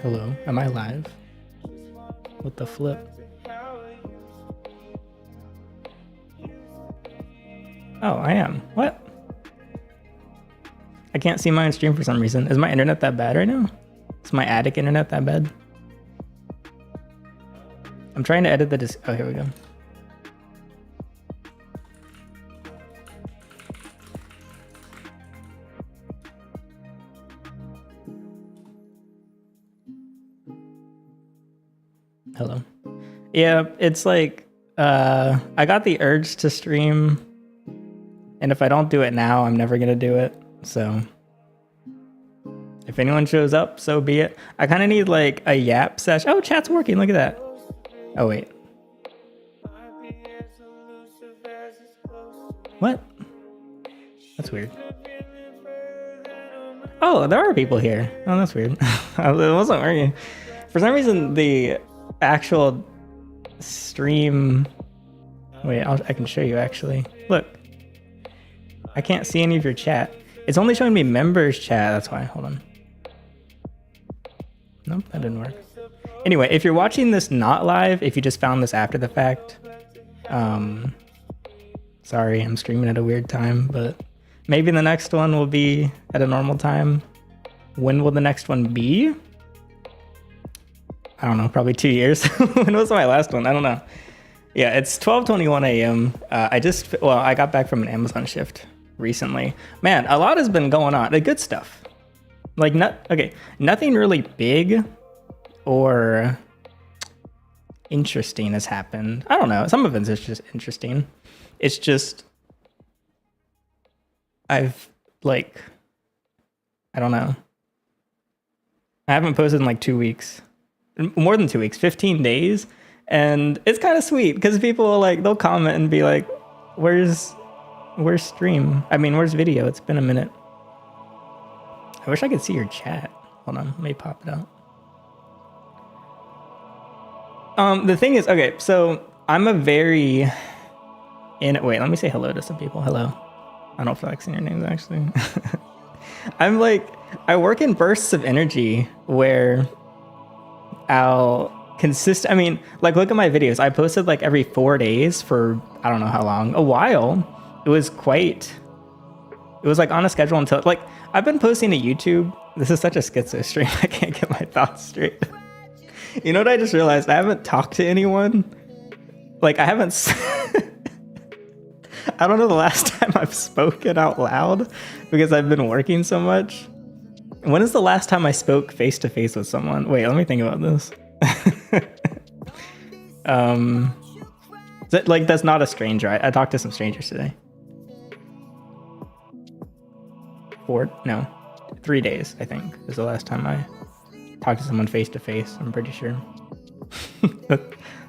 Hello, am I live? What the flip? Oh, I am. What? I can't see my own stream for some reason. Is my internet that bad right now? Is my attic internet that bad? I'm trying to edit the disc. Oh, here we go. Hello. Yeah, it's like, I got the urge to stream, and if I don't do it now, I'm never gonna do it. So if anyone shows up, so be it. I kind of need like a yap session. Oh, chat's working. Look at that. Oh, wait. What? That's weird. Oh, there are people here. Oh, that's weird. It wasn't working. For some reason, the actual stream... Wait, I can show you actually. Look. I can't see any of your chat. It's only showing me members chat. That's why. Hold on. Nope, that didn't work. Anyway, if you're watching this not live, if you just found this after the fact, sorry, I'm streaming at a weird time, but maybe the next one will be at a normal time. When will the next one be? I don't know, probably 2 years. When was my last one? I don't know. Yeah, it's 12:21 a.m. I got back from an Amazon shift recently. Man, a lot has been going on. The good stuff. Like, nothing really big or interesting has happened. I don't know. Some of it's just interesting. It's just, I don't know. I haven't posted in like 2 weeks. More than 2 weeks, 15 days. And it's kind of sweet because people will they'll comment and be like, where's stream? I mean, where's video? It's been a minute. I wish I could see your chat. Hold on, let me pop it out. The thing is, okay, so I'm wait, let me say hello to some people. Hello. I don't feel like saying your names actually. I work in bursts of energy where look at my videos. I posted every 4 days for, I don't know how long, a while. It was on a schedule until, I've been posting to YouTube. This is such a schizo stream. I can't get my thoughts straight. You know what I just realized? I haven't talked to anyone. I haven't... I don't know the last time I've spoken out loud because I've been working so much. When is the last time I spoke face-to-face with someone? Wait, let me think about this. That's not a stranger. I talked to some strangers today. 3 days, I think, is the last time I talked to someone face to face. I'm pretty sure.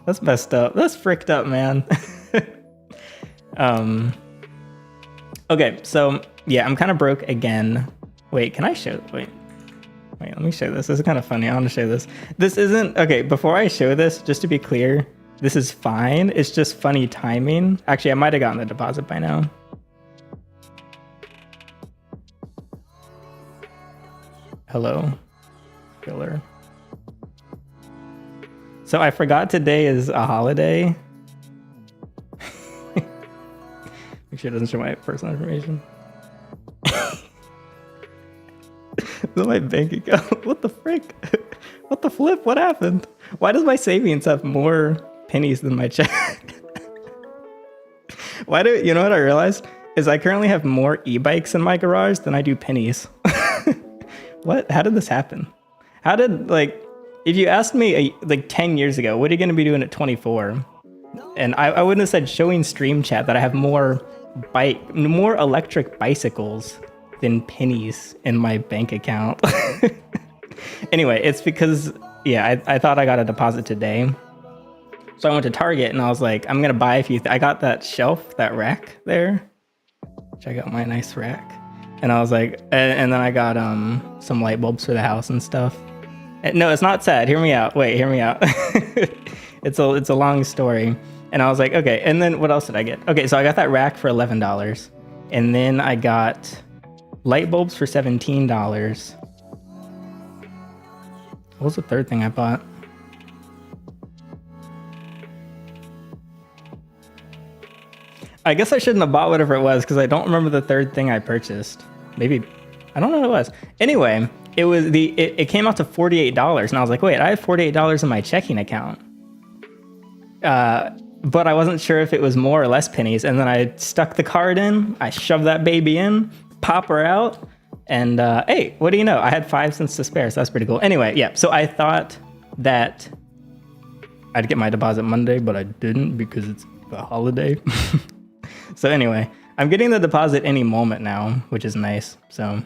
That's messed up. That's fricked up, man. Okay, so yeah, I'm kind of broke again. Wait, can I show? Wait, let me show this. This is kind of funny. I want to show this. This isn't okay. Before I show this, just to be clear, this is fine. It's just funny timing. Actually, I might have gotten the deposit by now. Hello, filler. So I forgot today is a holiday. Make sure it doesn't show my personal information. Look at my bank account. What the frick? What the flip? What happened? Why does my savings have more pennies than my check? You know what I realized? Is I currently have more e-bikes in my garage than I do pennies. What? How did this happen? How did, if you asked me 10 years ago, what are you going to be doing at 24? And I wouldn't have said showing stream chat that I have more electric bicycles than pennies in my bank account. Anyway, it's because, yeah, I thought I got a deposit today. So I went to Target and I was like, I'm going to buy a few. I got that shelf, that rack there. Check out my nice rack. And I was like, and then I got some light bulbs for the house and stuff. No, it's not sad. Hear me out. Wait, hear me out. It's a long story. And I was like, okay. And then what else did I get? Okay, so I got that rack for $11. And then I got light bulbs for $17. What was the third thing I bought? I guess I shouldn't have bought whatever it was because I don't remember the third thing I purchased. Maybe, I don't know what it was. Anyway, it came out to $48 and I was like, wait, I have $48 in my checking account. But I wasn't sure if it was more or less pennies. And then I stuck the card in, I shoved that baby in, pop her out. And hey, what do you know? I had 5 cents to spare, so that's pretty cool. Anyway, yeah, so I thought that I'd get my deposit Monday, but I didn't because it's a holiday. So anyway, I'm getting the deposit any moment now, which is nice. So,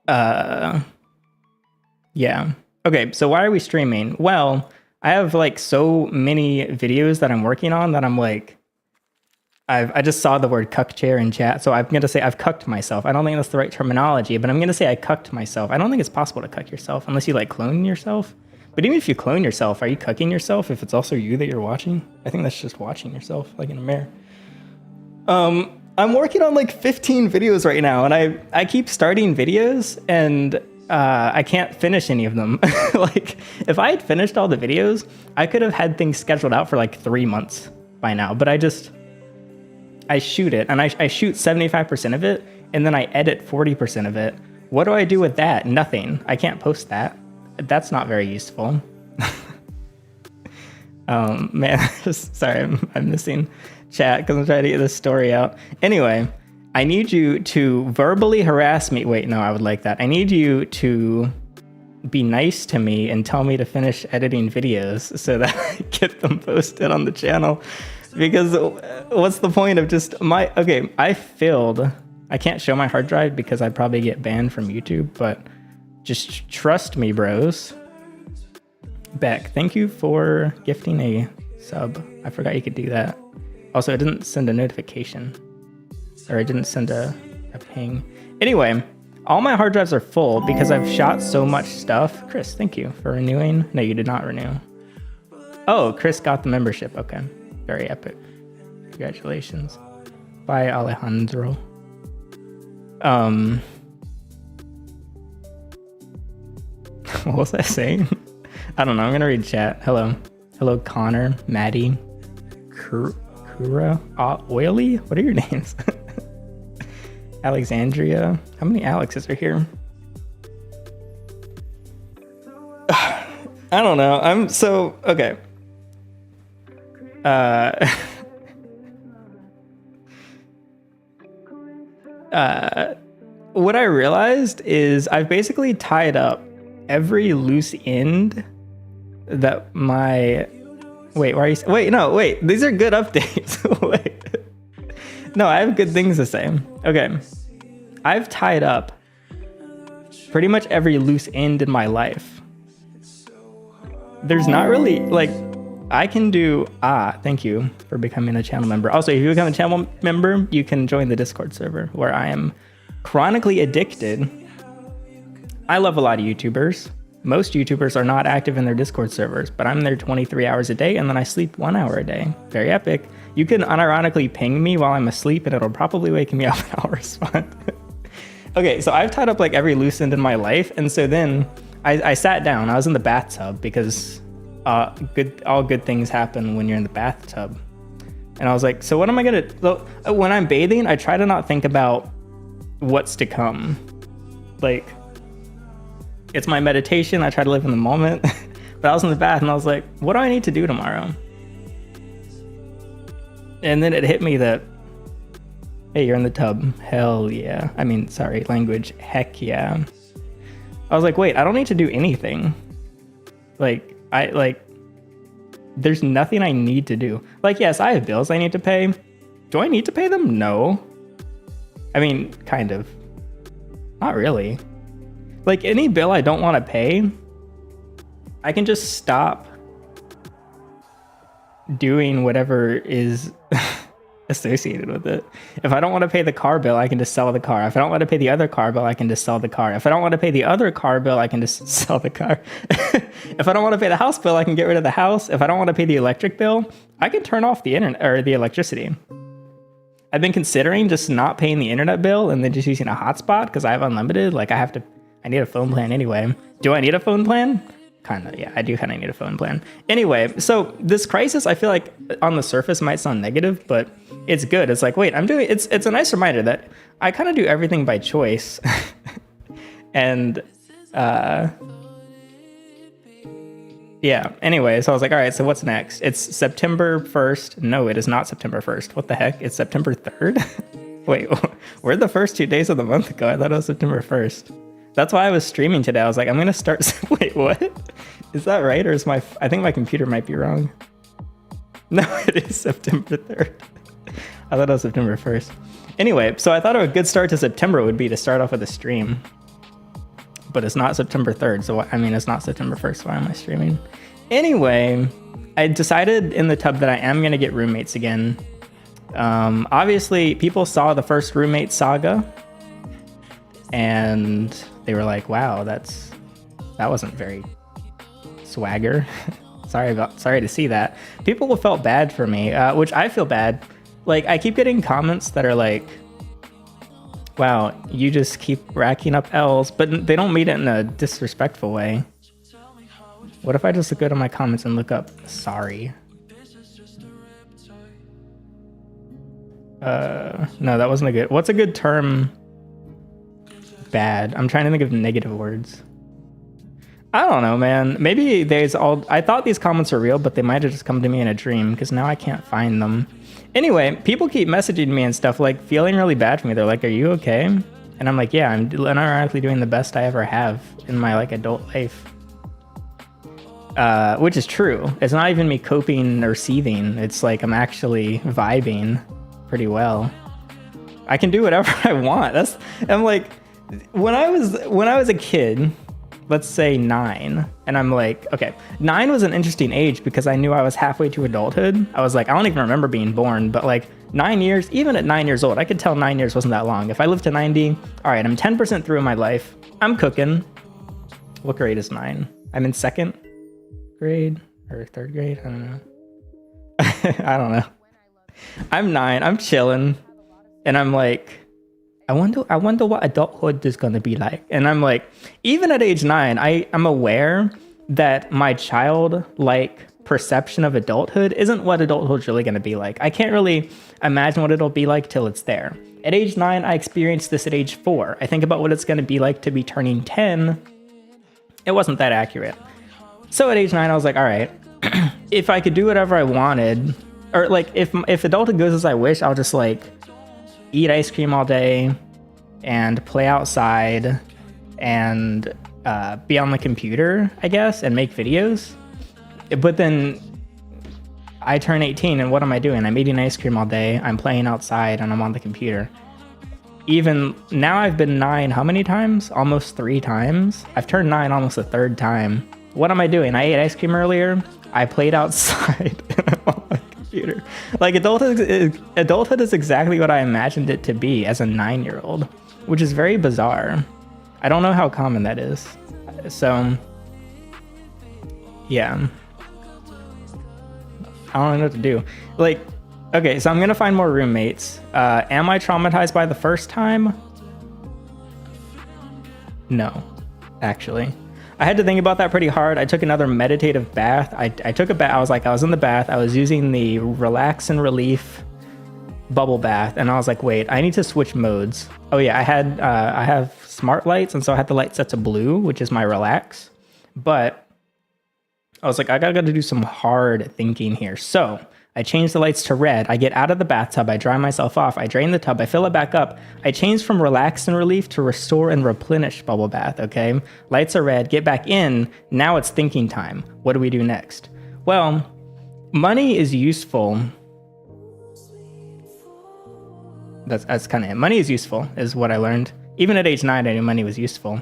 yeah. Okay, so why are we streaming? Well, I have like so many videos that I'm working on that I'm like, I just saw the word cuck chair in chat, so I'm gonna say I've cucked myself. I don't think that's the right terminology, but I'm gonna say I cucked myself. I don't think it's possible to cuck yourself unless you like clone yourself. But even if you clone yourself, are you cucking yourself if it's also you that you're watching? I think that's just watching yourself, like in a mirror. I'm working on like 15 videos right now, and I keep starting videos, and I can't finish any of them. Like, if I had finished all the videos, I could have had things scheduled out for like 3 months by now, but I shoot it, and I shoot 75% of it, and then I edit 40% of it. What do I do with that? Nothing. I can't post that. That's not very useful. Man, sorry, I'm missing chat because I'm trying to get this story out. Anyway, I need you to verbally harass me. Wait, no, I would like that. I need you to be nice to me and tell me to finish editing videos so that I get them posted on the channel. Because what's the point of just okay, I can't show my hard drive because I'd probably get banned from YouTube, but just trust me, bros. Beck, thank you for gifting a sub. I forgot you could do that. Also, it didn't send a notification. Or it didn't send a ping. Anyway, all my hard drives are full because I've shot so much stuff. Chris, thank you for renewing. No, you did not renew. Oh, Chris got the membership. Okay. Very epic. Congratulations. Bye, Alejandro. What was I saying? I don't know. I'm gonna read chat. Hello, Connor, Maddie, Kura, Oily. What are your names? Alexandria. How many Alexes are here? I don't know. I'm so okay. What I realized is I've basically tied up every loose end that my wait, why are you wait, no, wait, these are good updates. Wait. No, I have good things to say. Okay. I've tied up pretty much every loose end in my life. There's not really like I can do thank you for becoming a channel member. Also, if you become a channel member, you can join the Discord server where I am chronically addicted. I love a lot of YouTubers. Most YouTubers are not active in their Discord servers, but I'm there 23 hours a day and then I sleep 1 hour a day. Very epic. You can unironically ping me while I'm asleep and it'll probably wake me up and I'll respond. Okay, so I've tied up like every loose end in my life, and so then I sat down. I was in the bathtub because all good things happen when you're in the bathtub. And I was like, so what am I gonna, when I'm bathing, I try to not think about what's to come. Like, it's my meditation. I try to live in the moment. But I was in the bath and I was like, what do I need to do tomorrow? And then it hit me that, hey, you're in the tub. Hell yeah. I mean, sorry, language. Heck yeah. I was like, wait, I don't need to do anything. There's nothing I need to do. Like, yes, I have bills I need to pay. Do I need to pay them? No. I mean, kind of. Not really. Like, any bill I don't want to pay, I can just stop doing whatever is associated with it. If I don't want to pay the car bill, I can just sell the car. If I don't want to pay the other car bill, I can just sell the car. If I don't want to pay the other car bill, I can just sell the car. If I don't want to pay the house bill, I can get rid of the house. If I don't want to pay the electric bill, I can turn off the internet or the electricity. I've been considering just not paying the internet bill and then just using a hotspot because I have unlimited. Like I need a phone plan anyway. Do I need a phone plan? Kind of, yeah, I do kind of need a phone plan. Anyway, so this crisis, I feel like on the surface might sound negative, but it's good. It's like, wait, it's a nice reminder that I kind of do everything by choice. And, yeah, anyway, so I was like, all right, so what's next? It's September 1st. No, it is not September 1st. What the heck? It's September 3rd? Wait, where'd the first 2 days of the month go? I thought it was September 1st. That's why I was streaming today. I was like, I'm going to start. Wait, what? Is that right? Or is I think my computer might be wrong. No, it is September 3rd. I thought it was September 1st. Anyway, so I thought a good start to September would be to start off with a stream. But it's not September 3rd. So, I mean, it's not September 1st. Why am I streaming? Anyway, I decided in the tub that I am going to get roommates again. Obviously, people saw the first roommate saga. And they were like, wow, that wasn't very swagger. sorry to see that. People felt bad for me, which I feel bad. Like, I keep getting comments that are like, wow, you just keep racking up L's, but they don't mean it in a disrespectful way. What if I just go to my comments and look up sorry? No, that wasn't a good. What's a good term? Bad. I'm trying to think of negative words. I don't know, man. Maybe I thought these comments were real, but they might have just come to me in a dream because now I can't find them. Anyway, people keep messaging me and stuff like feeling really bad for me. They're like, are you okay? And I'm like, yeah, I'm unironically doing the best I ever have in my like adult life. Which is true. It's not even me coping or seething. It's like I'm actually vibing pretty well. I can do whatever I want. I'm like, when I was a kid, let's say 9, and I'm like, okay, 9 was an interesting age because I knew I was halfway to adulthood. I was like, I don't even remember being born, but like 9 years, even at 9 years old, I could tell 9 years wasn't that long. If I lived to 90, all right, I'm 10% through my life. I'm cooking. What grade is 9? I'm in 2nd grade or 3rd grade. I don't know. I don't know. I'm 9. I'm chilling, and I'm like, I wonder what adulthood is going to be like. And I'm like, even at age 9, I'm aware that my childlike perception of adulthood isn't what adulthood's really going to be like. I can't really imagine what it'll be like till it's there. At age 9, I experienced this at age 4. I think about what it's going to be like to be turning 10. It wasn't that accurate. So at age 9, I was like, all right, if I could do whatever I wanted, or like if adulthood goes as I wish, I'll just like eat ice cream all day and play outside and be on the computer, I guess, and make videos. But then I turn 18 and what am I doing? I'm eating ice cream all day, I'm playing outside, and I'm on the computer. Even now I've been 9 how many times? Almost 3 times. I've turned 9 almost a 3rd time. What am I doing? I ate ice cream earlier, I played outside, and I'm on my computer. Like adulthood is exactly what I imagined it to be as a 9-year-old, which is very bizarre. I don't know how common that is. So yeah, I don't know what to do. Like, okay, so I'm gonna find more roommates. Am I traumatized by the first time? No, actually. I had to think about that pretty hard. I took another meditative bath. I took a bath. I was in the bath. I was using the relax and relief bubble bath, and I was like, wait, I need to switch modes. Oh yeah, I have smart lights, and so I had the light set to blue, which is my relax. But I was like, I gotta do some hard thinking here. So I changed the lights to red. I get out of the bathtub. I dry myself off. I drain the tub. I fill it back up. I change from relax and relief to restore and replenish bubble bath, okay? Lights are red. Get back in. Now it's thinking time. What do we do next? Well, money is useful. That's kind of it. Money is useful, is what I learned. Even at age 9, I knew money was useful.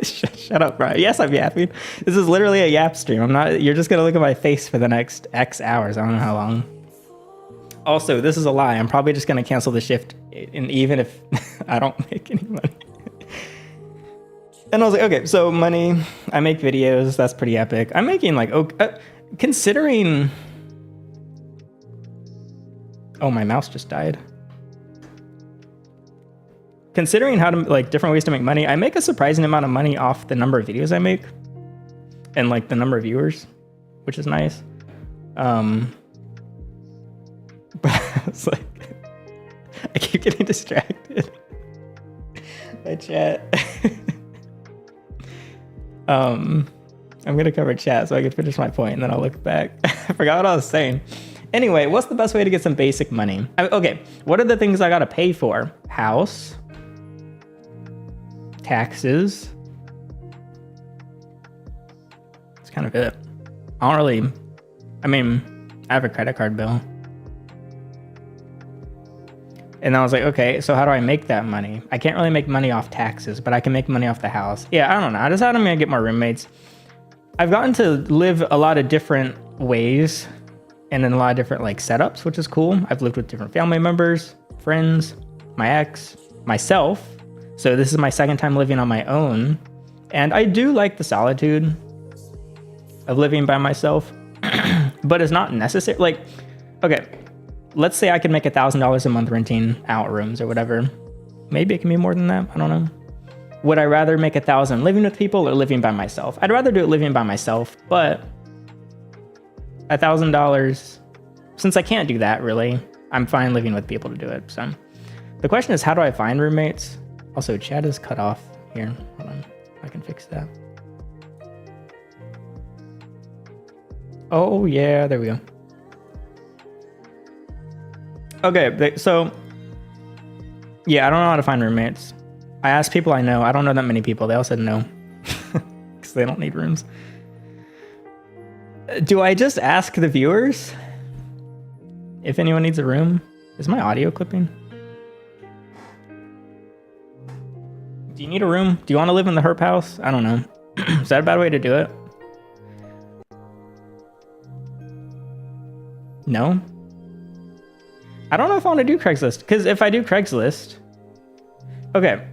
Shut up, bro. Yes, I'm yapping. This is literally a yap stream. You're just gonna look at my face for the next X hours. I don't know how long. Also, this is a lie. I'm probably just gonna cancel the shift, and even if I don't make any money. And I was like, okay, so money. I make videos. That's pretty epic. I'm making like, considering. Oh, my mouse just died. Considering how to like different ways to make money, I make a surprising amount of money off the number of videos I make and like the number of viewers, which is nice. But it's like I keep getting distracted by chat. I'm gonna cover chat so I can finish my point and then I'll look back. I forgot what I was saying. Anyway, what's the best way to get some basic money? Okay, what are the things I gotta pay for? House, taxes. That's kind of it. I don't really, I mean, I have a credit card bill. And I was like, okay, so how do I make that money? I can't really make money off taxes, but I can make money off the house. Yeah, I don't know. I decided I'm gonna get more roommates. I've gotten to live a lot of different ways and in a lot of different like setups, which is cool. I've lived with different family members, friends, my ex, myself. So this is my second time living on my own. And I do like the solitude of living by myself, but it's not necessary. Like, okay, let's say I could make $1,000 a month renting out rooms or whatever. Maybe it can be more than that. I don't know. Would I rather make $1,000 living with people or living by myself? I'd rather do it living by myself, but $1,000, since I can't do that really, I'm fine living with people to do it. So the question is, how do I find roommates? Also, chat is cut off here. Hold on, I can fix that. Oh yeah, there we go. Okay, so yeah, I don't know how to find roommates. I asked people I know. I don't know that many people. They all said no because they don't need rooms. Do I just ask the viewers if anyone needs a room? Is my audio clipping? Do you need a room? Do you want to live in the herp house? I don't know. Is that a bad way to do it? No? I don't know if I want to do Craigslist, because if I do Craigslist, okay,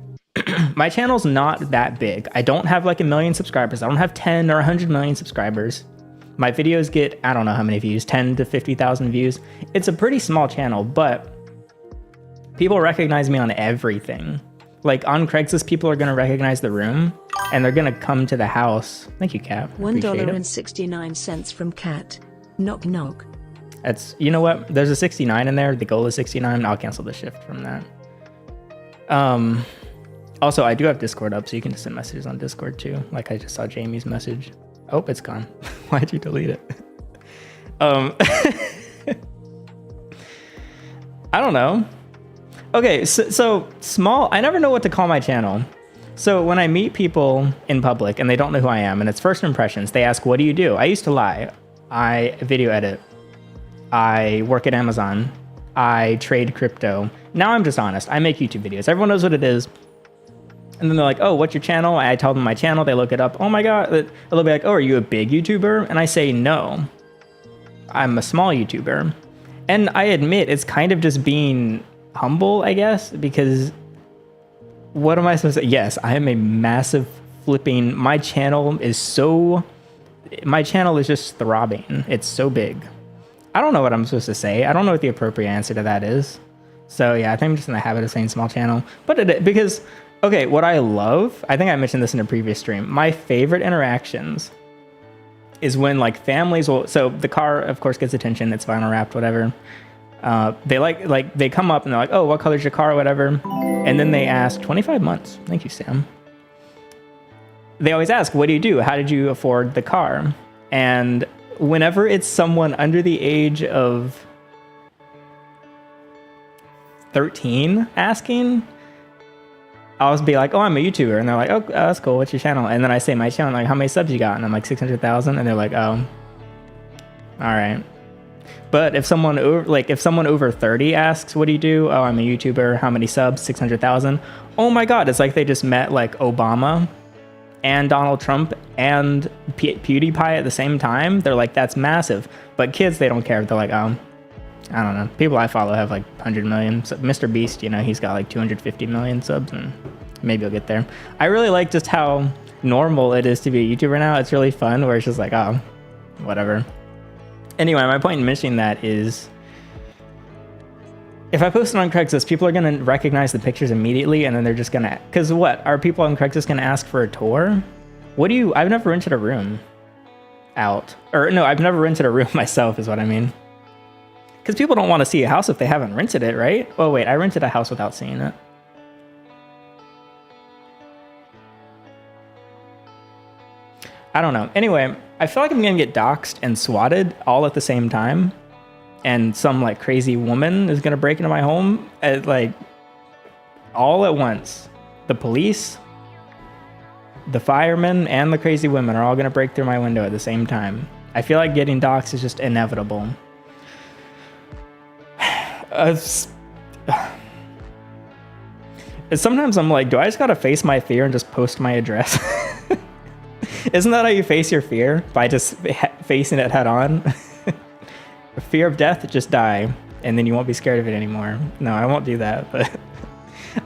my channel's not that big. I don't have like 1 million subscribers. I don't have 10 or 100 million subscribers. My videos get, I don't know how many views, 10 to 50,000 views. It's a pretty small channel, but people recognize me on everything. Like on Craigslist, people are going to recognize the room and they're going to come to the house. Thank you, Cap. $1.69 from Cat. Knock knock. That's, you know what? There's a 69 in there. The goal is 69. I'll cancel the shift from that. Also, I do have Discord up, so you can just send messages on Discord too. Like I just saw Jamie's message. Oh, it's gone. Why'd you delete it? I don't know. Okay, so small. I never know what to call my channel. So when I meet people in public and they don't know who I am, and it's first impressions, they ask, "What do you do?" I used to lie. I video edit. I work at Amazon. I trade crypto. Now I'm just honest. I make YouTube videos. Everyone knows what it is. And then they're like, "Oh, what's your channel?" I tell them my channel. They look it up. Oh my God. They'll be like, "Oh, are you a big YouTuber?" And I say, "No, I'm a small YouTuber." And I admit it's kind of just being humble, I guess, because what am I supposed to say? Yes, I am a massive flipping, my channel is just throbbing. It's so big. I don't know what I'm supposed to say. I don't know what the appropriate answer to that is. So yeah, I think I'm just in the habit of saying small channel. But because, okay, what I love, I think I mentioned this in a previous stream, my favorite interactions is when like families will, so the car of course gets attention, it's vinyl wrapped, whatever. They come up and they're like, "Oh, what color's your car?" or whatever. And then they ask, 25 months. Thank you, Sam. They always ask, "What do you do? How did you afford the car?" And whenever it's someone under the age of 13 asking, I'll be like, "Oh, I'm a YouTuber." And they're like, "Oh, that's cool. What's your channel?" And then I say my channel, like, "How many subs you got?" And I'm like, 600,000. And they're like, "Oh, all right." But if someone over 30 asks, "What do you do?" "Oh, I'm a YouTuber." "How many subs?" 600,000. Oh my God, it's like they just met like Obama and Donald Trump and PewDiePie at the same time. They're like, that's massive. But kids, they don't care. They're like, "Oh, I don't know." People I follow have like 100 million. So Mr. Beast, you know, he's got like 250 million subs, and maybe he'll get there. I really like just how normal it is to be a YouTuber now. It's really fun where it's just like, oh, whatever. Anyway, my point in mentioning that is If I post it on Craigslist, people are going to recognize the pictures immediately, and then they're just going to... Because what? Are people on Craigslist going to ask for a tour? What do you... I've never rented a room out. Or no, I've never rented a room myself is what I mean. Because people don't want to see a house if they haven't rented it, right? Oh, wait, I rented a house without seeing it. I don't know. Anyway, I feel like I'm going to get doxxed and swatted all at the same time. And some like crazy woman is gonna break into my home at like all at once. The police, the firemen, and the crazy women are all gonna break through my window at the same time. I feel like getting doxxed is just inevitable. Sometimes I'm like, do I just gotta face my fear and just post my address? Isn't that how you face your fear? By just facing it head on? Fear of death, just die, and then you won't be scared of it anymore. No, I won't do that, but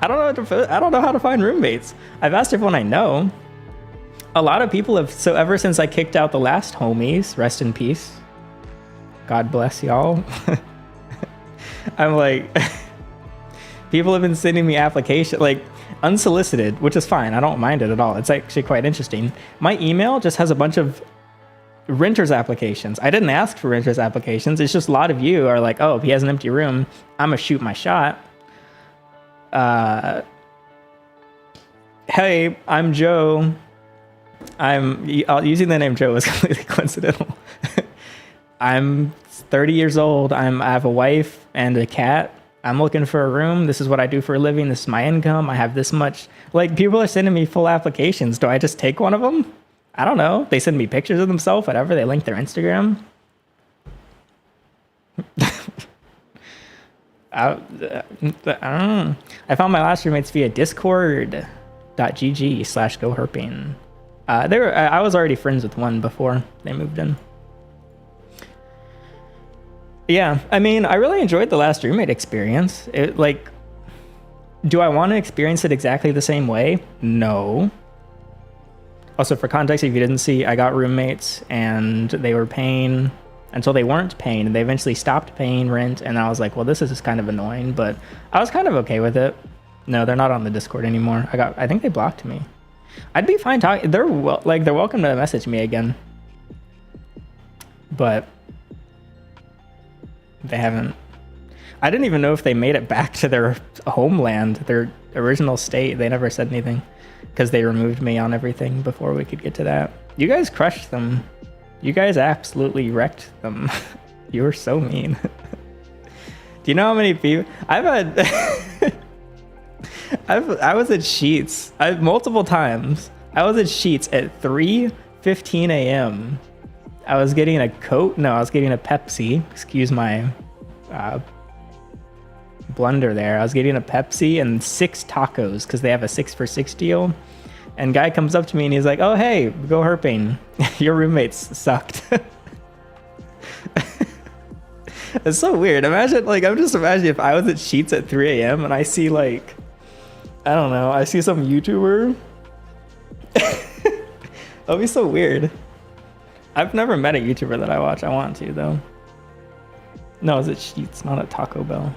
I don't know how to find roommates. I've asked everyone I know. A lot of people have, so ever since I kicked out the last homies, rest in peace. God bless y'all. I'm like, people have been sending me applications, like unsolicited, which is fine. I don't mind it at all. It's actually quite interesting. My email just has a bunch of renters applications. I didn't ask for renters applications. It's just a lot of you are like, oh, if he has an empty room, I'm gonna shoot my shot. Hey, I'm Joe. Using the name Joe is completely coincidental. I'm 30 years old. I have a wife and a cat. I'm looking for a room. This is what I do for a living. This is my income. I have this much. Like, people are sending me full applications. Do I just take one of them? I don't know. They send me pictures of themselves, whatever. They link their Instagram. I don't know. I found my last roommates via discord.gg/goherping. I was already friends with one before they moved in. Yeah, I mean, I really enjoyed the last roommate experience. Do I want to experience it exactly the same way? No. Also, for context, if you didn't see, I got roommates and they were paying until they weren't paying, and they eventually stopped paying rent, and I was like, well, this is just kind of annoying, but I was kind of okay with it. No, they're not on the Discord anymore. I think they blocked me. I'd be fine talking. They're welcome to message me again, but they haven't. I didn't even know if they made it back to their homeland, their original state. They never said anything because they removed me on everything before we could get to that. You guys crushed them. You guys absolutely wrecked them. You were so mean. Do you know how many people I've had? I was at Sheets multiple times. I was at Sheets at 3:15 a.m. I was getting a Coke. No, I was getting a Pepsi. Excuse my blunder there. I was getting a Pepsi and 6 tacos because they have a 6 for 6 deal. And guy comes up to me and he's like, "Oh, hey, go herping. Your roommates sucked." It's so weird. Imagine, I'm just imagining if I was at Sheets at 3 a.m. and I see I don't know, I see some YouTuber. That'd be so weird. I've never met a YouTuber that I watch. I want to, though. No, it's at Sheets, not at Taco Bell.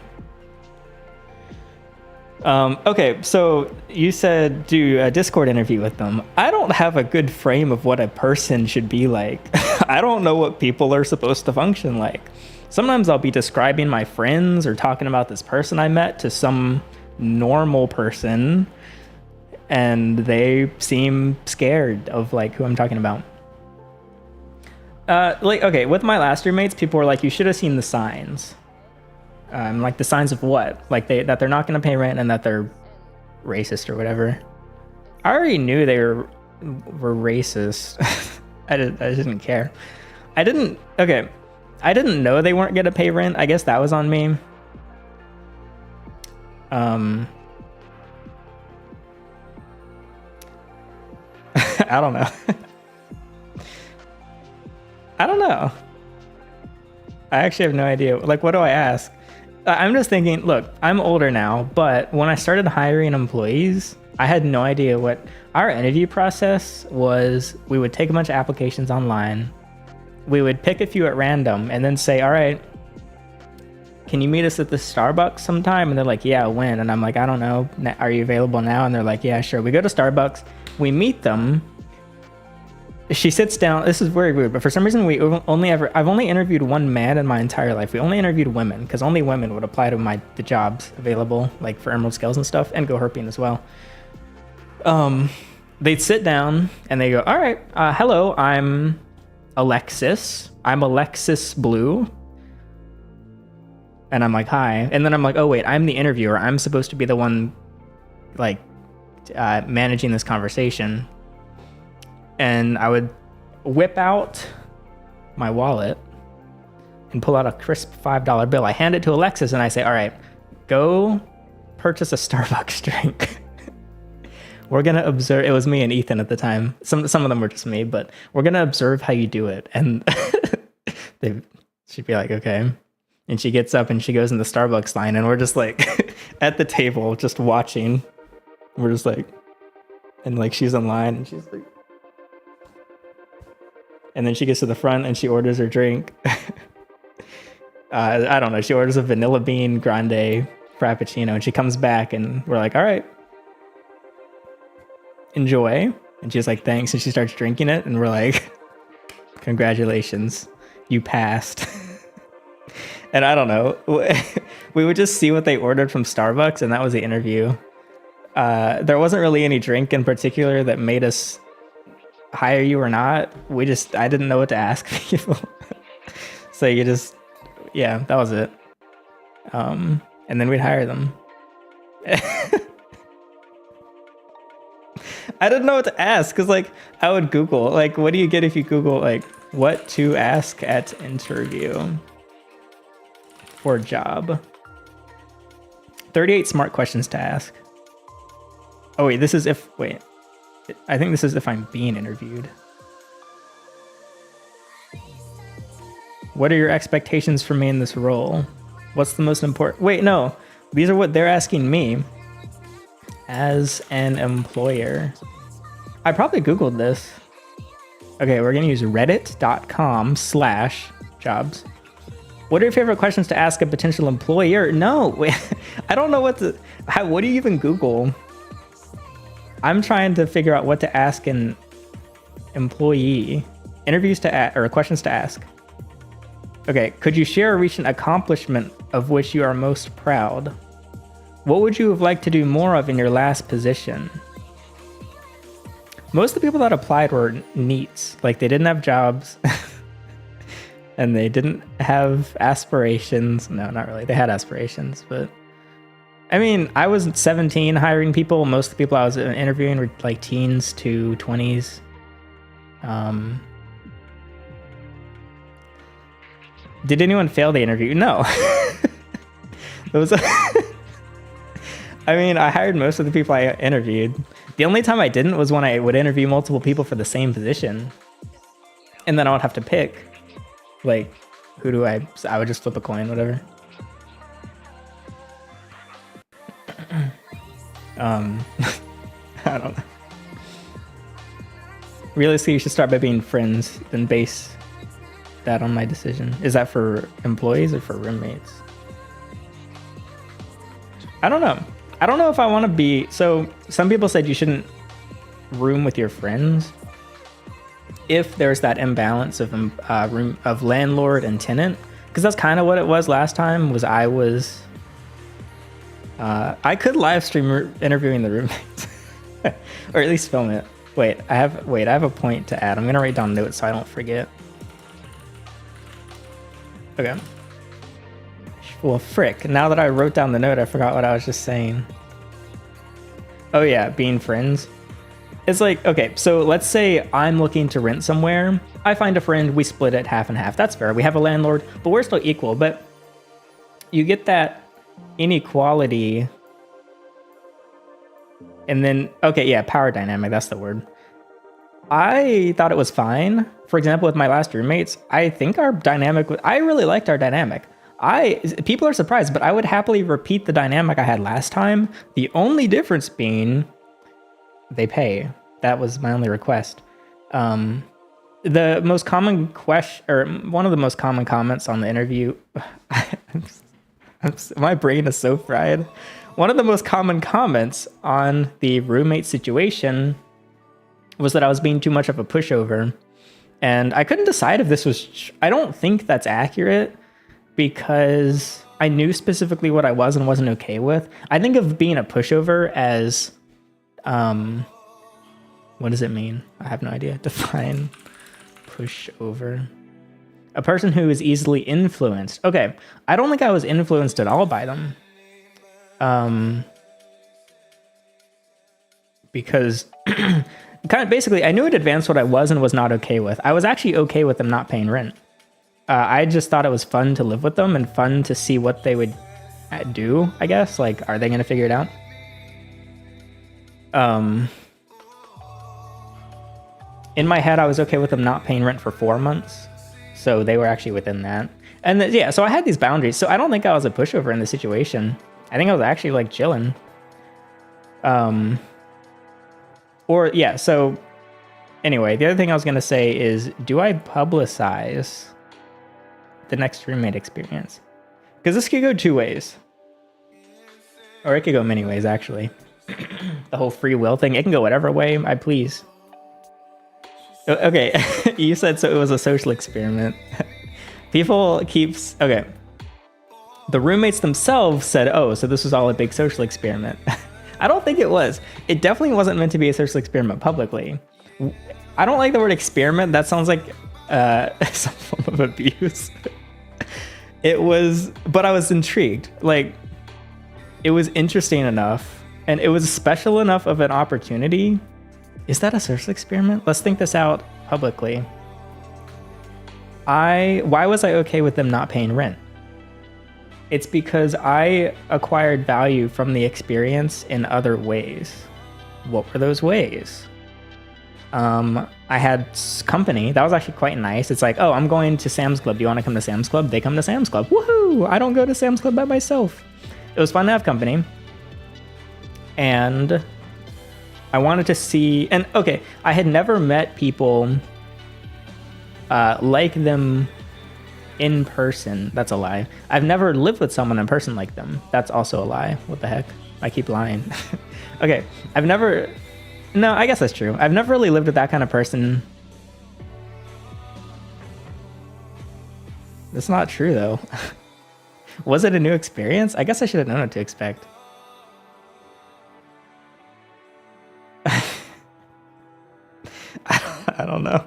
Okay, so you said do a Discord interview with them. I don't have a good frame of what a person should be like. I don't know what people are supposed to function like. Sometimes I'll be describing my friends or talking about this person I met to some normal person, and they seem scared of who I'm talking about. Okay, with my last roommates, people were like, you should have seen the signs. The signs of what? That they're not going to pay rent and that they're racist or whatever. I already knew they were racist. I didn't care. I didn't know they weren't going to pay rent. I guess that was on me. I don't know. I don't know. I actually have no idea. What do I ask? I'm just thinking, look, I'm older now, but when I started hiring employees, I had no idea what our interview process was. We would take a bunch of applications online. We would pick a few at random and then say, all right, can you meet us at the Starbucks sometime? And they're like, yeah, when? And I'm like, I don't know. Are you available now? And they're like, yeah, sure. We go to Starbucks. We meet them. She sits down. This is very weird, but for some reason I've only interviewed one man in my entire life. We only interviewed women because only women would apply to the jobs available, like for Emerald Scales and stuff, and go herping as well. They'd sit down and they go, all right, hello, I'm Alexis. I'm Alexis Blue. And I'm like, hi. And then I'm like, oh wait, I'm the interviewer. I'm supposed to be the one like managing this conversation. And I would whip out my wallet and pull out a crisp $5 bill. I hand it to Alexis and I say, all right, go purchase a Starbucks drink. We're going to observe. It was me and Ethan at the time. Some of them were just me, but we're going to observe how you do it. And she'd be like, okay. And she gets up and she goes in the Starbucks line and we're just like at the table, just watching. We're just like, and like she's in line and she's like, and then she gets to the front and she orders her drink. I don't know. She orders a vanilla bean grande frappuccino and she comes back and we're like, all right, enjoy. And she's like, thanks. And she starts drinking it and we're like, congratulations, you passed. And I don't know. We would just see what they ordered from Starbucks and that was the interview. There wasn't really any drink in particular that made us hire you or not. I didn't know what to ask people. So that was it. And then we'd hire them. I didn't know what to ask because like I would Google like, what do you get if you Google like what to ask at interview for job? 38 smart questions to ask. Oh wait, I think this is if I'm being interviewed. What are your expectations for me in this role? What's the most important? Wait, no. These are what they're asking me as an employer. I probably Googled this. Okay, we're going to use reddit.com/jobs. What are your favorite questions to ask a potential employer? No, wait, I don't know what do you even Google? I'm trying to figure out what to ask an employee. Questions to ask. Okay, could you share a recent accomplishment of which you are most proud? What would you have liked to do more of in your last position? Most of the people that applied were NEETs. Like they didn't have jobs and they didn't have aspirations. No, not really. They had aspirations, but I mean, I was 17 hiring people. Most of the people I was interviewing were like teens to 20s. Did anyone fail the interview? No. I mean, I hired most of the people I interviewed. The only time I didn't was when I would interview multiple people for the same position. And then I would have to pick, like, I would just flip a coin, whatever. I don't know. Realistically, you should start by being friends, then base that on my decision. Is that for employees or for roommates? I don't know. I don't know if I want to be... So, some people said you shouldn't room with your friends if there's that imbalance of landlord and tenant. Because that's kind of what it was last time, I could live stream interviewing the roommates. Or at least film it. Wait, I have a point to add. I'm gonna write down notes so I don't forget. Okay. Well, frick. Now that I wrote down the note, I forgot what I was just saying. Oh yeah, being friends. It's like, okay, so let's say I'm looking to rent somewhere. I find a friend, we split it half and half. That's fair. We have a landlord, but we're still equal. But you get that inequality. And then, okay, yeah, power dynamic, that's the word. I thought it was fine. For example, with my last roommates, I think our dynamic, I really liked our dynamic. People are surprised, but I would happily repeat the dynamic I had last time. The only difference being they pay. That was my only request. The most common question, or one of the most common comments on the interview, My brain is so fried. One of the most common comments on the roommate situation was that I was being too much of a pushover. And I couldn't decide if this was... I don't think that's accurate because I knew specifically what I was and wasn't okay with. I think of being a pushover as... what does it mean? I have no idea. Define pushover. A person who is easily influenced. Okay, I don't think I was influenced at all by them. Because kind of basically, I knew in advance what I was and was not okay with. I was actually okay with them not paying rent. I just thought it was fun to live with them and fun to see what they would do, I guess. Like, are they going to figure it out? In my head, I was okay with them not paying rent for 4 months. So they were actually within that. And yeah, so I had these boundaries. So I don't think I was a pushover in the situation. I think I was actually like chilling. So anyway, the other thing I was going to say is, do I publicize the next roommate experience? Because this could go 2 ways. Or it could go many ways, actually. The whole free will thing, it can go whatever way I please. Okay, you said so it was a social experiment. Okay. The roommates themselves said, oh, so this was all a big social experiment. I don't think it was. It definitely wasn't meant to be a social experiment publicly. I don't like the word experiment. That sounds like some form of abuse. It was, but I was intrigued. Like, it was interesting enough, and it was special enough of an opportunity. Is that a social experiment? Let's think this out publicly. Why was I okay with them not paying rent? It's because I acquired value from the experience in other ways. What were those ways? I had company. That was actually quite nice. It's like, oh, I'm going to Sam's Club. Do you want to come to Sam's Club? They come to Sam's Club. Woohoo! I don't go to Sam's Club by myself. It was fun to have company. And I wanted to see... And okay, I had never met people like them in person. That's a lie. I've never lived with someone in person like them. That's also a lie. What the heck? I keep lying. Okay, I've never... No, I guess that's true. I've never really lived with that kind of person. That's not true, though. Was it a new experience? I guess I should have known what to expect. I don't know.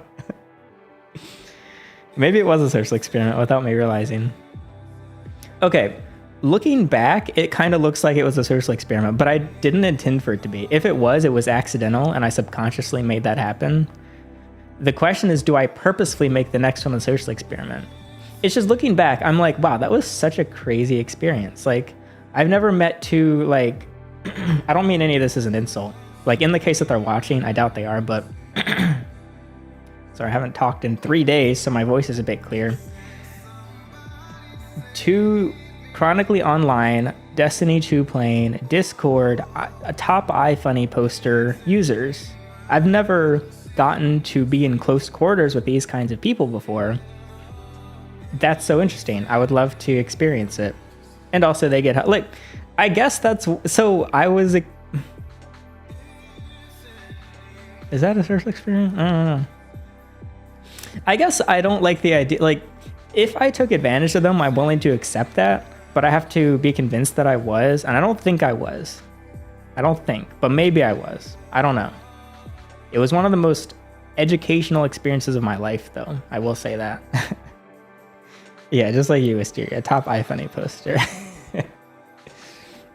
Maybe it was a social experiment without me realizing. Okay, looking back, it kind of looks like it was a social experiment, but I didn't intend for it to be. If it was accidental, and I subconsciously made that happen. The question is, do I purposefully make the next one a social experiment? It's just looking back, I'm like, wow, that was such a crazy experience. Like, I've never met two, like, I don't mean any of this as an insult. Like, in the case that they're watching, I doubt they are, but... Sorry, I haven't talked in 3 days, so my voice is a bit clear. Two chronically online, Destiny 2 playing, Discord, a top iFunny poster users. I've never gotten to be in close quarters with these kinds of people before. That's so interesting. I would love to experience it. And also they get... Like, I guess that's... So I was... Is that a social experience? I don't know. I guess I don't like the idea, like, if I took advantage of them, I'm willing to accept that, but I have to be convinced that I was, and I don't think I was. I don't think, but maybe I was. I don't know. It was one of the most educational experiences of my life, though. I will say that. Yeah, just like you, Wisteria, top iFunny poster.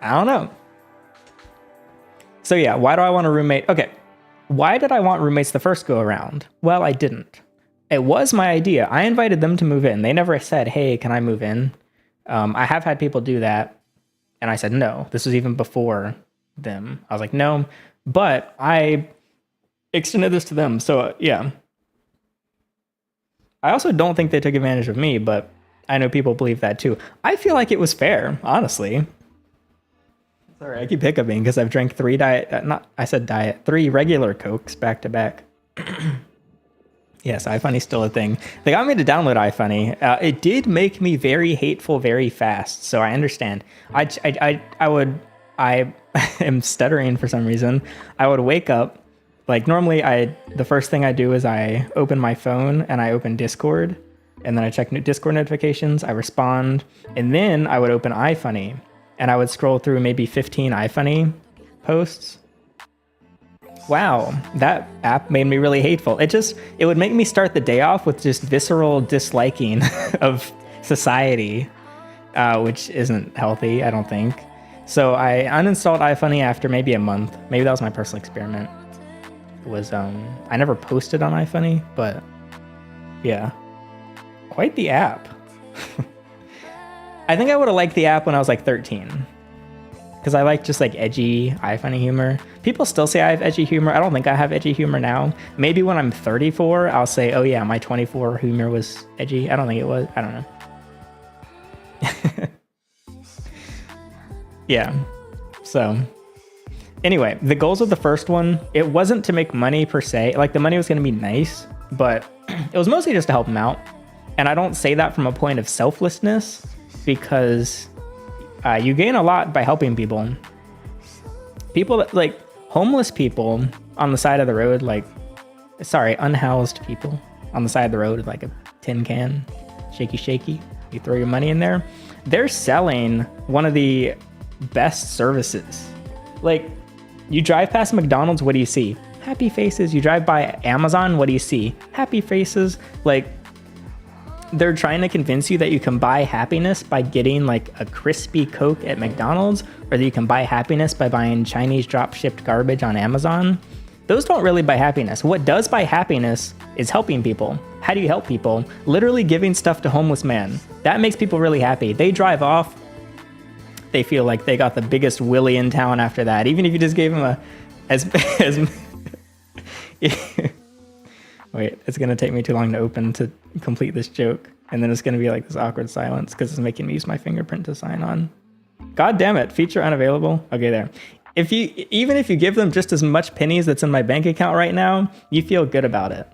I don't know. So yeah, why do I want a roommate? Okay, why did I want roommates the first go around? Well, I didn't. It was my idea. I invited them to move in. They never said, hey, can I move in? I have had people do that. And I said, no. This was even before them. I was like, no. But I extended this to them. So, yeah. I also don't think they took advantage of me, but I know people believe that too. I feel like it was fair, honestly. Sorry, I keep hiccuping because I've drank 3 regular Cokes back to back. Yes, iFunny's still a thing. They got me to download iFunny. It did make me very hateful very fast, so I understand. I am stuttering for some reason. I would wake up, like normally the first thing I do is I open my phone and I open Discord, and then I check Discord notifications, I respond, and then I would open iFunny, and I would scroll through maybe 15 iFunny posts. Wow, that app made me really hateful. It would make me start the day off with just visceral disliking of society, which isn't healthy, I don't think. So I uninstalled iFunny after maybe a month. Maybe that was my personal experiment. I never posted on iFunny, but yeah, quite the app. I think I would have liked the app when I was like 13. Because I like just like edgy iFunny humor. People still say I have edgy humor. I don't think I have edgy humor now. Maybe when I'm 34, I'll say, oh yeah, my 24 humor was edgy. I don't think it was. I don't know. Yeah. So anyway, the goals of the first one, it wasn't to make money per se. Like the money was going to be nice, but it was mostly just to help them out. And I don't say that from a point of selflessness, because you gain a lot by helping people. People that, like homeless people on the side of the road, unhoused people on the side of the road with like a tin can, shaky, you throw your money in there. They're selling one of the best services. Like you drive past McDonald's, what do you see? Happy faces. You drive by Amazon, what do you see? Happy faces. Like, they're trying to convince you that you can buy happiness by getting like a crispy Coke at McDonald's, or that you can buy happiness by buying Chinese drop shipped garbage on Amazon. Those don't really buy happiness. What does buy happiness is helping people. How do you help people? Literally giving stuff to homeless man. That makes people really happy. They drive off. They feel like they got the biggest willy in town after that. Even if you just gave them Wait, it's going to take me too long to open to complete this joke. And then it's going to be like this awkward silence because it's making me use my fingerprint to sign on. God damn it. Feature unavailable. Okay, there. Even if you give them just as much pennies that's in my bank account right now, you feel good about it.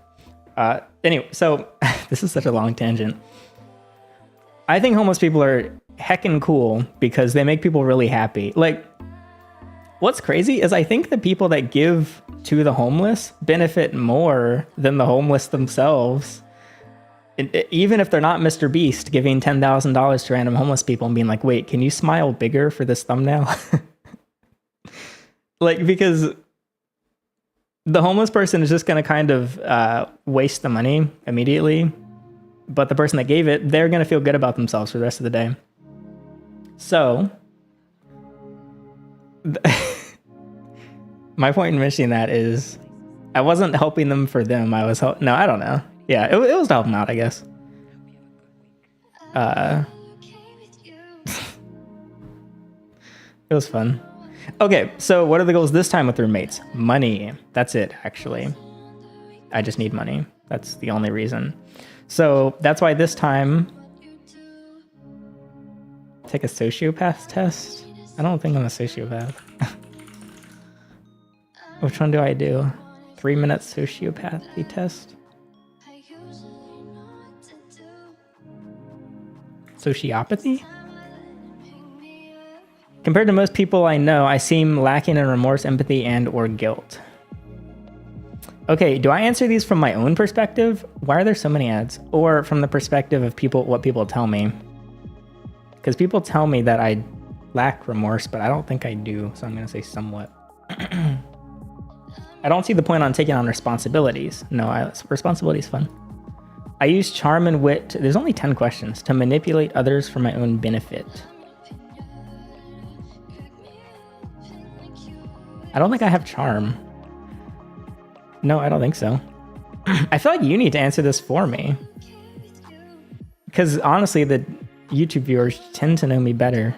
Anyway, so this is such a long tangent. I think homeless people are heckin' cool because they make people really happy. Like, what's crazy is I think the people that give to the homeless benefit more than the homeless themselves. Even if they're not Mr. Beast giving $10,000 to random homeless people and being like, wait, can you smile bigger for this thumbnail? Like, because the homeless person is just going to kind of waste the money immediately. But the person that gave it, they're going to feel good about themselves for the rest of the day. So my point in mentioning that is I wasn't helping them for them. I don't know. Yeah, it was to help them out, I guess. It was fun. Okay, so what are the goals this time with roommates? Money. That's it, actually. I just need money. That's the only reason. So that's why this time, take a sociopath test. I don't think I'm a sociopath. Which one do I do? 3-minute sociopathy test? Sociopathy? Compared to most people I know, I seem lacking in remorse, empathy, and or guilt. Okay, do I answer these from my own perspective? Why are there so many ads? Or from the perspective of what people tell me? Because people tell me that I lack remorse, but I don't think I do, so I'm going to say somewhat. I don't see the point on taking on responsibilities. No, responsibility is fun. I use charm and wit. There's only 10 questions. To manipulate others for my own benefit. I don't think I have charm. No, I don't think so. I feel like you need to answer this for me. Because honestly, the YouTube viewers tend to know me better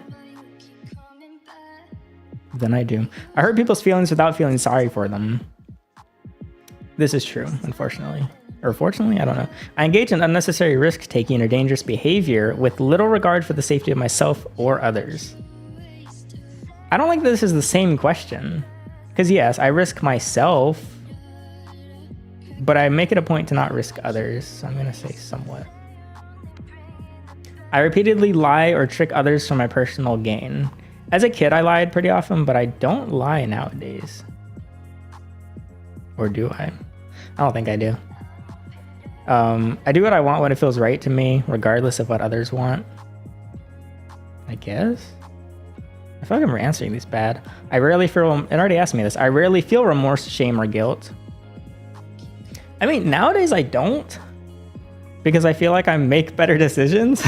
than I do. I hurt people's feelings without feeling sorry for them. This is true, unfortunately. Or fortunately, I don't know. I engage in unnecessary risk-taking or dangerous behavior with little regard for the safety of myself or others. I don't think this is the same question. Because yes, I risk myself but I make it a point to not risk others, so I'm gonna say somewhat. I repeatedly lie or trick others for my personal gain. As a kid, I lied pretty often, but I don't lie nowadays. Or do I? I don't think I do. I do what I want when it feels right to me, regardless of what others want. I guess? I feel like I'm answering these bad. I rarely feel, it already asked me this. I rarely feel remorse, shame, or guilt. I mean, nowadays I don't. Because I feel like I make better decisions.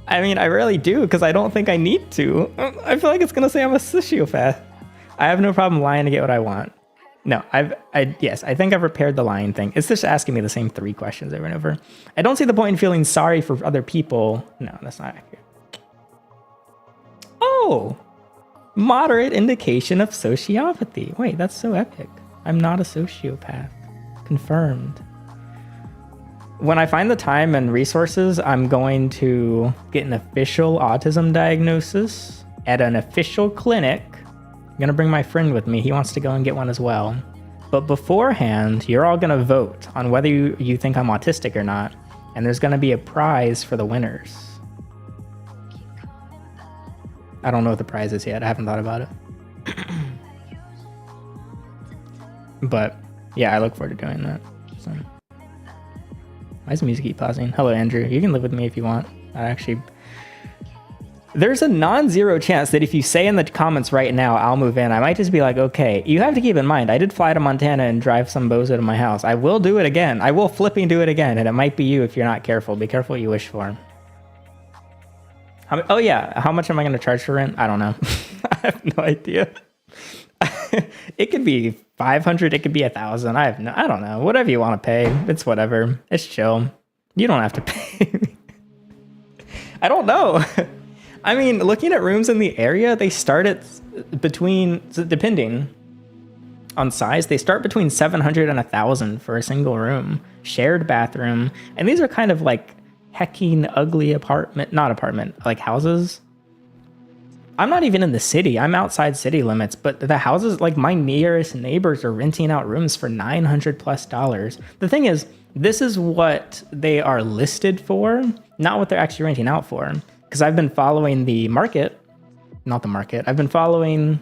I mean, I rarely do because I don't think I need to. I feel like it's gonna say I'm a sociopath. I have no problem lying to get what I want. No, yes, I think I've repaired the lying thing. It's just asking me the same 3 questions over and over. I don't see the point in feeling sorry for other people. No, that's not accurate. Oh, moderate indication of sociopathy. Wait, that's so epic. I'm not a sociopath. Confirmed. When I find the time and resources, I'm going to get an official autism diagnosis at an official clinic. I'm gonna bring my friend with me. He wants to go and get one as well. But beforehand, you're all gonna vote on whether you think I'm autistic or not. And there's gonna be a prize for the winners. I don't know what the prize is yet. I haven't thought about it. But yeah, I look forward to doing that. So. Why does music keep pausing? Hello, Andrew. You can live with me if you want. There's a non-zero chance that if you say in the comments right now, I'll move in, I might just be like, okay. You have to keep in mind, I did fly to Montana and drive some bozo to my house. I will do it again. I will flipping do it again, and it might be you if you're not careful. Be careful what you wish for. Oh yeah, how much am I going to charge for rent? I don't know. I have no idea. It could be 500, it could be 1,000. I don't know. Whatever you want to pay. It's whatever. It's chill. You don't have to pay me. I don't know. I mean, looking at rooms in the area, they start at depending on size, they start between 700 and 1,000 for a single room. Shared bathroom. And these are kind of like hecking ugly like houses. I'm not even in the city. I'm outside city limits, but the houses, like my nearest neighbors are renting out rooms for $900+. The thing is, this is what they are listed for, not what they're actually renting out for. Because I've been following the market, not the market. I've been following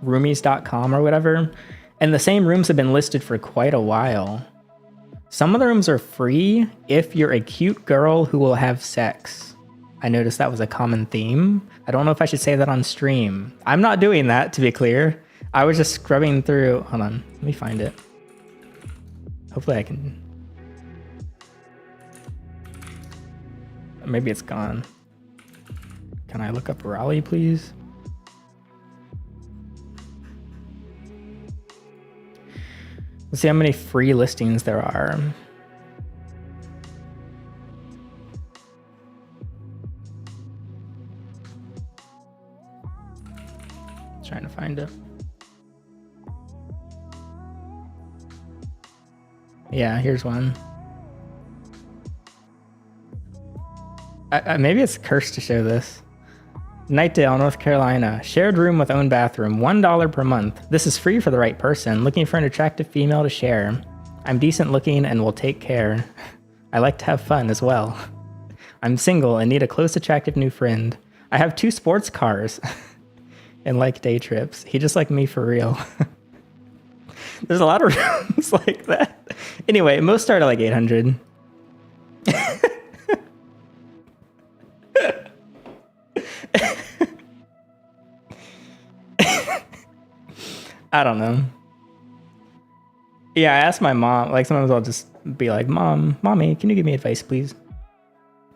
roomies.com or whatever. And the same rooms have been listed for quite a while. Some of the rooms are free if you're a cute girl who will have sex. I noticed that was a common theme. I don't know if I should say that on stream. I'm not doing that, to be clear. I was just scrubbing through. Hold on, let me find it. Hopefully I can. Maybe it's gone. Can I look up Raleigh, please? Let's see how many free listings there are. Trying to find it. Yeah, here's one. Maybe it's cursed to show this. Nightdale, North Carolina. Shared room with own bathroom. $1 per month. This is free for the right person. Looking for an attractive female to share. I'm decent looking and will take care. I like to have fun as well. I'm single and need a close, attractive new friend. I have 2 sports cars and like day trips. He just like me for real. There's a lot of rooms like that. Anyway, most start at like 800. I don't know. Yeah, I asked my mom, like sometimes I'll just be like, Mommy, can you give me advice, please?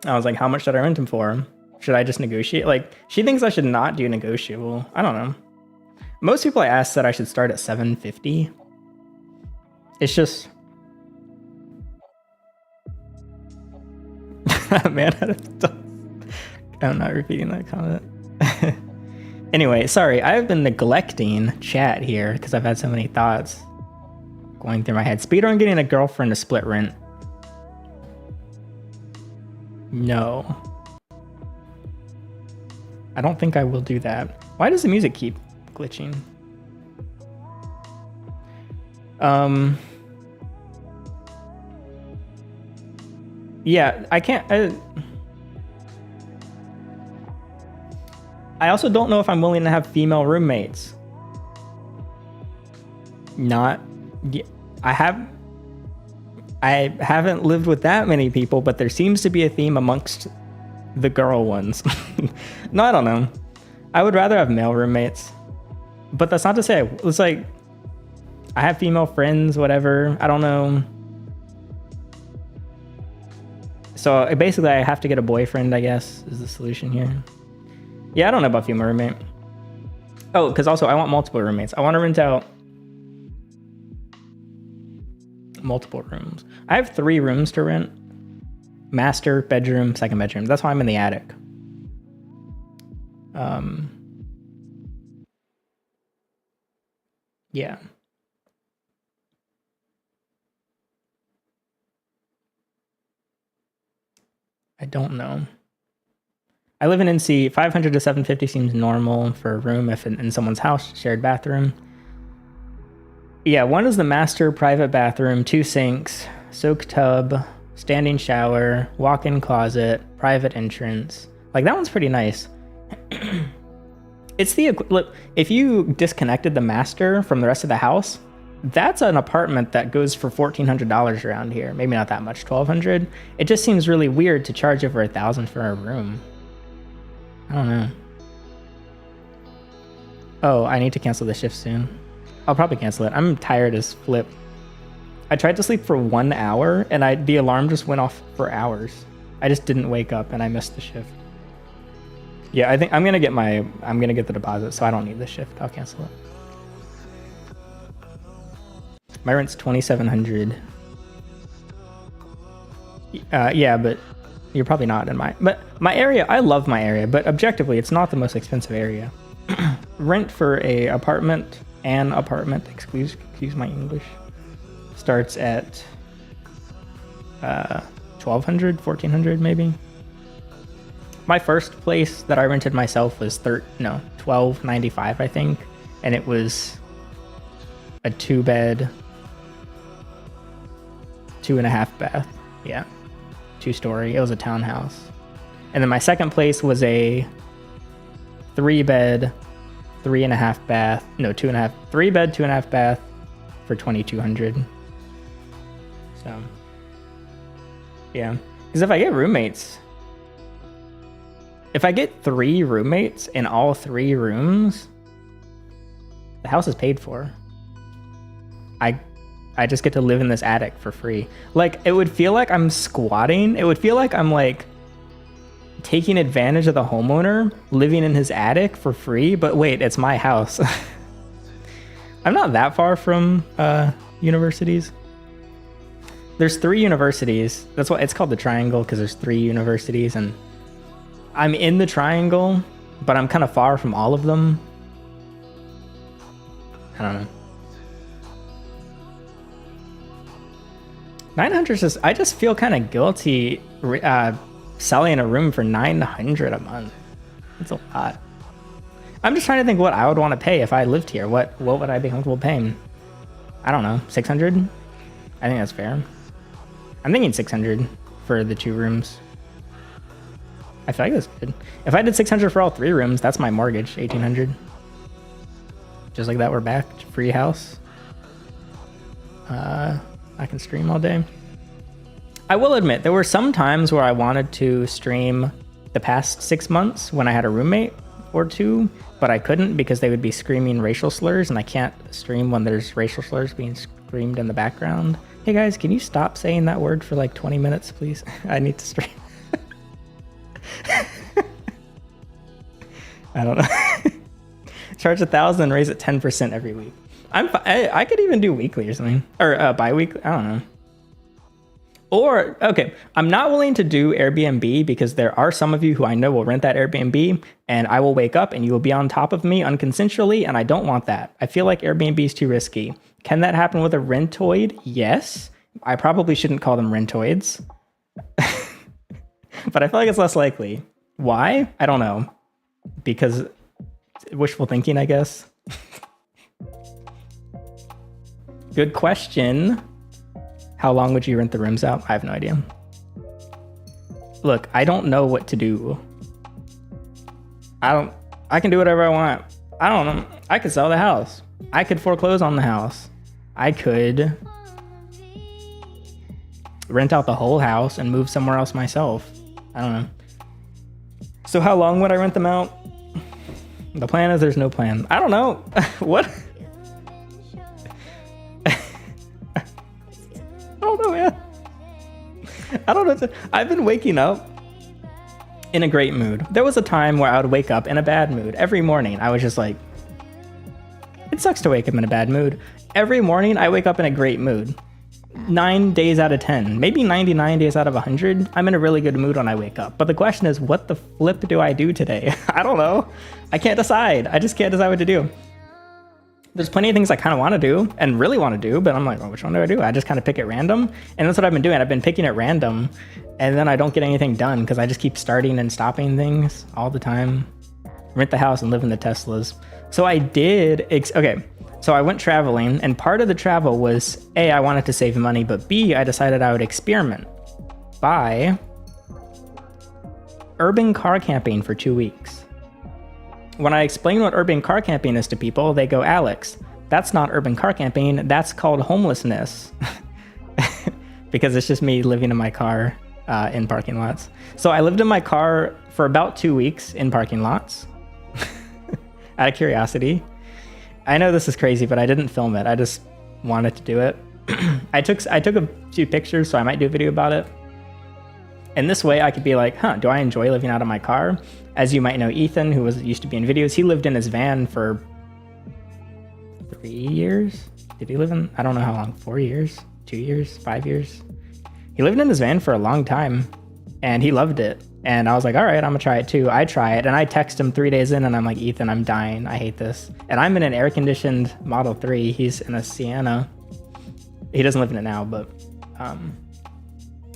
I was like, how much should I rent him for? Should I just negotiate? Like, she thinks I should not do negotiable. I don't know. Most people I ask said I should start at $750. It's just... Man, I'm not repeating that comment. Anyway, sorry, I've been neglecting chat here because I've had so many thoughts going through my head. Speedrun getting a girlfriend to split rent. No. I don't think I will do that. Why does the music keep glitching. Yeah, I can't. I also don't know if I'm willing to have female roommates. I haven't lived with that many people, but there seems to be a theme amongst the girl ones. No, I don't know. I would rather have male roommates, but that's not to say it's like I have female friends, whatever. I don't know. So basically, I have to get a boyfriend, I guess, is the solution here. Yeah, I don't know about female roommate. Oh, because also I want multiple roommates. I want to rent out multiple rooms. I have 3 rooms to rent. Master bedroom, second bedroom. That's why I'm in the attic. Yeah. I don't know. I live in NC. 500 to 750 seems normal for a room if in someone's house, shared bathroom. Yeah, one is the master private bathroom, 2 sinks, soak tub, standing shower, walk-in closet, private entrance. Like, that one's pretty nice. It's the look, if you disconnected the master from the rest of the house, that's an apartment that goes for $1,400 around here. Maybe not that much, $1,200. It just seems really weird to charge over $1,000 for a room. I don't know. Oh, I need to cancel the shift soon. I'll probably cancel it. I'm tired as flip. I tried to sleep for 1 hour and the alarm just went off for hours. I just didn't wake up and I missed the shift. Yeah, I think I'm gonna get the deposit, so I don't need the shift. I'll cancel it. My rent's $2,700. Yeah, but you're probably not in but my area, I love my area, but objectively, it's not the most expensive area. Rent for an apartment, excuse my English, starts at $1,200, $1,400 maybe. My first place that I rented myself was $12.95, I think, and it was a 2-bed, 2.5 bath. Yeah, 2-story. It was a townhouse. And then my second place was a 3-bed, 3.5 bath. No, 2.5. 3-bed, 2.5 bath for $2,200. So, yeah. Because if I get roommates, if I get 3 roommates in all 3 rooms, the house is paid for. I just get to live in this attic for free. Like, it would feel like I'm squatting. It would feel like I'm like taking advantage of the homeowner living in his attic for free, but wait, it's my house. I'm not that far from universities. There's 3 universities. That's why it's called the Triangle, because there's 3 universities, and I'm in the Triangle, but I'm kind of far from all of them. I don't know. 900 is I just feel kind of guilty selling a room for $900 a month. That's a lot. I'm just trying to think what I would want to pay if I lived here. What would I be comfortable paying? I don't know, 600? I think that's fair. I'm thinking 600 for the 2 rooms. I feel like that's good. If I did 600 for all 3 rooms, that's my mortgage, 1,800. Just like that, we're back. Free house. I can stream all day. I will admit, there were some times where I wanted to stream the past 6 months when I had a roommate or 2, but I couldn't because they would be screaming racial slurs, and I can't stream when there's racial slurs being screamed in the background. Hey guys, can you stop saying that word for like 20 minutes, please? I need to stream. I don't know. Charge 1,000, raise it 10% every week. I could even do weekly or something, or bi-weekly. I don't know. Or, okay, I'm not willing to do Airbnb because there are some of you who I know will rent that Airbnb, and I will wake up and you will be on top of me unconsensually, and I don't want that. I feel like Airbnb is too risky. Can that happen with a rentoid? Yes. I probably shouldn't call them rentoids. But I feel like it's less likely. Why? I don't know. Because wishful thinking, I guess. Good question. How long would you rent the rooms out? I have no idea. Look, I don't know what to do. I can do whatever I want. I don't know. I could sell the house. I could foreclose on the house. I could rent out the whole house and move somewhere else myself. I don't know. So how long would I rent them out? The plan is there's no plan. I don't know. What? I don't know, man. I don't know. I've been waking up in a great mood. There was a time where I would wake up in a bad mood. Every morning, I was just like, it sucks to wake up in a bad mood. Every morning, I wake up in a great mood. 9 days out of 10, maybe 99 days out of 100, I'm in a really good mood when I wake up. But the question is, what the flip do I do today? I don't know. I can't decide. I just can't decide what to do. There's plenty of things I kind of want to do and really want to do, but I'm like, well, which one do I do? I just kind of pick at random. And that's what I've been doing. I've been picking at random, and then I don't get anything done because I just keep starting and stopping things all the time. Rent the house and live in the Teslas. So I did, okay. So I went traveling, and part of the travel was A, I wanted to save money, but B, I decided I would experiment by urban car camping for 2 weeks. When I explain what urban car camping is to people, they go, Alex, that's not urban car camping, that's called homelessness. Because it's just me living in my car in parking lots. So I lived in my car for about 2 weeks in parking lots, out of curiosity. I know this is crazy, but I didn't film it. I just wanted to do it. I took a few pictures, so I might do a video about it. And this way I could be like, do I enjoy living out of my car? As you might know, Ethan, who used to be in videos, he lived in his van for 3 years. Did he live in, I don't know how long, 4 years, 2 years, 5 years? He lived in his van for a long time, and he loved it. And I was like, all right, I'm gonna try it too. I try it, and I text him 3 days in, and I'm like, Ethan, I'm dying. I hate this. And I'm in an air-conditioned Model 3. He's in a Sienna. He doesn't live in it now, but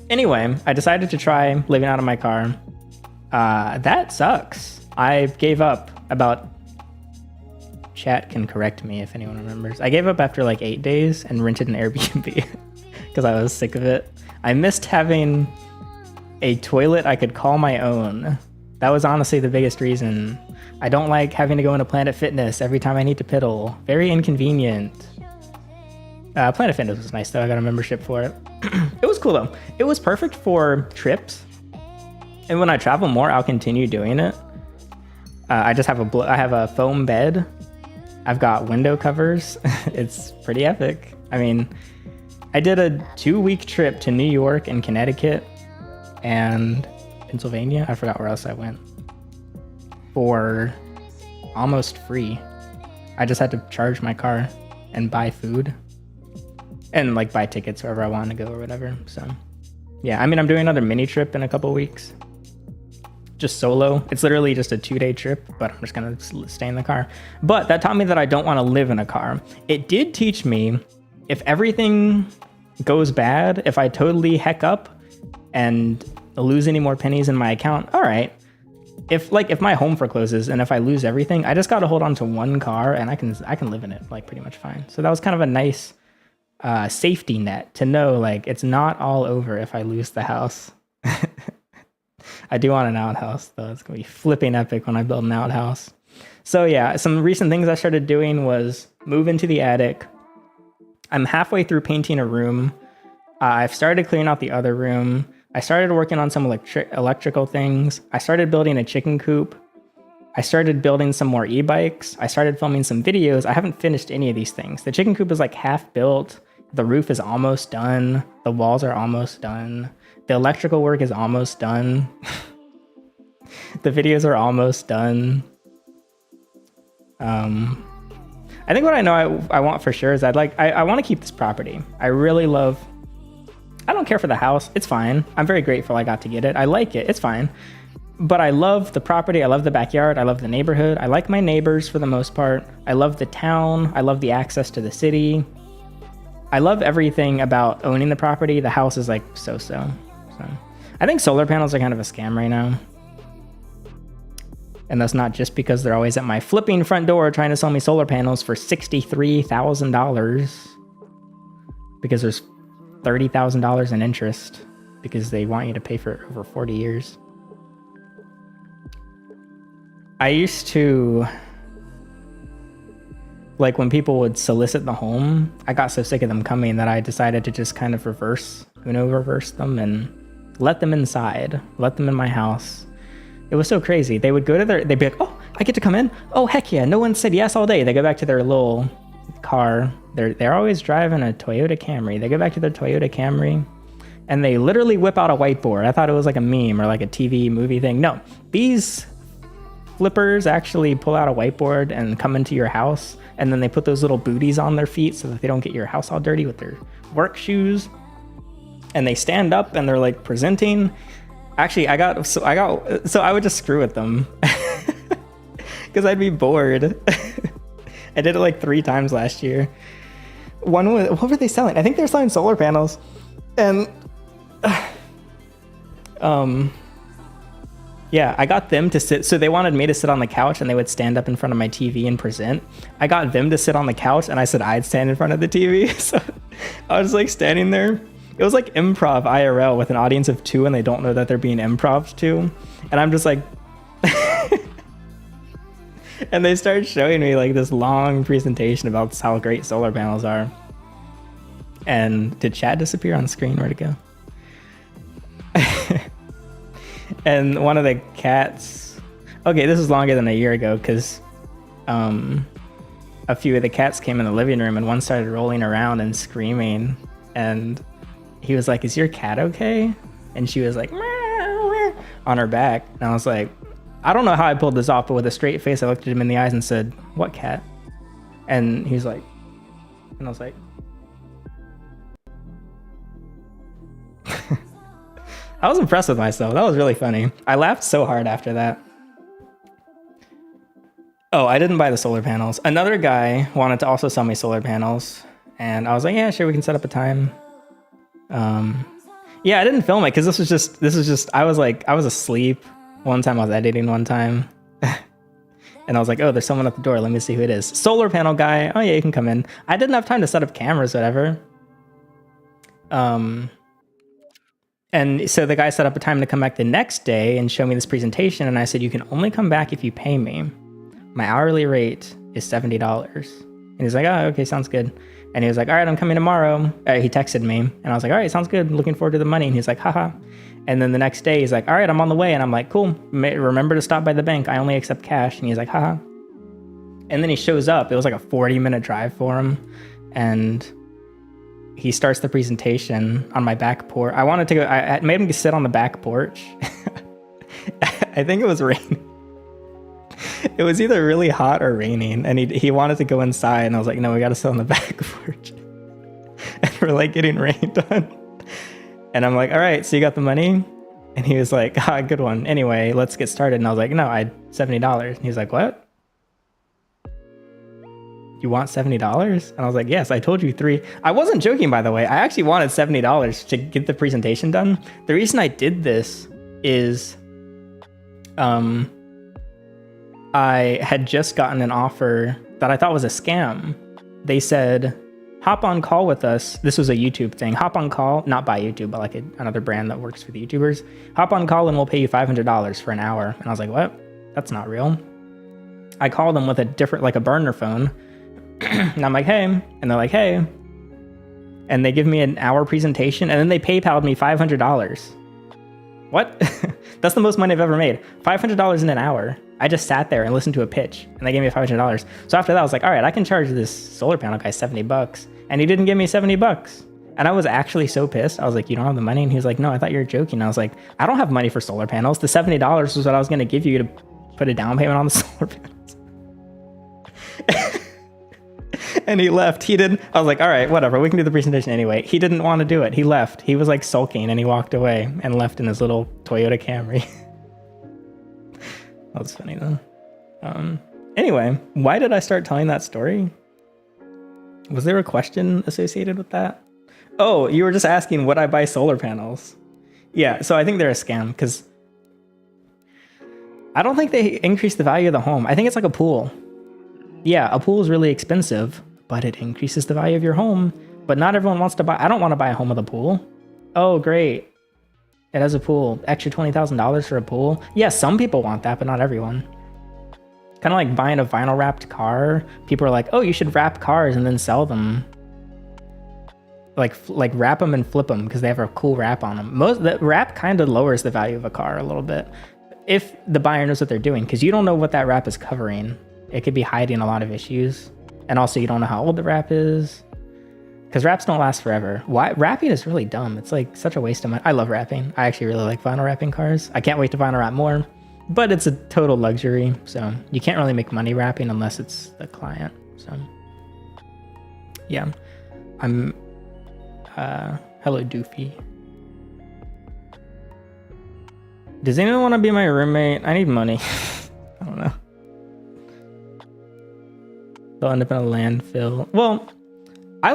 anyway, I decided to try living out of my car. That sucks. I gave up about, chat can correct me if anyone remembers. I gave up after like 8 days and rented an Airbnb because I was sick of it. I missed having a toilet I could call my own. That was honestly the biggest reason. I don't like having to go into Planet Fitness every time I need to piddle. Very inconvenient. Planet Fitness was nice though. I got a membership for it. It was cool though. It was perfect for trips. And when I travel more, I'll continue doing it. I just have I have a foam bed. I've got window covers. It's pretty epic. I mean, I did a 2-week trip to New York and Connecticut and Pennsylvania. I forgot where else I went. For almost free. I just had to charge my car and buy food. And like buy tickets wherever I wanted to go or whatever. So yeah, I mean, I'm doing another mini trip in a couple weeks. Just solo. It's literally just a 2-day trip, but I'm just gonna stay in the car. But that taught me that I don't want to live in a car. It did teach me, if everything goes bad, if I totally heck up and lose any more pennies in my account, all right. If my home forecloses and if I lose everything, I just got to hold on to one car and I can live in it like pretty much fine. So that was kind of a nice safety net to know like it's not all over if I lose the house. I do want an outhouse though. It's gonna be flipping epic when I build an outhouse. So yeah, some recent things I started doing was move into the attic. I'm halfway through painting a room. I've started clearing out the other room. I started working on some electrical things. I started building a chicken coop. I started building some more e-bikes. I started filming some videos. I haven't finished any of these things. The chicken coop is like half built. The roof is almost done. The walls are almost done. The electrical work is almost done. The videos are almost done. I think what I know I want for sure is I want to keep this property. I don't care for the house. It's fine. I'm very grateful I got to get it. I like it. It's fine. But I love the property. I love the backyard. I love the neighborhood. I like my neighbors for the most part. I love the town. I love the access to the city. I love everything about owning the property. The house is like so-so. So I think solar panels are kind of a scam right now. And that's not just because they're always at my flipping front door trying to sell me solar panels for $63,000. because there's $30,000 in interest because they want you to pay for it over 40 years. I used to, like, when people would solicit the home, I got so sick of them coming that I decided to just kind of reverse them and let them inside, let them in my house. It was so crazy. They would go to they'd be like, oh, I get to come in? Oh, heck yeah. No one said yes all day. They go back to their little car. They're always driving a Toyota Camry. They go back to their Toyota Camry and they literally whip out a whiteboard. I thought it was like a meme or like a TV movie thing. No, these flippers actually pull out a whiteboard and come into your house, and then they put those little booties on their feet so that they don't get your house all dirty with their work shoes. And they stand up and they're like presenting. Actually, so I would just screw with them because I'd be bored. I did it like 3 times last year. One was, what were they selling? I think they're selling solar panels, and yeah, I got them to sit. So they wanted me to sit on the couch and they would stand up in front of my TV and present. I got them to sit on the couch and I said I'd stand in front of the TV. So I was like standing there. It was like improv IRL with an audience of 2 and they don't know that they're being improv to. And I'm just like, and they started showing me like this long presentation about how great solar panels are. And did Chad disappear on screen? Where'd it go? And one of the cats, okay, this is longer than a year ago because a few of the cats came in the living room and one started rolling around and screaming, and he was like, is your cat okay? And she was like, meow, meow, on her back. And I was like, I don't know how I pulled this off, but with a straight face I looked at him in the eyes and said, what cat? And he was like, and I was like, I was impressed with myself. That was really funny. I laughed so hard after that. Oh, I didn't buy the solar panels. Another guy wanted to also sell me solar panels, and I was like, yeah, sure, we can set up a time. Yeah, I didn't film it because this was just I was asleep one time. I was editing one time. And I was like, oh, there's someone at the door. Let me see who it is. Solar panel guy. Oh yeah, you can come in. I didn't have time to set up cameras, whatever. And so the guy set up a time to come back the next day and show me this presentation. And I said, you can only come back if you pay me. My hourly rate is $70. And he's like, oh, okay, sounds good. And he was like, all right, I'm coming tomorrow. He texted me and I was like, all right, sounds good. Looking forward to the money. And he's like, haha. And then the next day he's like, all right, I'm on the way. And I'm like, cool. Remember to stop by the bank. I only accept cash. And he's like, haha. And then he shows up. It was like a 40-minute drive for him. And he starts the presentation on my back porch. I wanted to go, I made him sit on the back porch. I think it was raining. It was either really hot or raining, and he wanted to go inside, and I was like, no, we got to sit on the back porch. And we're like getting rained on. And I'm like, all right, so you got the money? And he was like, ah, good one. Anyway, let's get started. And I was like, no, I had $70. And he's like, what? You want $70? And I was like, yes, I told you 3. I wasn't joking, by the way. I actually wanted $70 to get the presentation done. The reason I did this is I had just gotten an offer that I thought was a scam. They said, hop on call with us. This was a YouTube thing. Hop on call, not by YouTube, but like another brand that works for the YouTubers. Hop on call and we'll pay you $500 for an hour. And I was like, what? That's not real. I called them with a different, like a burner phone. And I'm like, hey. And they're like, hey. And they give me an hour presentation and then they PayPal'd me $500. What? That's the most money I've ever made. $500 in an hour. I just sat there and listened to a pitch and they gave me $500. So after that, I was like, all right, I can charge this solar panel guy $70. And he didn't give me $70. And I was actually so pissed. I was like, you don't have the money? And he was like, no, I thought you were joking. I was like, I don't have money for solar panels. The $70 was what I was going to give you to put a down payment on the solar panels. And he left. He didn't. I was like, all right, whatever. We can do the presentation anyway. He didn't want to do it. He left. He was like sulking and he walked away and left in his little Toyota Camry. That was funny though. Anyway, why did I start telling that story? Was there a question associated with that? Oh, you were just asking, would I buy solar panels? Yeah, so I think they're a scam because I don't think they increase the value of the home. I think it's like a pool. Yeah, a pool is really expensive, but it increases the value of your home but not everyone wants to buy. I don't want to buy a home with a pool. Oh, great. It has a pool. Extra $20,000 for a pool. Yeah, some people want that, but not everyone. Kind of like buying a vinyl wrapped car. People are like, oh, you should wrap cars and then sell them. Like wrap them and flip them because they have a cool wrap on them. The wrap kind of lowers the value of a car a little bit if the buyer knows what they're doing, because you don't know what that wrap is covering. It could be hiding a lot of issues. And also you don't know how old the wrap is, because wraps don't last forever. Wrapping is really dumb. It's like such a waste of money. I love wrapping. I actually really like vinyl wrapping cars. I can't wait to vinyl wrap more, but it's a total luxury. So you can't really make money wrapping unless it's the client. So yeah, I'm hello Doofy. Does anyone want to be my roommate? I need money. I don't know. They'll end up in a landfill. Well, I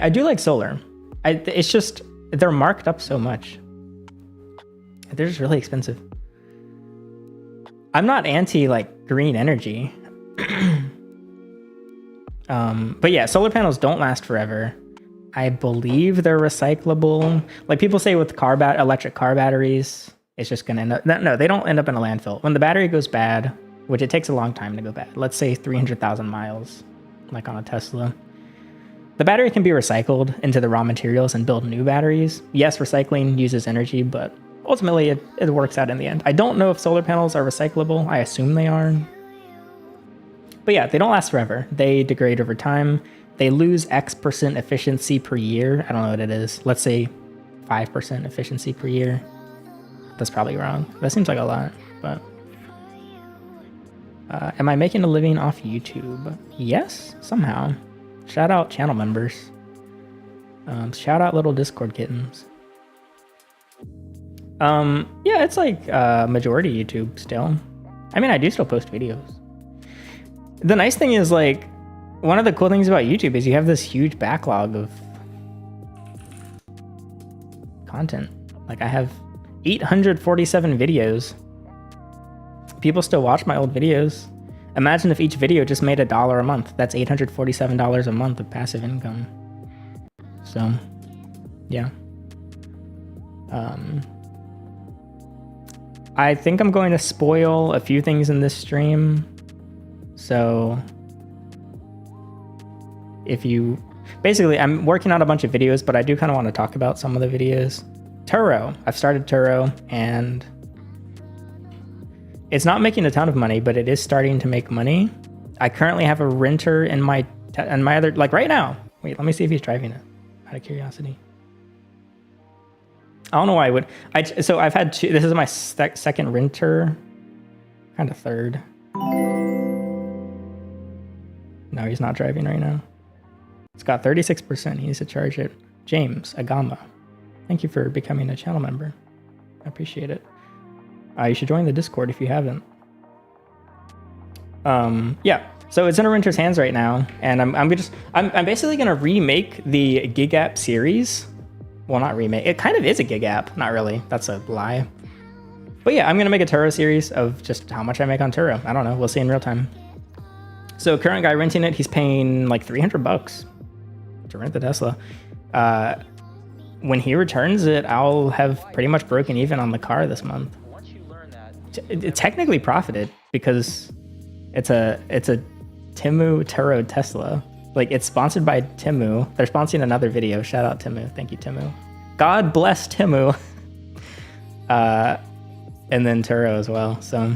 do like solar. It's just, they're marked up so much. They're just really expensive. I'm not anti like green energy. But yeah, solar panels don't last forever. I believe they're recyclable. Like people say with electric car batteries, it's just gonna end up, no, they don't end up in a landfill. When the battery goes bad, which it takes a long time to go bad, let's say 300,000 miles, like on a Tesla, the battery can be recycled into the raw materials and build new batteries. Yes, recycling uses energy, but ultimately it works out in the end. I don't know if solar panels are recyclable. I assume they are. But yeah, they don't last forever. They degrade over time. They lose X% efficiency per year. I don't know what it is. Let's say 5% efficiency per year. That's probably wrong. That seems like a lot, but... am I making a living off YouTube? Yes, somehow. Shout out channel members. Shout out little Discord kittens. Yeah, it's like majority YouTube still. I mean, I do still post videos. The nice thing is, like, one of the cool things about YouTube is you have this huge backlog of content. Like, I have 847 videos. People still watch my old videos. Imagine if each video just made $1 a month. That's $847 a month of passive income. So, yeah. I think I'm going to spoil a few things in this stream. So, basically, I'm working on a bunch of videos, but I do kind of want to talk about some of the videos. Turo. I've started Turo, and it's not making a ton of money, but it is starting to make money. I currently have a renter in my other, like right now. Wait, let me see if he's driving it, out of curiosity. I don't know why I would. So I've had two. This is my second renter, kind of third. No, he's not driving right now. It's got 36%. He needs to charge it. James Agama, thank you for becoming a channel member. I appreciate it. You should join the Discord if you haven't. Yeah, so it's in a renter's hands right now, and I'm basically gonna remake the gig app series. Well, not remake. It kind of is a gig app. Not really. That's a lie. But yeah, I'm gonna make a Turo series of just how much I make on Turo. I don't know. We'll see in real time. So current guy renting it, he's paying like $300 to rent the Tesla. When he returns it, I'll have pretty much broken even on the car this month. It technically profited because it's a Temu Turo Tesla. Like, it's sponsored by Temu. They're sponsoring another video. Shout out Temu. Thank you, Temu. God bless Temu. And then Turo as well. So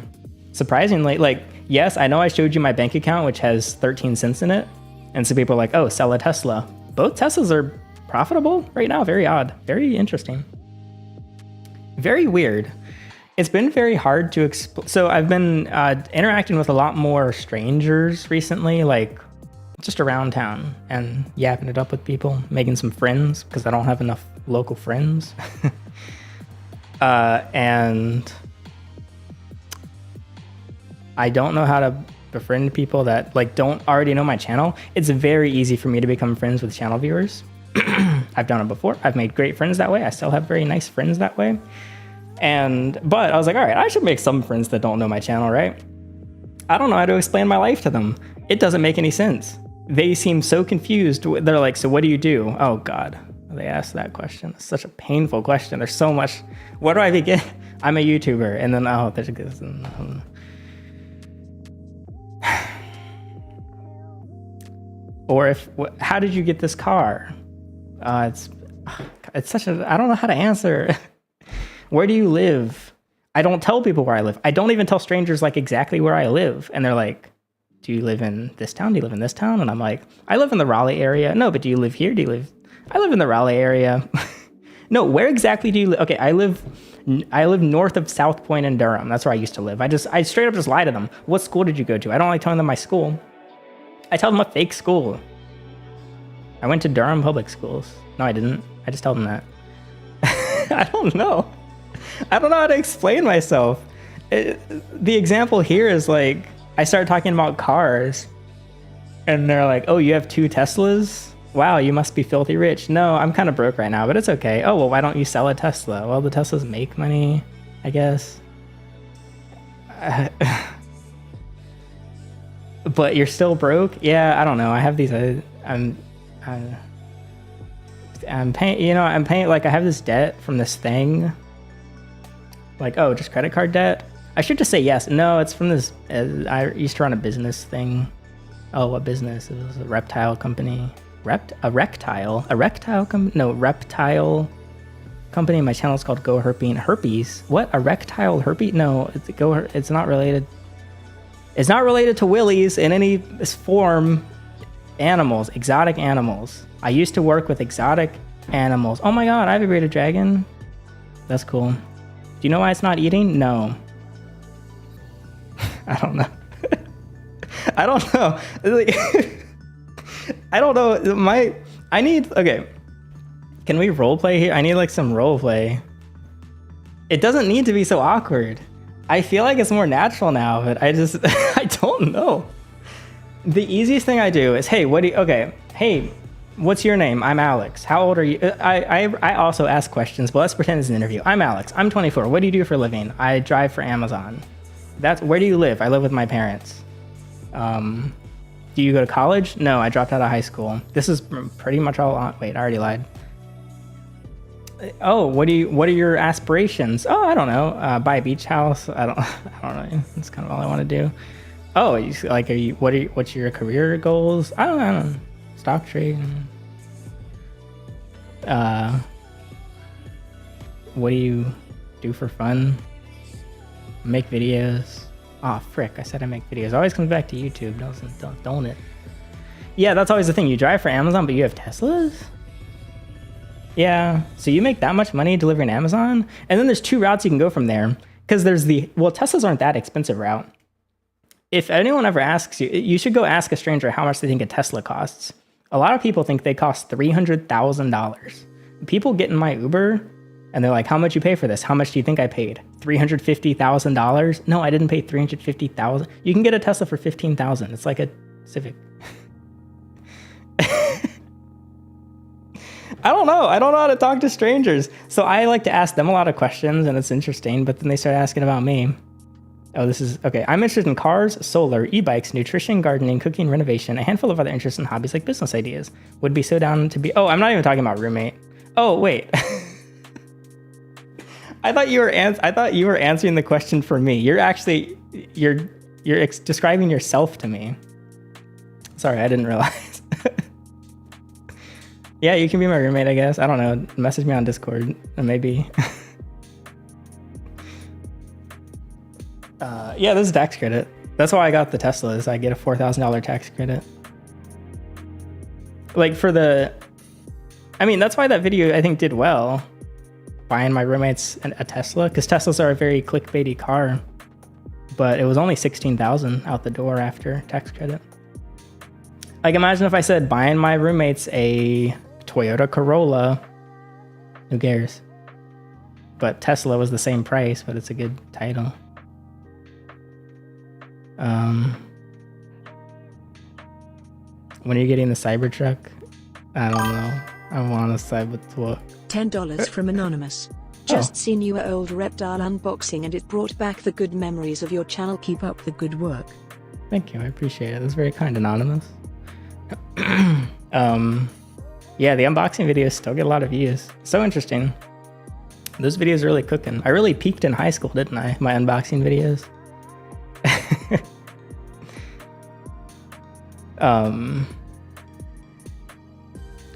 surprisingly, like, yes, I know I showed you my bank account, which has 13 cents in it. And so people are like, oh, sell a Tesla. Both Teslas are profitable right now. Very odd. Very interesting. Very weird. It's been very hard to explain. So I've been interacting with a lot more strangers recently, like just around town, and yapping it up with people, making some friends because I don't have enough local friends. And I don't know how to befriend people that like don't already know my channel. It's very easy for me to become friends with channel viewers. I've done it before. I've made great friends that way. I still have very nice friends that way. But I was like, all right, I should make some friends that don't know my channel, right? I don't know how to explain my life to them. It doesn't make any sense. they seem so confused. They're like, so what do you do? Oh God, they asked that question. It's such a painful question. There's so much. Where do I begin? I'm a YouTuber, and then there's this. Or how did you get this car? It's such a, I don't know how to answer. Where do you live? I don't tell people where I live. I don't even tell strangers like exactly where I live. And they're like, do you live in this town? Do you live in this town? And I'm like, I live in the Raleigh area. No, but do you live here? I live in the Raleigh area. No, where exactly do you live? Okay, I live north of South Point in Durham. That's where I used to live. I straight up just lie to them. What school did you go to? I don't like telling them my school. I tell them a fake school. I went to Durham public schools. No, I didn't. I just tell them that. I don't know. I don't know how to explain myself. The example here is like, I started talking about cars and they're like, oh, you have 2 Teslas? Wow, you must be filthy rich. No, I'm kind of broke right now, but it's okay. Oh, well, why don't you sell a Tesla? Well, the Teslas make money, I guess. But you're still broke? Yeah, I don't know. I have these, I'm paying, I'm paying, like, I have this debt from this thing. Like, oh, just credit card debt? I should just say yes. No, it's from this, I used to run a business thing. Oh, what business? It was a reptile company. A reptile company. My channel is called Go Herpes. What? A rectile herpes? No, it's not related. It's not related to willies in any form. Animals, exotic animals. I used to work with exotic animals. Oh my God, I have a bearded dragon. That's cool. Do you know why it's not eating? No. I don't know. I don't know. Like, I don't know. Okay. Can we roleplay here? I need like some roleplay. It doesn't need to be so awkward. I feel like it's more natural now, but I don't know. The easiest thing I do is, hey, hey, what's your name? I'm Alex. How old are you? I also ask questions, but let's pretend it's an interview. I'm Alex. I'm 24. What do you do for a living? I drive for Amazon. Where do you live? I live with my parents. Do you go to college? No, I dropped out of high school. This is pretty much all on. Wait, I already lied. Oh, what are your aspirations? Oh, I don't know. Buy a beach house. I don't know. That's kind of all I want to do. Oh, what's your career goals? I don't know. Stock trading. What do you do for fun? Make videos. Oh, frick. I said I make videos. It always comes back to YouTube, don't it? Yeah, that's always the thing. You drive for Amazon, but you have Teslas? Yeah. So you make that much money delivering Amazon? And then there's 2 routes you can go from there. Because there's Teslas aren't that expensive route. If anyone ever asks you, you should go ask a stranger how much they think a Tesla costs. A lot of people think they cost $300,000. People get in my Uber and they're like, how much you pay for this? How much do you think I paid? $350,000? No, I didn't pay $350,000. You can get a Tesla for $15,000. It's like a Civic. I don't know. I don't know how to talk to strangers. So I like to ask them a lot of questions and it's interesting, but then they start asking about me. Oh, this is, okay. I'm interested in cars, solar, e-bikes, nutrition, gardening, cooking, renovation, a handful of other interests and hobbies like business ideas. Would be so down to be, oh, I'm not even talking about roommate. Oh, wait. I thought you were answering the question for me. You're describing yourself to me. Sorry, I didn't realize. Yeah, you can be my roommate, I guess. I don't know. Message me on Discord, maybe. Yeah, this is tax credit. That's why I got the Teslas. I get a $4,000 tax credit. Like that's why that video I think did well. Buying my roommates a Tesla, because Teslas are a very clickbaity car. But it was only $16,000 out the door after tax credit. Like, imagine if I said buying my roommates a Toyota Corolla. Who cares? But Tesla was the same price, but it's a good title. When are you getting the Cybertruck? I don't know. I want a Cybertruck. $10 from Anonymous. Just seen your old reptile unboxing and it brought back the good memories of your channel. Keep up the good work. Thank you. I appreciate it. That's very kind, Anonymous. Yeah, the unboxing videos still get a lot of views. So interesting. Those videos are really cooking. I really peaked in high school, didn't I? My unboxing videos.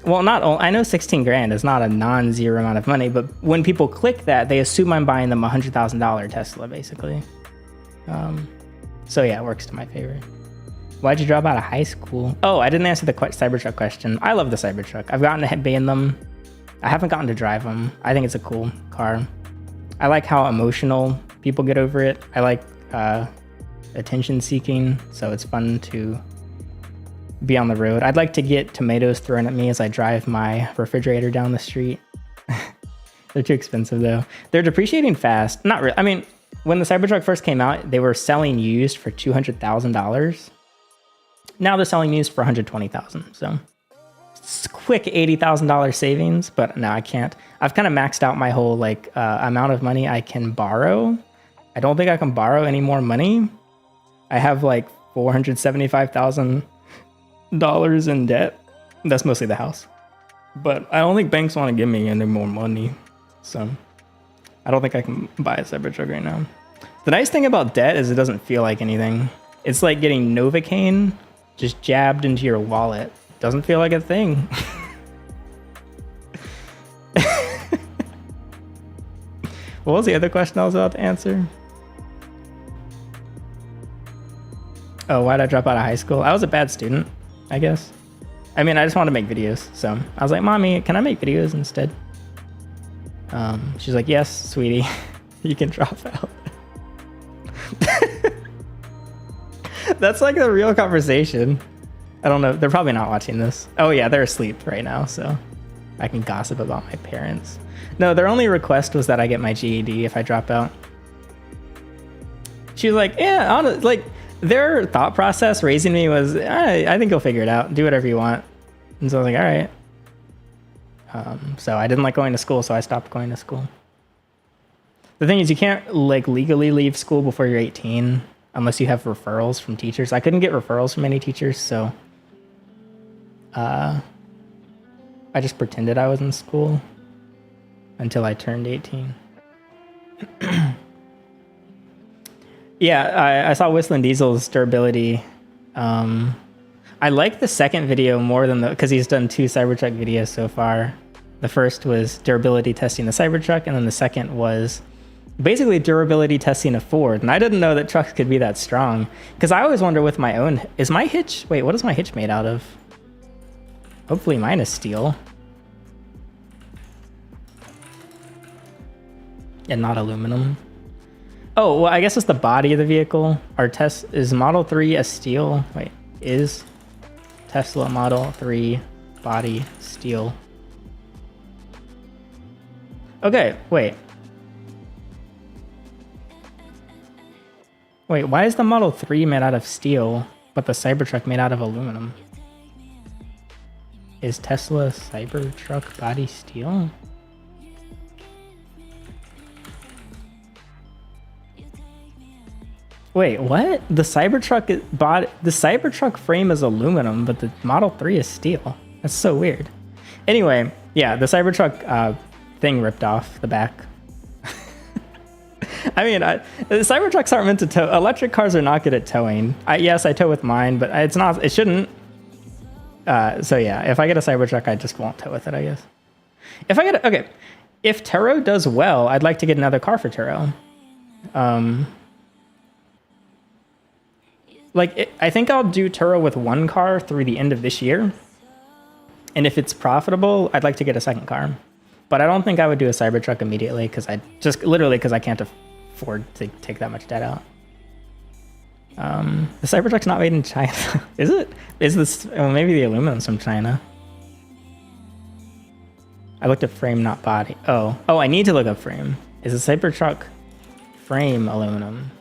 Well, I know 16 grand is not a non-zero amount of money, but when people click that, they assume I'm buying them a $100,000 Tesla, basically. So yeah, it works to my favor. Why'd you drop out of high school? Oh, I didn't answer the Cybertruck question. I love the Cybertruck. I've gotten to be in them. I haven't gotten to drive them. I think it's a cool car. I like how emotional people get over it. I like attention seeking, so it's fun to be on the road. I'd like to get tomatoes thrown at me as I drive my refrigerator down the street. They're too expensive though. They're depreciating fast. Not really. I mean, when the Cybertruck first came out, they were selling used for $200,000. Now they're selling used for $120,000. So it's quick $80,000 savings, but no, I can't. I've kind of maxed out my whole like amount of money I can borrow. I don't think I can borrow any more money. I have like $475,000 in debt. That's mostly the house, but I don't think banks want to give me any more money, so I don't think I can buy a Cybertruck right now. The nice thing about debt is it doesn't feel like anything. It's like getting Novocaine just jabbed into your wallet. Doesn't feel like a thing. What was the other question I was about to answer? Oh, why'd I drop out of high school? I was a bad student, I guess. I mean, I just wanted to make videos, so I was like, Mommy, can I make videos instead? She's like, yes, sweetie, you can drop out. That's like a real conversation. I don't know. They're probably not watching this. Oh yeah, they're asleep right now, so I can gossip about my parents. No, their only request was that I get my GED if I drop out. She was like, yeah, like their thought process raising me was, I think you'll figure it out. Do whatever you want. And so I was like, all right. So I didn't like going to school, so I stopped going to school. The thing is, you can't like legally leave school before you're 18 unless you have referrals from teachers. I couldn't get referrals from any teachers, so I just pretended I was in school until I turned 18. Yeah, I saw Whistling Diesel's durability. I like the second video more than because he's done 2 Cybertruck videos so far. The first was durability testing the Cybertruck, and then the second was basically durability testing a Ford. And I didn't know that trucks could be that strong, because I always wonder with my own, is my hitch, wait, what is my hitch made out of? Hopefully mine is steel and not aluminum. Oh, well, I guess it's the body of the vehicle. Our test is Model 3 a steel. Wait, is Tesla Model 3 body steel? Okay, wait. Wait, why is the Model 3 made out of steel, but the Cybertruck made out of aluminum? Is Tesla Cybertruck body steel? Wait, what? The Cybertruck frame is aluminum, but the Model 3 is steel. That's so weird. Anyway, yeah, the Cybertruck thing ripped off the back. I mean, the Cybertrucks aren't meant to tow. Electric cars are not good at towing. Yes, I tow with mine, but it's not. It shouldn't. So yeah, if I get a Cybertruck, I just won't tow with it, I guess. Okay, if Turo does well, I'd like to get another car for Turo. I think I'll do Turo with 1 car through the end of this year. And if it's profitable, I'd like to get a second car. But I don't think I would do a Cybertruck immediately because I can't afford to take that much debt out. The Cybertruck's not made in China. Is it? Is this, well, maybe the aluminum's from China. I looked at frame, not body. Oh, I need to look up frame. Is the Cybertruck frame aluminum?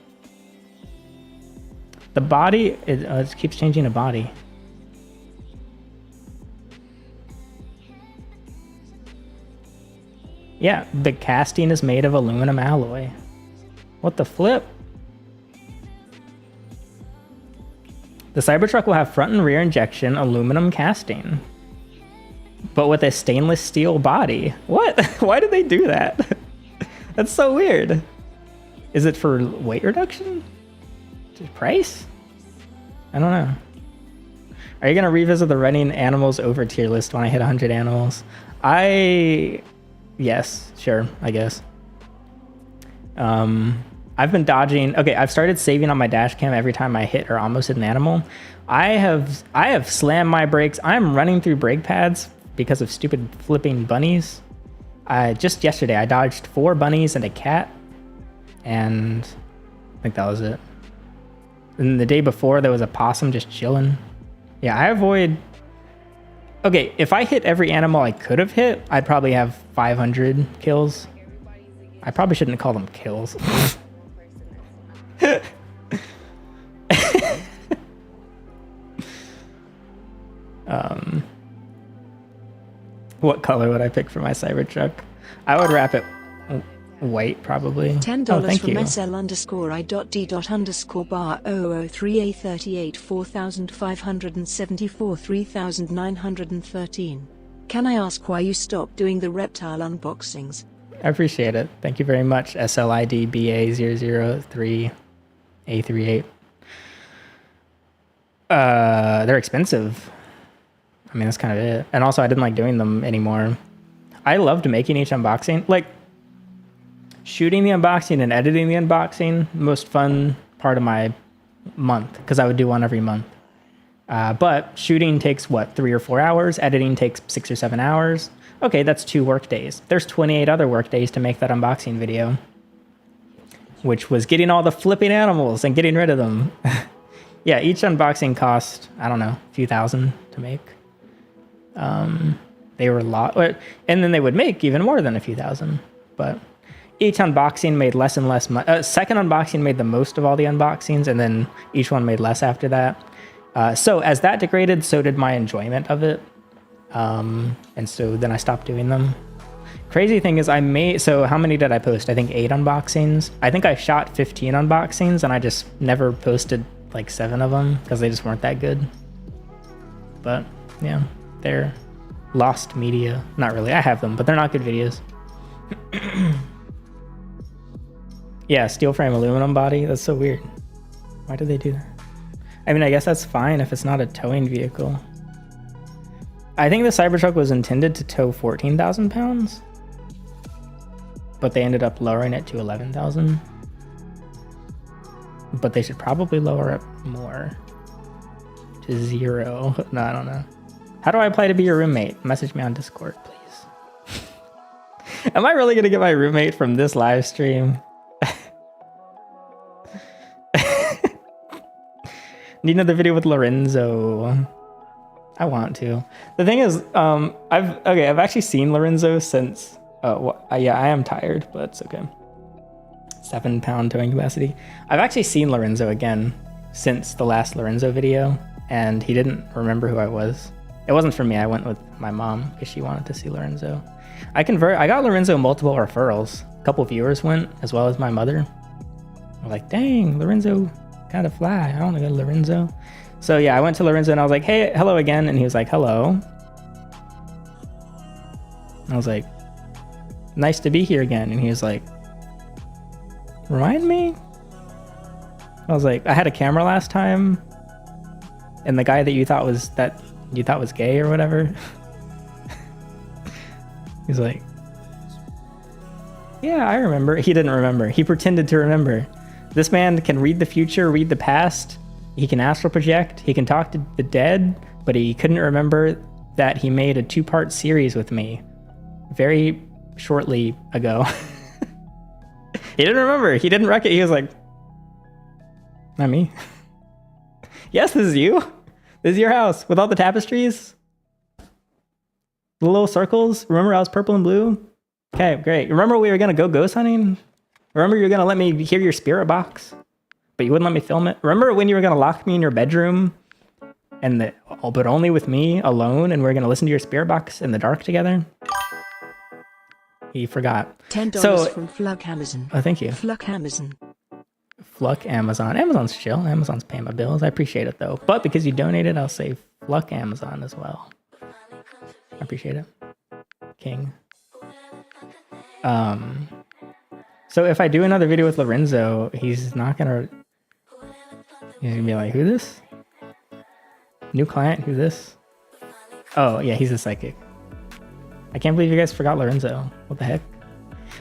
The body, it keeps changing the body. Yeah, the casting is made of aluminum alloy. What the flip? The Cybertruck will have front and rear injection aluminum casting, but with a stainless steel body. What? Why did they do that? That's so weird. Is it for weight reduction? Price? I don't know. Are you gonna revisit the running animals over tier list when I hit 100 animals? Yes, sure, I guess. I've been dodging. Okay, I've started saving on my dash cam every time I hit or almost hit an animal. I have slammed my brakes. I'm running through brake pads because of stupid flipping bunnies. Just yesterday I dodged 4 bunnies and a cat, and I think that was it. And the day before there was a possum just chilling. Yeah, I avoid. Okay, if I hit every animal I could have hit, I'd probably have 500 kills. I probably shouldn't call them kills. What color would I pick for my Cybertruck? I would wrap it white, probably. $10 from SL_I.D._bar003838 4574 3913. Can I ask why you stopped doing the reptile unboxings? I appreciate it. Thank you very much, SLIDBA003A38. They're expensive. I mean, that's kind of it. And also, I didn't like doing them anymore. I loved making each unboxing. Like, shooting the unboxing and editing the unboxing, most fun part of my month, because I would do one every month. But shooting takes, what, 3 or 4 hours? Editing takes 6 or 7 hours. Okay, that's 2 work days. There's 28 other work days to make that unboxing video, which was getting all the flipping animals and getting rid of them. Yeah, each unboxing cost, I don't know, a few thousand to make. They were a lot, and then they would make even more than a few thousand. But each unboxing made less and less money. Second unboxing made the most of all the unboxings, and then each one made less after that. So as that degraded, so did my enjoyment of it. And so then I stopped doing them. Crazy thing is so how many did I post? I think 8 unboxings. I think I shot 15 unboxings and I just never posted like 7 of them because they just weren't that good. But yeah, they're lost media. Not really, I have them, but they're not good videos. Yeah, steel frame aluminum body, that's so weird. Why did they do that? I mean, I guess that's fine if it's not a towing vehicle. I think the Cybertruck was intended to tow 14,000 pounds, but they ended up lowering it to 11,000. But they should probably lower it more to 0. No, I don't know. How do I apply to be your roommate? Message me on Discord, please. Am I really gonna get my roommate from this live stream? Need another video with Lorenzo. I want to. The thing is, I've actually seen Lorenzo since. Yeah, I am tired, but it's okay. 7-pound towing capacity. I've actually seen Lorenzo again since the last Lorenzo video, and he didn't remember who I was. It wasn't for me. I went with my mom because she wanted to see Lorenzo. I got Lorenzo multiple referrals. A couple viewers went, as well as my mother. I'm like, dang, Lorenzo kind of fly. I want to go to Lorenzo. So yeah, I went to Lorenzo and I was like, hey, hello again. And he was like, hello. I was like, nice to be here again. And he was like, remind me? I was like, I had a camera last time. And the guy that you thought was gay or whatever. He's like, yeah, I remember. He didn't remember. He pretended to remember. This man can read the future, read the past. He can astral project. He can talk to the dead, but he couldn't remember that he made a 2-part series with me very shortly ago. He didn't remember. He didn't recognize. He was like, not me. Yes, this is you. This is your house with all the tapestries. The little circles. Remember I was purple and blue? Okay, great. Remember we were going to go ghost hunting? Remember you were going to let me hear your spirit box? But you wouldn't let me film it? Remember when you were going to lock me in your bedroom? But only with me alone, and we were going to listen to your spirit box in the dark together? He forgot. $10 from Flug Amazon. Oh, thank you. Flug Amazon. Fluck Amazon. Amazon's chill. Amazon's paying my bills. I appreciate it though. But because you donated, I'll say Fluck Amazon as well. I appreciate it. King. So if I do another video with Lorenzo, he's gonna be like, who this? New client, who this? Oh yeah, he's a psychic. I can't believe you guys forgot Lorenzo. What the heck?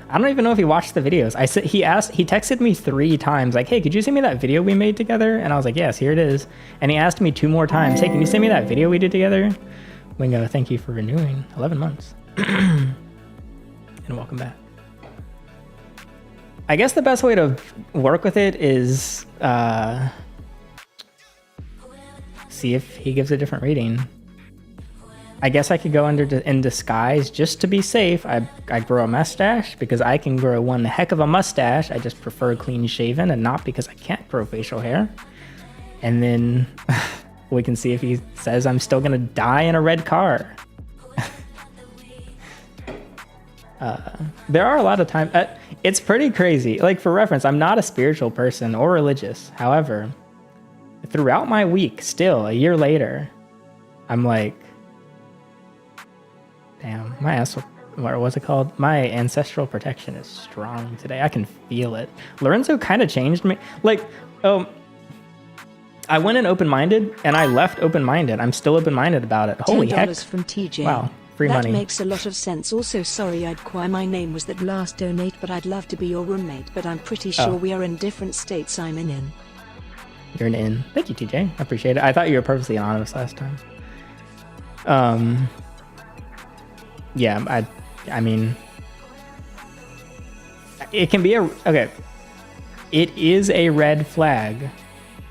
I don't even know if he watched the videos. He texted me 3 times like, hey, could you send me that video we made together? And I was like, yes, here it is. And he asked me 2 more times, hey, can you send me that video we did together? Wingo, thank you for renewing 11 months. And welcome back. I guess the best way to work with it is see if he gives a different reading. I guess I could go in disguise just to be safe. I grow a mustache because I can grow one heck of a mustache. I just prefer clean shaven and not because I can't grow facial hair. And then we can see if he says I'm still gonna die in a red car. There are a lot of times. It's pretty crazy. Like for reference, I'm not a spiritual person or religious. However, throughout my week, still a year later, I'm like, damn, my ass, what was it called? My ancestral protection is strong today. I can feel it. Lorenzo kind of changed me. Like, I went in open-minded and I left open-minded. I'm still open-minded about it. Holy heck. $10 from TJ. Wow, free money. That makes a lot of sense. Also, sorry I'd quit. My name was that last donate, but I'd love to be your roommate, but I'm pretty sure we are in different states. I'm in. You're an in. Thank you, TJ. I appreciate it. I thought you were purposely anonymous last time. Yeah, I mean, it can be okay. It is a red flag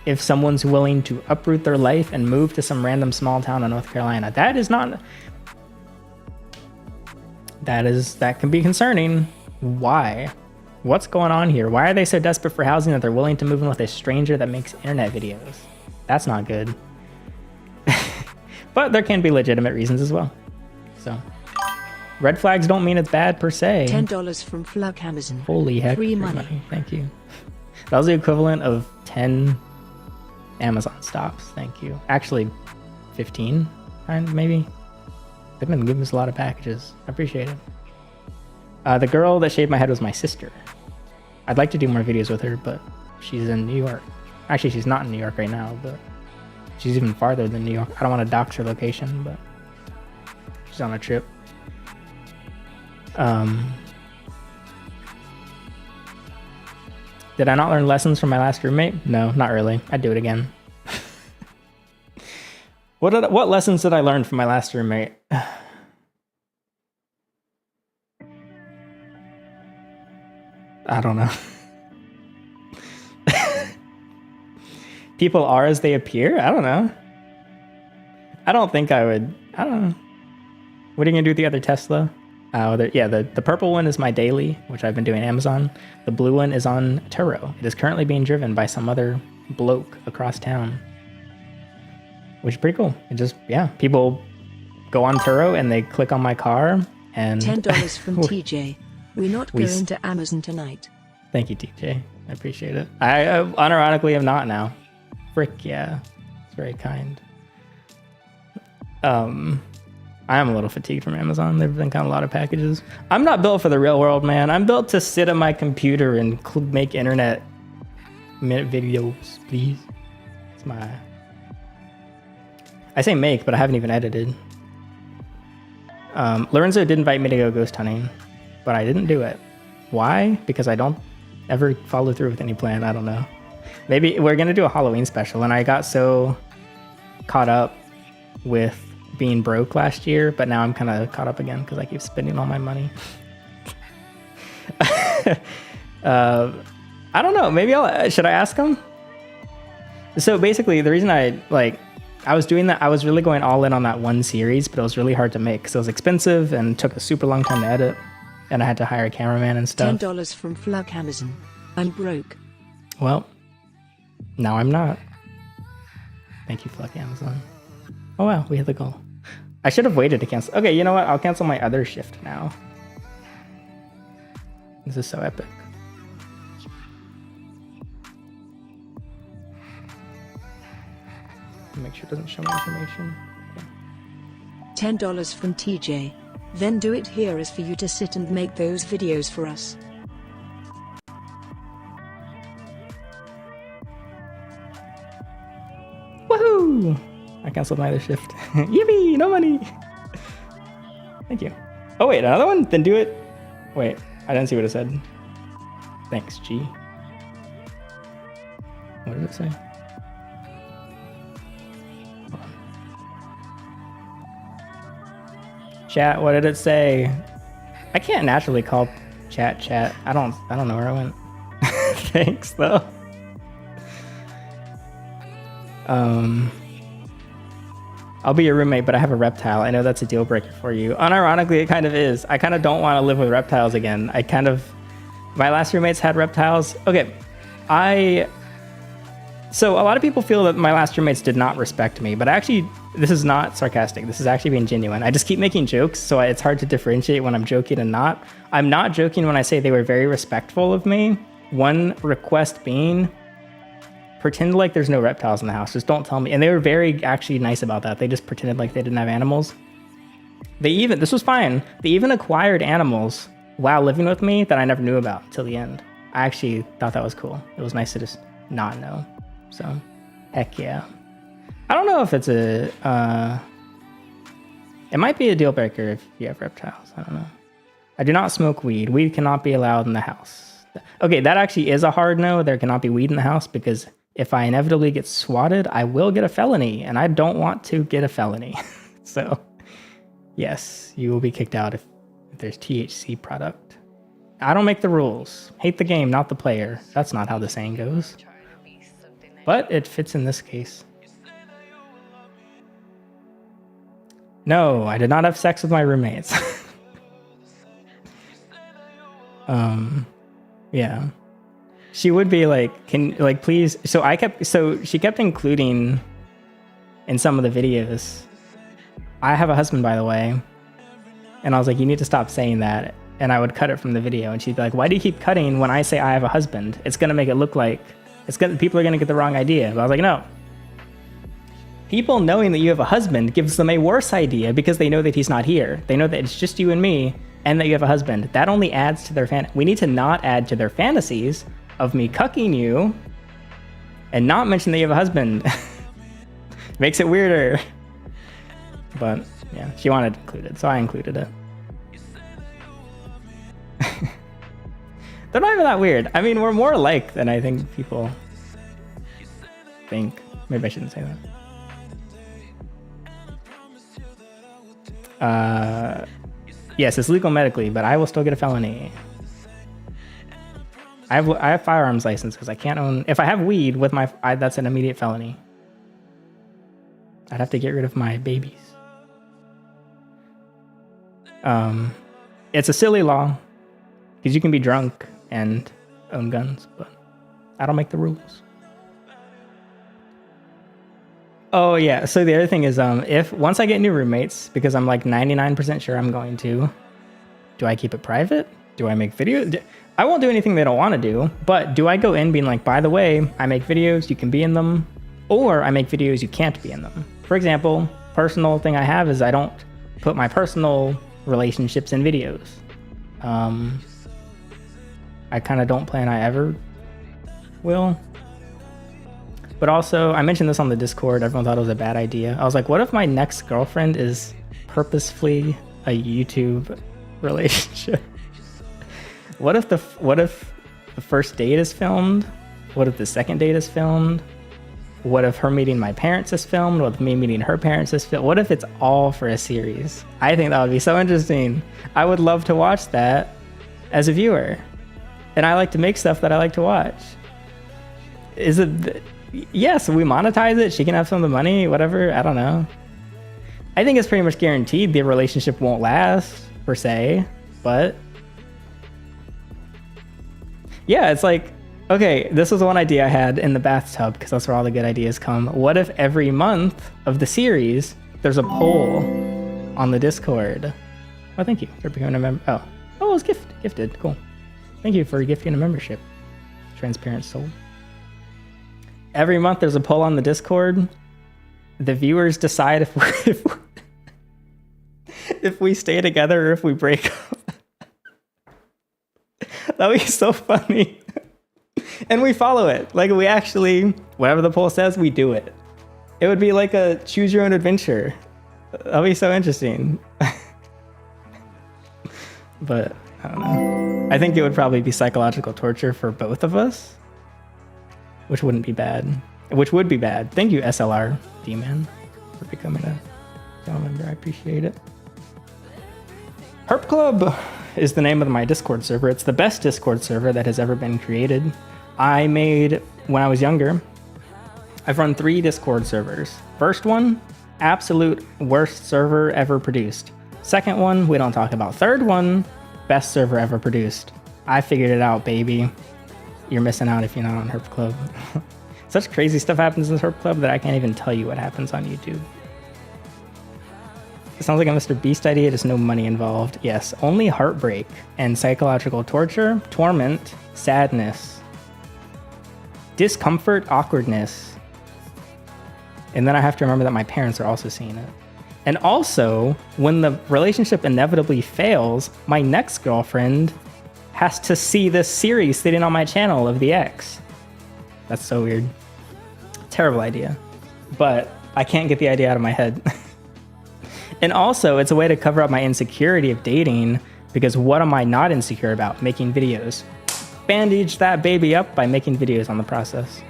if someone's willing to uproot their life and move to some random small town in North Carolina. That is not. That can be concerning. Why? What's going on here? Why are they so desperate for housing that they're willing to move in with a stranger that makes internet videos? That's not good. But there can be legitimate reasons as well. So, red flags don't mean it's bad per se. $10 from Flug Amazon. Holy heck. Free money. Thank you. That was the equivalent of 10 Amazon stops. Thank you. Actually, 15, maybe. They've been giving us a lot of packages. I appreciate it. The girl that shaved my head was my sister. I'd like to do more videos with her, but she's in New York. Actually, she's not in New York right now, but she's even farther than New York. I don't want to dox her location, but she's on a trip. Did I not learn lessons from my last roommate? No, not really. I'd do it again. What lessons did I learn from my last roommate? I don't know. People are as they appear? I don't know. I don't think I would. I don't know. What are you going to do with the other Tesla? The purple one is my daily, which I've been doing Amazon. The blue one is on Turo. It is currently being driven by some other bloke across town, which is pretty cool. It just, people go on Turo and they click on my car and... $10 from TJ. We're not going to Amazon tonight. Thank you, TJ. I appreciate it. I unironically am not now. Frick, yeah. It's very kind. I am a little fatigued from Amazon. They've been kind of a lot of packages. I'm not built for the real world, man. I'm built to sit at my computer and make internet minute videos, please. It's my... I say make, but I haven't even edited. Lorenzo did invite me to go ghost hunting, but I didn't do it. Why? Because I don't ever follow through with any plan. I don't know. Maybe we're going to do a Halloween special, and I got so caught up with being broke last year, but now I'm kind of caught up again because I keep spending all my money. I don't know. Maybe should I ask him? So basically, the reason I was doing that, I was really going all in on that one series, but it was really hard to make because it was expensive and took a super long time to edit, and I had to hire a cameraman and stuff. $10 from Flug Amazon. I'm broke. Well, now I'm not. Thank you, Flug Amazon. Oh wow, we hit the goal. I should have waited to cancel. Okay, you know what? I'll cancel my other shift now. This is so epic. Make sure it doesn't show my information. $10 from TJ. Then do it here is for you to sit and make those videos for us. Woohoo! I canceled my other shift. Yippee! No money! Thank you. Oh wait, another one? Then do it. Wait, I didn't see what it said. Thanks, G. What did it say? Chat, what did it say? I can't naturally call chat. I don't know where I went. Thanks though. I'll be your roommate, but I have a reptile. I know that's a deal breaker for you. Unironically, it kind of is. I kind of don't want to live with reptiles again. My last roommates had reptiles. Okay, so a lot of people feel that my last roommates did not respect me, but actually, this is not sarcastic. This is actually being genuine. I just keep making jokes, so it's hard to differentiate when I'm joking and not. I'm not joking when I say they were very respectful of me. One request being, pretend like there's no reptiles in the house. Just don't tell me. And they were very actually nice about that. They just pretended like they didn't have animals. This was fine. They even acquired animals while living with me that I never knew about till the end. I actually thought that was cool. It was nice to just not know. So, heck yeah. I don't know if it's it might be a deal breaker if you have reptiles. I don't know. I do not smoke weed. Weed cannot be allowed in the house. Okay, that actually is a hard no. There cannot be weed in the house because if I inevitably get swatted, I will get a felony, and I don't want to get a felony. So, yes, you will be kicked out if there's THC product. I don't make the rules. Hate the game, not the player. That's not how the saying goes. But it fits in this case. No, I did not have sex with my roommates. Yeah. She would be like, please. So she kept including in some of the videos, I have a husband, by the way. And I was like, you need to stop saying that. And I would cut it from the video. And she'd be like, why do you keep cutting when I say I have a husband? It's going to make it look like people are going to get the wrong idea. But I was like, no. People knowing that you have a husband gives them a worse idea because they know that he's not here. They know that it's just you and me and that you have a husband. That only adds to their we need to not add to their fantasies of me cucking you and not mention that you have a husband. Makes it weirder. But yeah, she wanted to include it, so I included it. They're not even that weird. I mean, we're more alike than I think people think. Maybe I shouldn't say that. Yes, it's legal medically, but I will still get a felony. I have firearms license because I can't own. If I have weed with that's an immediate felony. I'd have to get rid of my babies. It's a silly law because you can be drunk and own guns, but I don't make the rules. Oh yeah. So the other thing is, once I get new roommates, because I'm like 99% sure I'm going to, do I keep it private? Do I make videos? I won't do anything they don't want to do, but do I go in being like, by the way, I make videos, you can be in them, or I make videos, you can't be in them. For example, personal thing I have is I don't put my personal relationships in videos. I kind of don't plan I ever will. But also, I mentioned this on the Discord. Everyone thought it was a bad idea. I was like, what if my next girlfriend is purposefully a YouTube relationship? What if the first date is filmed? What if the second date is filmed? What if her meeting my parents is filmed? What if me meeting her parents is filmed? What if it's all for a series? I think that would be so interesting. I would love to watch that as a viewer. And I like to make stuff that I like to watch. Yes, we monetize it. She can have some of the money, whatever. I don't know. I think it's pretty much guaranteed the relationship won't last, per se. But yeah, it's like, okay, this was one idea I had in the bathtub because that's where all the good ideas come. What if every month of the series, there's a poll on the Discord? Oh, thank you for becoming a member. Oh, it was gifted. Cool. Thank you for gifting a membership. Transparent soul. Every month there's a poll on the Discord the viewers decide if we stay together or if we break up. That would be so funny. And we follow it. Like, we actually, whatever the poll says, we do it. It would be like a choose your own adventure. That'd be so interesting. But I don't know. I think it would probably be psychological torture for both of us, which wouldn't be bad. Which would be bad. Thank you, SLR D-Man, for becoming a channel member. I appreciate it. Herp Club is the name of my Discord server. It's the best Discord server that has ever been created. I made when I was younger. I've run 3 Discord servers. First one, absolute worst server ever produced. Second one, we don't talk about. Third one, best server ever produced. I figured it out, baby. You're missing out if you're not on Herp Club. Such crazy stuff happens in Herp Club that I can't even tell you what happens on YouTube. It sounds like a Mr. Beast idea, just no money involved. Yes, only heartbreak and psychological torture, torment, sadness, discomfort, awkwardness. And then I have to remember that my parents are also seeing it. And also, when the relationship inevitably fails, my next girlfriend has to see this series sitting on my channel of the ex. That's so weird. Terrible idea. But I can't get the idea out of my head. And also, it's a way to cover up my insecurity of dating, because what am I not insecure about? Making videos. Bandage that baby up by making videos on the process.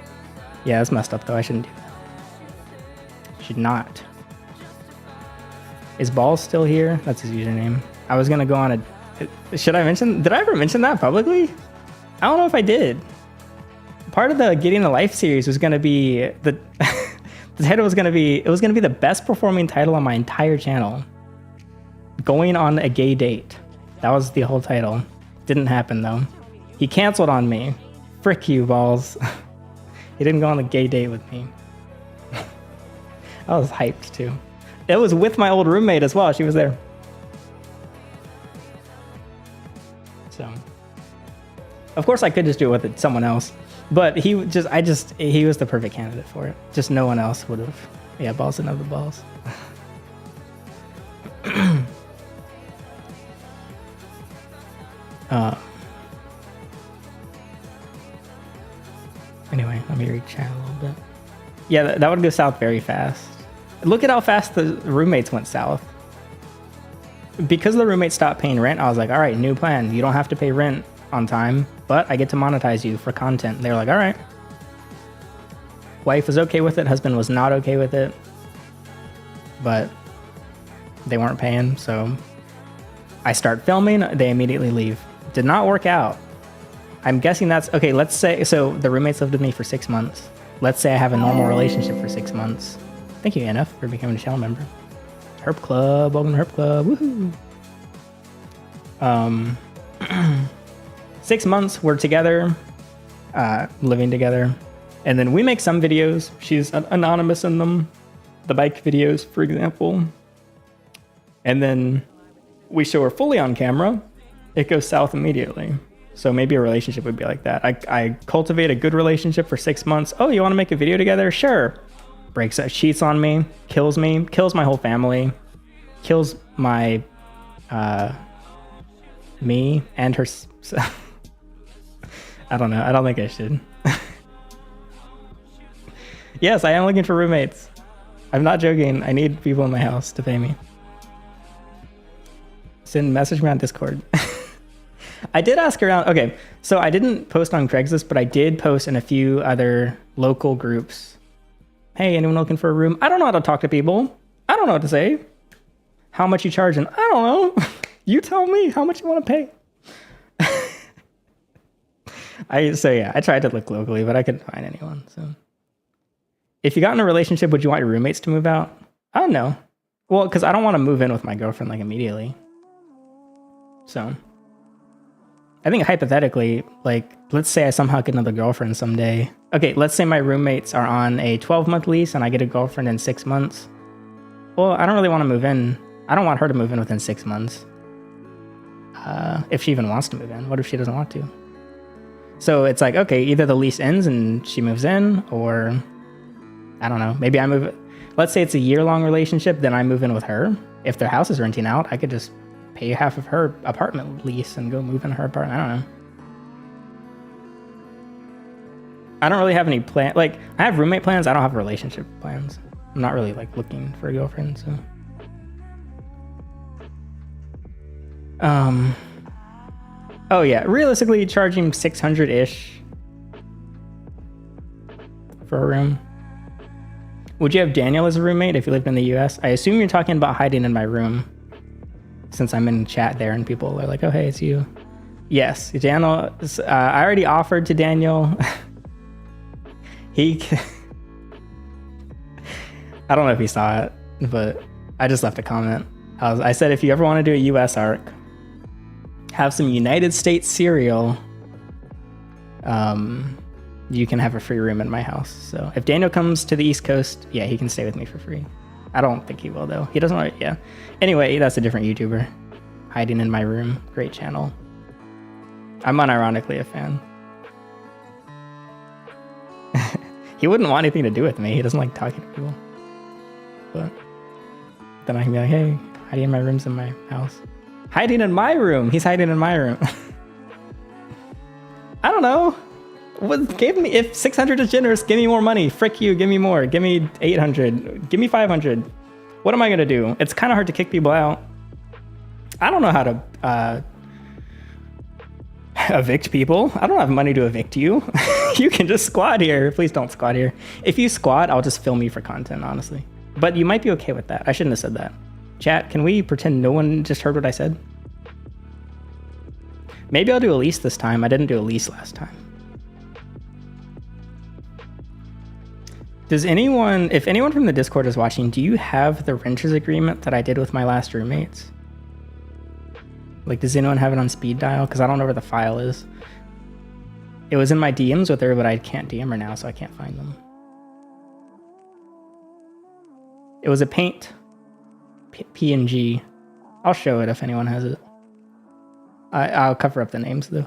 Yeah, that's messed up though. I shouldn't do that. Should not. Is Balls still here? That's his username. I was gonna go on a... Should I mention... Did I ever mention that publicly? I don't know if I did. Part of the Getting a Life series was gonna be... The title was gonna be... It was gonna be the best performing title on my entire channel. Going on a gay date. That was the whole title. Didn't happen though. He canceled on me. Frick you, Balls. He didn't go on a gay date with me. I was hyped too. It was with my old roommate as well. She was there. So, of course I could just do it with someone else, but he was the perfect candidate for it. Just no one else would have. Yeah, Balls and other Balls. Anyway, let me read chat a little bit. Yeah, that would go south very fast. Look at how fast the roommates went south. Because the roommates stopped paying rent, I was like, all right, new plan. You don't have to pay rent on time, but I get to monetize you for content. They were like, all right. Wife was okay with it. Husband was not okay with it. But they weren't paying, so I start filming. They immediately leave. Did not work out. I'm guessing that's... Okay, let's say... So the roommates lived with me for 6 months. Let's say I have a normal relationship for 6 months. Thank you, NF, for becoming a channel member. Herp Club, welcome to Herp Club, woohoo! 6 months, we're together, living together, and then we make some videos. She's anonymous in them, the bike videos, for example. And then we show her fully on camera. It goes south immediately. So maybe a relationship would be like that. I cultivate a good relationship for 6 months. Oh, you want to make a video together? Sure. Breaks up, cheats on me, kills my whole family, kills my, me and her. I don't know. I don't think I should. Yes, I am looking for roommates. I'm not joking. I need people in my house to pay me. Message me on Discord. I did ask around. Okay, so I didn't post on Craigslist, but I did post in a few other local groups. Hey, anyone looking for a room? I don't know how to talk to people. I don't know what to say. How much you charging? I don't know. You tell me how much you want to pay. I tried to look locally, but I couldn't find anyone. So, if you got in a relationship, would you want your roommates to move out? I don't know. Well, because I don't want to move in with my girlfriend like immediately. So, I think hypothetically, like, let's say I somehow get another girlfriend someday. Okay, let's say my roommates are on a 12-month lease and I get a girlfriend in 6 months. Well, I don't really want to move in. I don't want her to move in within 6 months. If she even wants to move in. What if she doesn't want to? So it's like, okay, either the lease ends and she moves in, or I don't know. Maybe I move. let's say it's a year-long relationship, then I move in with her. If their house is renting out, I could just pay half of her apartment lease and go move in her apartment. I don't know. I don't really have any plan. Like, I have roommate plans. I don't have relationship plans. I'm not really like looking for a girlfriend, so. Oh yeah, realistically charging 600-ish for a room. Would you have Daniel as a roommate if you lived in the US? I assume you're talking about hiding in my room, since I'm in chat there and people are like, oh hey, it's you. Yes, Daniel, I already offered to Daniel. I don't know if he saw it, but I just left a comment. I said, if you ever want to do a US arc, have some United States cereal, you can have a free room in my house. So if Daniel comes to the East Coast, yeah, he can stay with me for free. I don't think he will though. He doesn't want to, yeah. Anyway, that's a different YouTuber. Hiding in my room. Great channel. I'm unironically a fan. He wouldn't want anything to do with me. He doesn't like talking to people. But then I can be like, hey, hiding in my room's in my house. Hiding in my room. He's hiding in my room. I don't know. If 600 is generous, give me more money. Frick you, give me more. Give me 800. Give me 500. What am I gonna do? It's kind of hard to kick people out. I don't know how to evict people. I don't have money to evict you. You can just squat here. Please don't squat here. If you squat, I'll just film you for content, honestly. But you might be okay with that. I shouldn't have said that. Chat, can we pretend no one just heard what I said? Maybe I'll do a lease this time. I didn't do a lease last time. Does anyone, if anyone from the Discord is watching, do you have the renters agreement that I did with my last roommates? Like, does anyone have it on speed dial? Because I don't know where the file is. It was in my DMs with her, but I can't DM her now, so I can't find them. It was a paint PNG. I'll show it if anyone has it. I'll cover up the names though.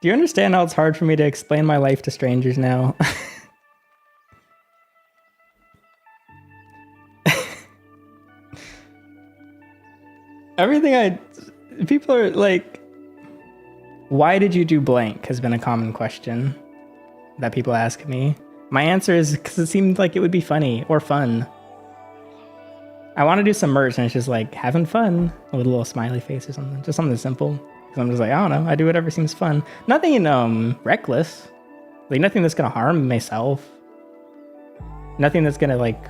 Do you understand how it's hard for me to explain my life to strangers now? People are like, why did you do blank has been a common question that people ask me. My answer is because it seemed like it would be funny or fun. I want to do some merch and it's just like having fun with a little smiley face or something. Just something simple. Because I'm just like, I don't know. I do whatever seems fun. Nothing reckless. Like nothing that's going to harm myself. Nothing that's going to like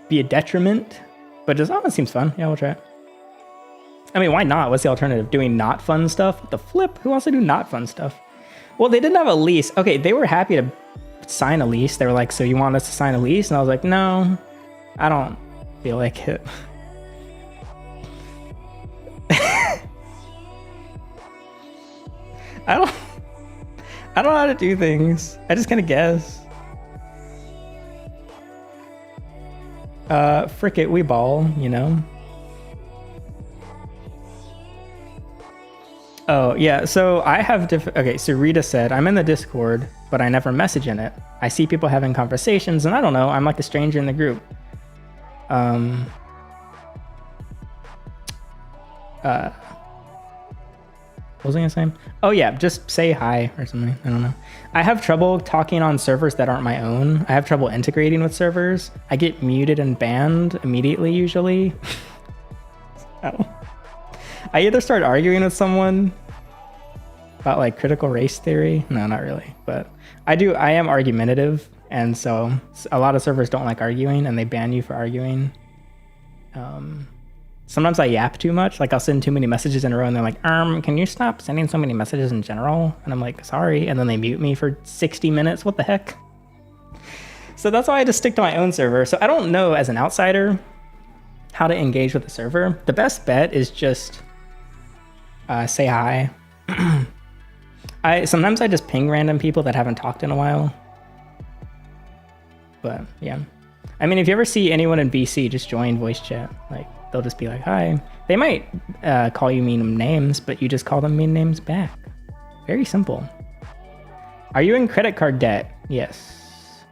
be a detriment. But just, oh, it seems fun. Yeah, we'll try it. I mean, why not? What's the alternative? Doing not fun stuff? What the flip? Who wants to do not fun stuff? Well, they didn't have a lease. Okay, they were happy to sign a lease. They were like, so you want us to sign a lease? And I was like, no, I don't feel like it. I don't know how to do things. I just kind of guess. Frick it, we ball, you know? Oh, yeah, so I have okay, so Rita said, I'm in the Discord, but I never message in it. I see people having conversations, and I don't know, I'm like a stranger in the group. What was I gonna say? Oh yeah, just say hi or something, I don't know. I have trouble talking on servers that aren't my own. I have trouble integrating with servers. I get muted and banned immediately, usually. I either start arguing with someone about like critical race theory. No, not really, but I am argumentative. And so a lot of servers don't like arguing and they ban you for arguing. Sometimes I yap too much. Like I'll send too many messages in a row and they're like, can you stop sending so many messages in general? And I'm like, sorry. And then they mute me for 60 minutes. What the heck? So that's why I just stick to my own server. So I don't know as an outsider how to engage with the server. The best bet is just say hi. Sometimes I just ping random people that haven't talked in a while. But yeah, I mean, if you ever see anyone in BC, just join voice chat. Like, they'll just be like, hi. They might call you mean names, but you just call them mean names back. Very simple. Are you in credit card debt? Yes.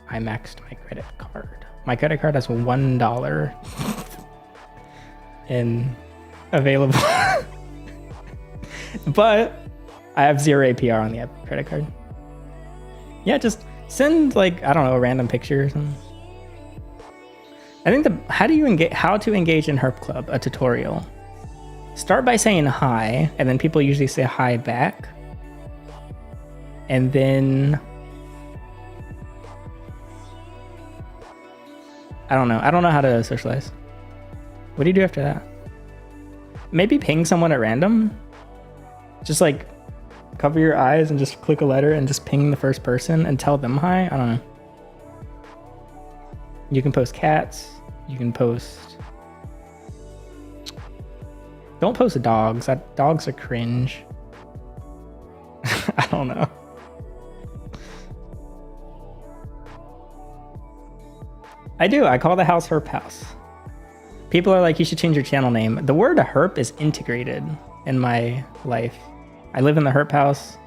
I maxed my credit card. My credit card has $1 in available. But I have 0 APR on the credit card. Yeah, just send like, I don't know, a random picture or something. I think how to engage in Herp Club, a tutorial. Start by saying hi, and then people usually say hi back. And then I don't know how to socialize. What do you do after that? Maybe ping someone at random. Just like cover your eyes and just click a letter and just ping the first person and tell them hi. I don't know. You can post cats. You can post... Don't post dogs. Dogs are cringe. I don't know. I do. I call the house Herp House. People are like, you should change your channel name. The word herp is integrated in my life. I live in the Herp House.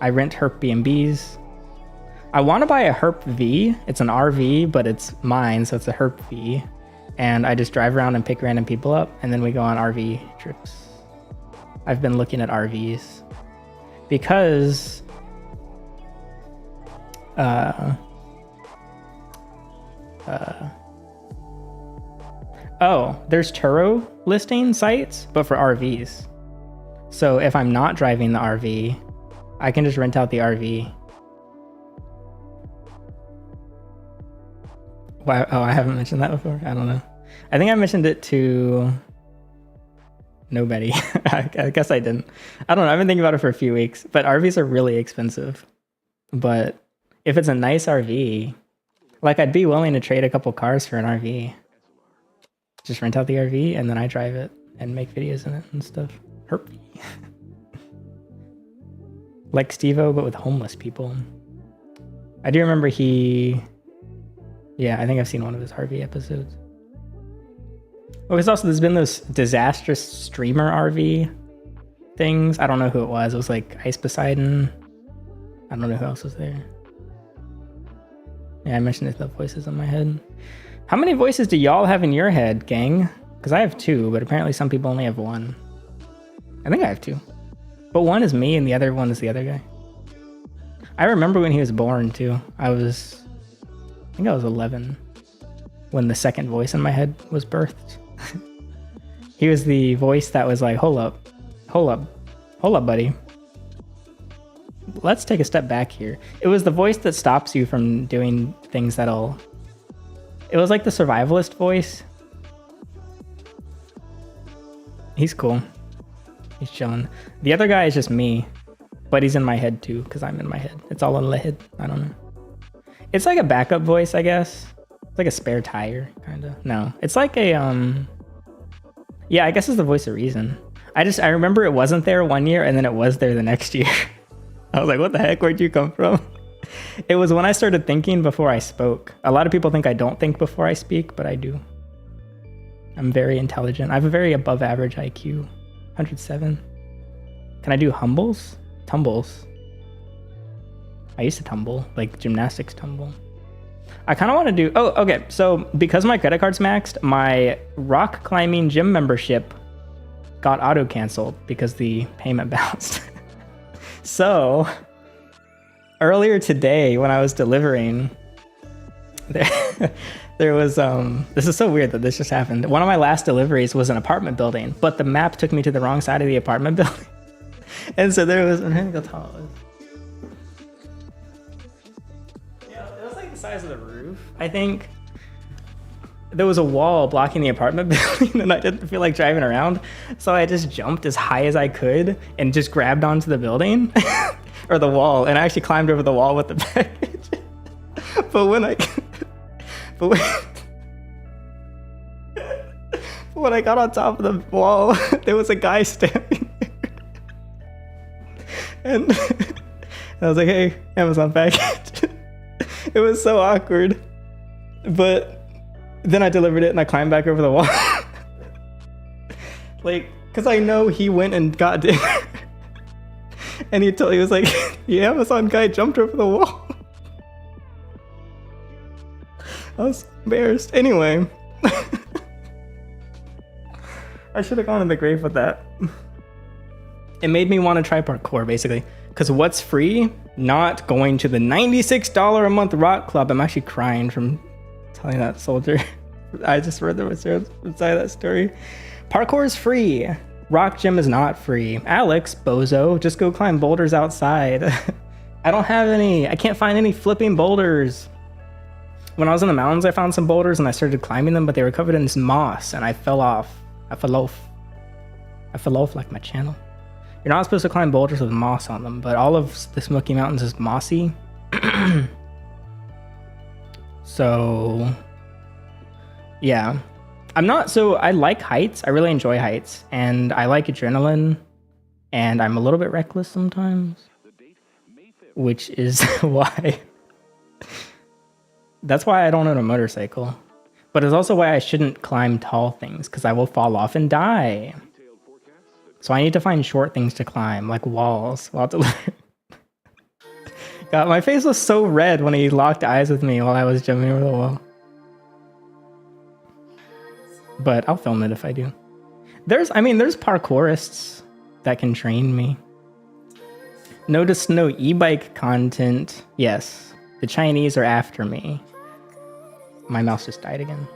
I rent Herp B&Bs. I want to buy a Herp V. It's an RV, but it's mine, so it's a Herp V. And I just drive around and pick random people up, and then we go on RV trips. I've been looking at RVs because there's Turo listing sites, but for RVs. So if I'm not driving the RV, I can just rent out the RV. Wow. Oh, I haven't mentioned that before. I don't know. I think I mentioned it to nobody. I guess I didn't. I don't know. I've been thinking about it for a few weeks, but RVs are really expensive. But if it's a nice RV, like I'd be willing to trade a couple cars for an RV. Just rent out the RV and then I drive it and make videos in it and stuff. Herp. Like Steve-O, but with homeless people. I do remember yeah, I think I've seen one of his Harvey episodes. Oh, there's been those disastrous streamer RV things. I don't know who it was. It was like Ice Poseidon. I don't know who else was there. Yeah, I mentioned the voices in my head. How many voices do y'all have in your head, gang? Because I have 2, but apparently some people only have 1. I think I have 2. But one is me and the other one is the other guy. I remember when he was born too. I think I was 11 when the second voice in my head was birthed. He was the voice that was like, hold up, buddy. Let's take a step back here. It was the voice that stops you from doing things it was like the survivalist voice. He's cool. He's chilling. The other guy is just me, but he's in my head too, because I'm in my head. It's all in the head. I don't know. It's like a backup voice, I guess. It's like a spare tire, kind of. No, it's like a, yeah, I guess it's the voice of reason. I remember it wasn't there one year and then it was there the next year. I was like, what the heck? Where'd you come from? It was when I started thinking before I spoke. A lot of people think I don't think before I speak, but I do. I'm very intelligent. I have a very above average IQ. 107. Can I do tumbles? I used to tumble, like gymnastics tumble. I kind of want to do, okay. So because my credit card's maxed, my rock climbing gym membership got auto canceled because the payment bounced. So earlier today when I was delivering, there was, this is so weird that this just happened. One of my last deliveries was an apartment building, but the map took me to the wrong side of the apartment building. And so there was, I'm trying to go tall it was. Yeah, it was like the size of the roof. I think there was a wall blocking the apartment building and I didn't feel like driving around. So I just jumped as high as I could and just grabbed onto the building or the wall. And I actually climbed over the wall with the package. But when I got on top of the wall, there was a guy standing there. And I was like, hey, Amazon package. It was so awkward. But then I delivered it and I climbed back over the wall. Like, because I know he went and got dinner. And he was like, the Amazon guy jumped over the wall. I was embarrassed. Anyway. I should have gone in the grave with that. It made me want to try parkour, basically. Because what's free? Not going to the $96 a month rock club. I'm actually crying from telling that soldier. I just read the words inside that story. Parkour is free. Rock gym is not free. Alex, bozo, just go climb boulders outside. I don't have any. I can't find any flipping boulders. When I was in the mountains, I found some boulders and I started climbing them, but they were covered in this moss and I fell off. I fell off like my channel. You're not supposed to climb boulders with moss on them, but all of the Smoky Mountains is mossy. So, yeah. I like heights. I really enjoy heights. And I like adrenaline. And I'm a little bit reckless sometimes. Which is why... That's why I don't own a motorcycle. But it's also why I shouldn't climb tall things, because I will fall off and die. So I need to find short things to climb, like walls. We'll have to learn. God, my face was so red when he locked eyes with me while I was jumping over the wall. But I'll film it if I do. There's parkourists that can train me. Notice no e-bike content. Yes, the Chinese are after me. My mouse just died again.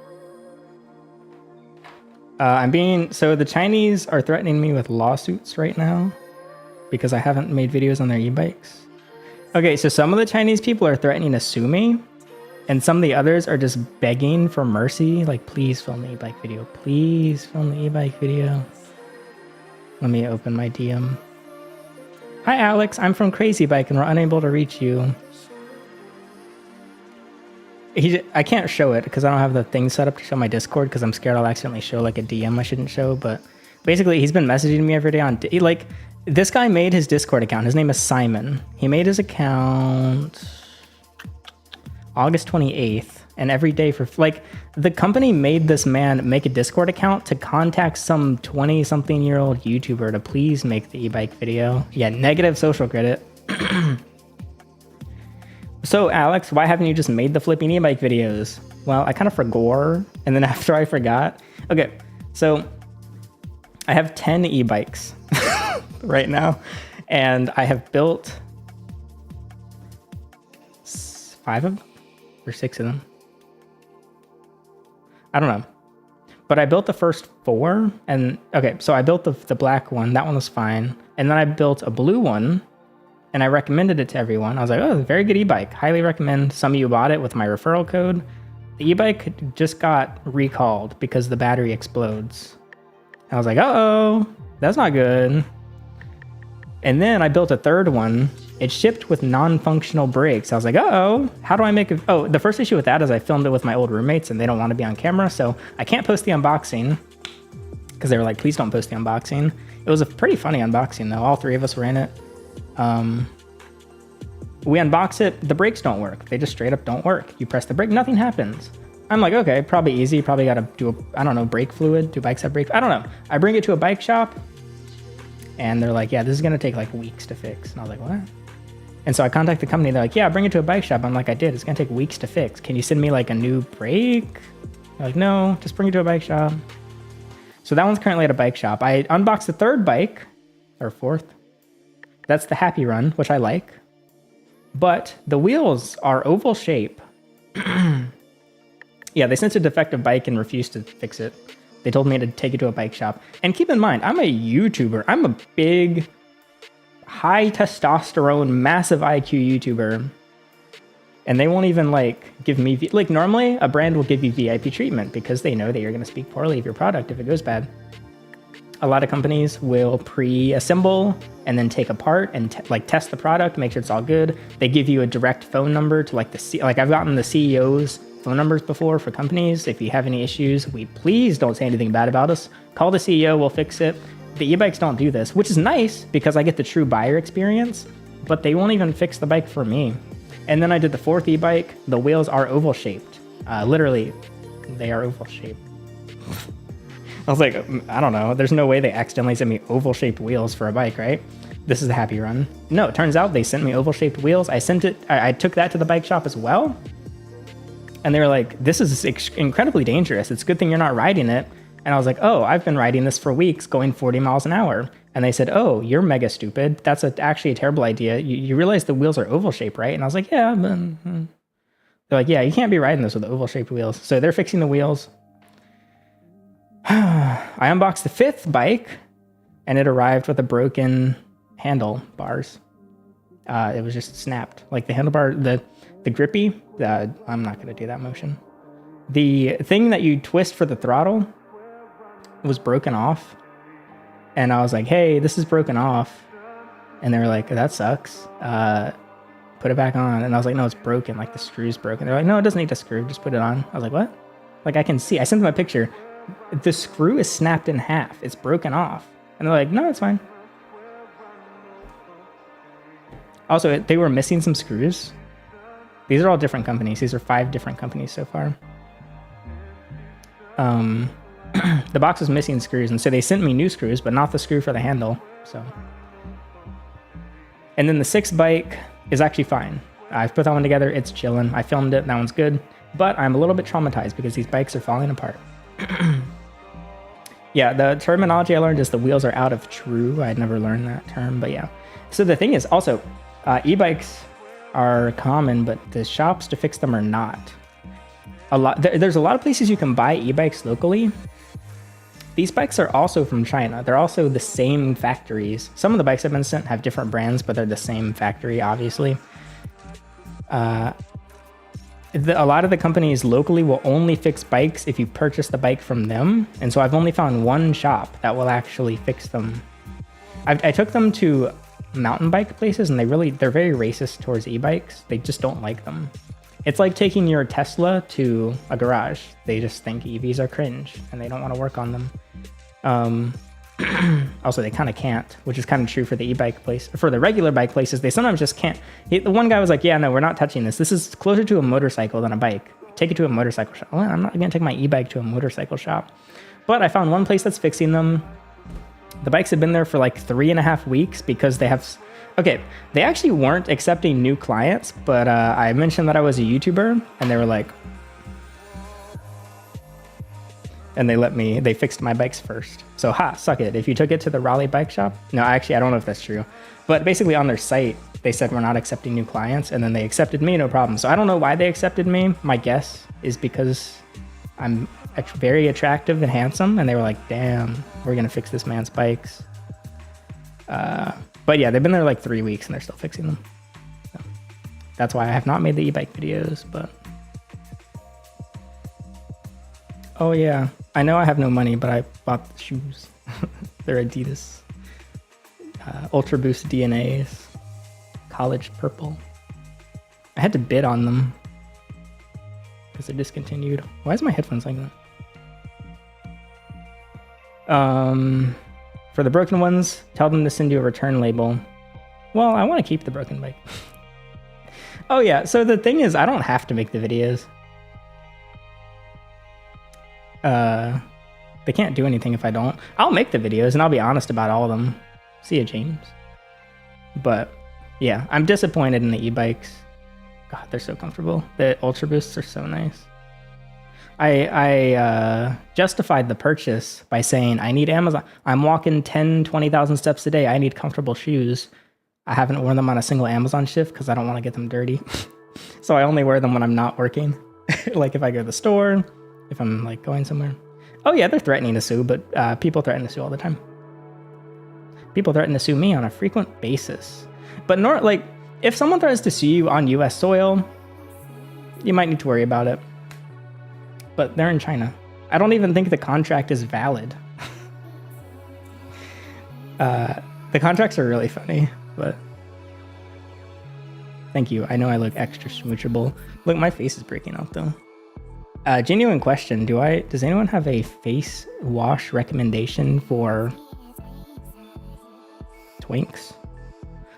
So the Chinese are threatening me with lawsuits right now because I haven't made videos on their e-bikes. Okay, so some of the Chinese people are threatening to sue me, and some of the others are just begging for mercy, like, please film the e-bike video. Please film the e-bike video. Let me open my DM. Hi, Alex. I'm from Crazy Bike, and we're unable to reach you. I can't show it because I don't have the thing set up to show my Discord because I'm scared I'll accidentally show like a DM I shouldn't show. But basically, he's been messaging me every day on like this guy made his Discord account. His name is Simon. He made his account August 28th, and every day for like the company made this man make a Discord account to contact some 20-something-year-old YouTuber to please make the e-bike video. Yeah, negative social credit. So, Alex, why haven't you just made the flipping e-bike videos? Well, I kind of forgot, and then after I forgot... Okay, so I have 10 e-bikes right now, and I have built 5 of them, or 6 of them. I don't know. But I built the first 4, and... Okay, so I built the black one, that one was fine, and then I built a blue one, and I recommended it to everyone. I was like, oh, very good e-bike. Highly recommend. Some of you bought it with my referral code. The e-bike just got recalled because the battery explodes. I was like, uh-oh, that's not good. And then I built a third one. It shipped with non-functional brakes. I was like, uh-oh, how do I make it? Oh, the first issue with that is I filmed it with my old roommates and they don't want to be on camera, so I can't post the unboxing because they were like, please don't post the unboxing. It was a pretty funny unboxing though. All 3 of us were in it. We unbox it, the brakes don't work. They just straight up don't work. You press the brake, nothing happens. I'm like, okay, probably easy. Probably got to do I don't know, brake fluid. Do bikes have brake? I don't know. I bring it to a bike shop and they're like, yeah, this is going to take like weeks to fix. And I was like, what? And so I contact the company. They're like, yeah, bring it to a bike shop. I'm like, I did. It's going to take weeks to fix. Can you send me like a new brake? They're like, no, just bring it to a bike shop. So that one's currently at a bike shop. I unboxed the 3rd bike, or 4th. That's the Happy Run, which I like. But the wheels are oval shape. Yeah, they sent a defective bike and refused to fix it. They told me to take it to a bike shop. And keep in mind, I'm a YouTuber. I'm a big, high testosterone, massive IQ YouTuber. And they won't even like give me, like normally a brand will give you VIP treatment because they know that you're going to speak poorly of your product if it goes bad. A lot of companies will pre-assemble and then take apart and test the product, make sure it's all good. They give you a direct phone number to like I've gotten the CEO's phone numbers before for companies. If you have any issues, please don't say anything bad about us. Call the CEO, we'll fix it. The e-bikes don't do this, which is nice because I get the true buyer experience, but they won't even fix the bike for me. And then I did the 4th e-bike. The wheels are oval shaped. Literally, they are oval shaped. I was like, I don't know. There's no way they accidentally sent me oval shaped wheels for a bike, right? This is a happy run. No, it turns out they sent me oval shaped wheels. I took that to the bike shop as well. And they were like, this is incredibly dangerous. It's a good thing you're not riding it. And I was like, oh, I've been riding this for weeks going 40 miles an hour. And they said, oh, you're mega stupid. That's actually a terrible idea. You realize the wheels are oval shaped, right? And I was like, yeah, but... They're like, yeah, you can't be riding this with oval shaped wheels. So they're fixing the wheels. I unboxed the 5th bike and it arrived with a broken handlebars. It was just snapped. Like the handlebar, the grippy, I'm not going to do that motion. The thing that you twist for the throttle was broken off. And I was like, hey, this is broken off. And they were like, that sucks. Put it back on. And I was like, no, it's broken. Like the screw's broken. They're like, no, it doesn't need a screw. Just put it on. I was like, what? Like I can see. I sent them a picture. The screw is snapped in half. It's broken off. And they're like, no, it's fine. Also, they were missing some screws. These are all different companies. These are 5 different companies so far. The box was missing screws, and so they sent me new screws, but not the screw for the handle. So, and then the 6th bike is actually fine. I've put that one together. It's chilling. I filmed it. That one's good. But I'm a little bit traumatized because these bikes are falling apart. Yeah, the terminology I learned is the wheels are out of true. I'd never learned that term, but yeah. So the thing is also, e-bikes are common, but the shops to fix them are not. There's a lot of places you can buy e-bikes locally. These bikes are also from China. They're also the same factories. Some of the bikes I've been sent have different brands, but they're the same factory, obviously. A lot of the companies locally will only fix bikes if you purchase the bike from them. And so I've only found one shop that will actually fix them. I took them to mountain bike places and they're very racist towards e-bikes. They just don't like them. It's like taking your Tesla to a garage. They just think EVs are cringe and they don't want to work on them. Also, they kind of can't, which is kind of true for the e-bike place. For the regular bike places, they sometimes just can't. The one guy was like, yeah, no, we're not touching this. This is closer to a motorcycle than a bike. Take it to a motorcycle shop. Well, I'm not going to take my e-bike to a motorcycle shop. But I found one place that's fixing them. The bikes have been there for like 3.5 weeks because they have... Okay, they actually weren't accepting new clients, but I mentioned that I was a YouTuber, and they were like... And they fixed my bikes first. So, suck it. If you took it to the Raleigh bike shop... No, actually, I don't know if that's true. But basically on their site, they said we're not accepting new clients, and then they accepted me, no problem. So I don't know why they accepted me. My guess is because I'm very attractive and handsome, and they were like, damn, we're going to fix this man's bikes. But yeah, they've been there like 3 weeks, and they're still fixing them. So that's why I have not made the e-bike videos, but... Oh yeah, I know I have no money, but I bought the shoes. They're Adidas. Ultra Boost DNAs. College purple. I had to bid on them because they're discontinued. Why is my headphones like that? For the broken ones, tell them to send you a return label. Well, I want to keep the broken bike. Oh yeah, so the thing is, I don't have to make the videos. They can't do anything if I don't. I'll make the videos and I'll be honest about all of them. See ya, James. But yeah, I'm disappointed in the e-bikes. God, they're so comfortable. The Ultra Boosts are so nice. I justified the purchase by saying I need Amazon. I'm walking 10, 20,000 steps a day. I need comfortable shoes. I haven't worn them on a single Amazon shift because I don't want to get them dirty. So I only wear them when I'm not working. Like if I go to the store, if I'm like going somewhere. Oh yeah, they're threatening to sue, but people threaten to sue all the time. People threaten to sue me on a frequent basis. But like, if someone threatens to sue you on US soil, you might need to worry about it. But they're in China. I don't even think the contract is valid. The contracts are really funny, but thank you. I know I look extra smoochable. Look, my face is breaking out though. Genuine question. Does anyone have a face wash recommendation for twinks?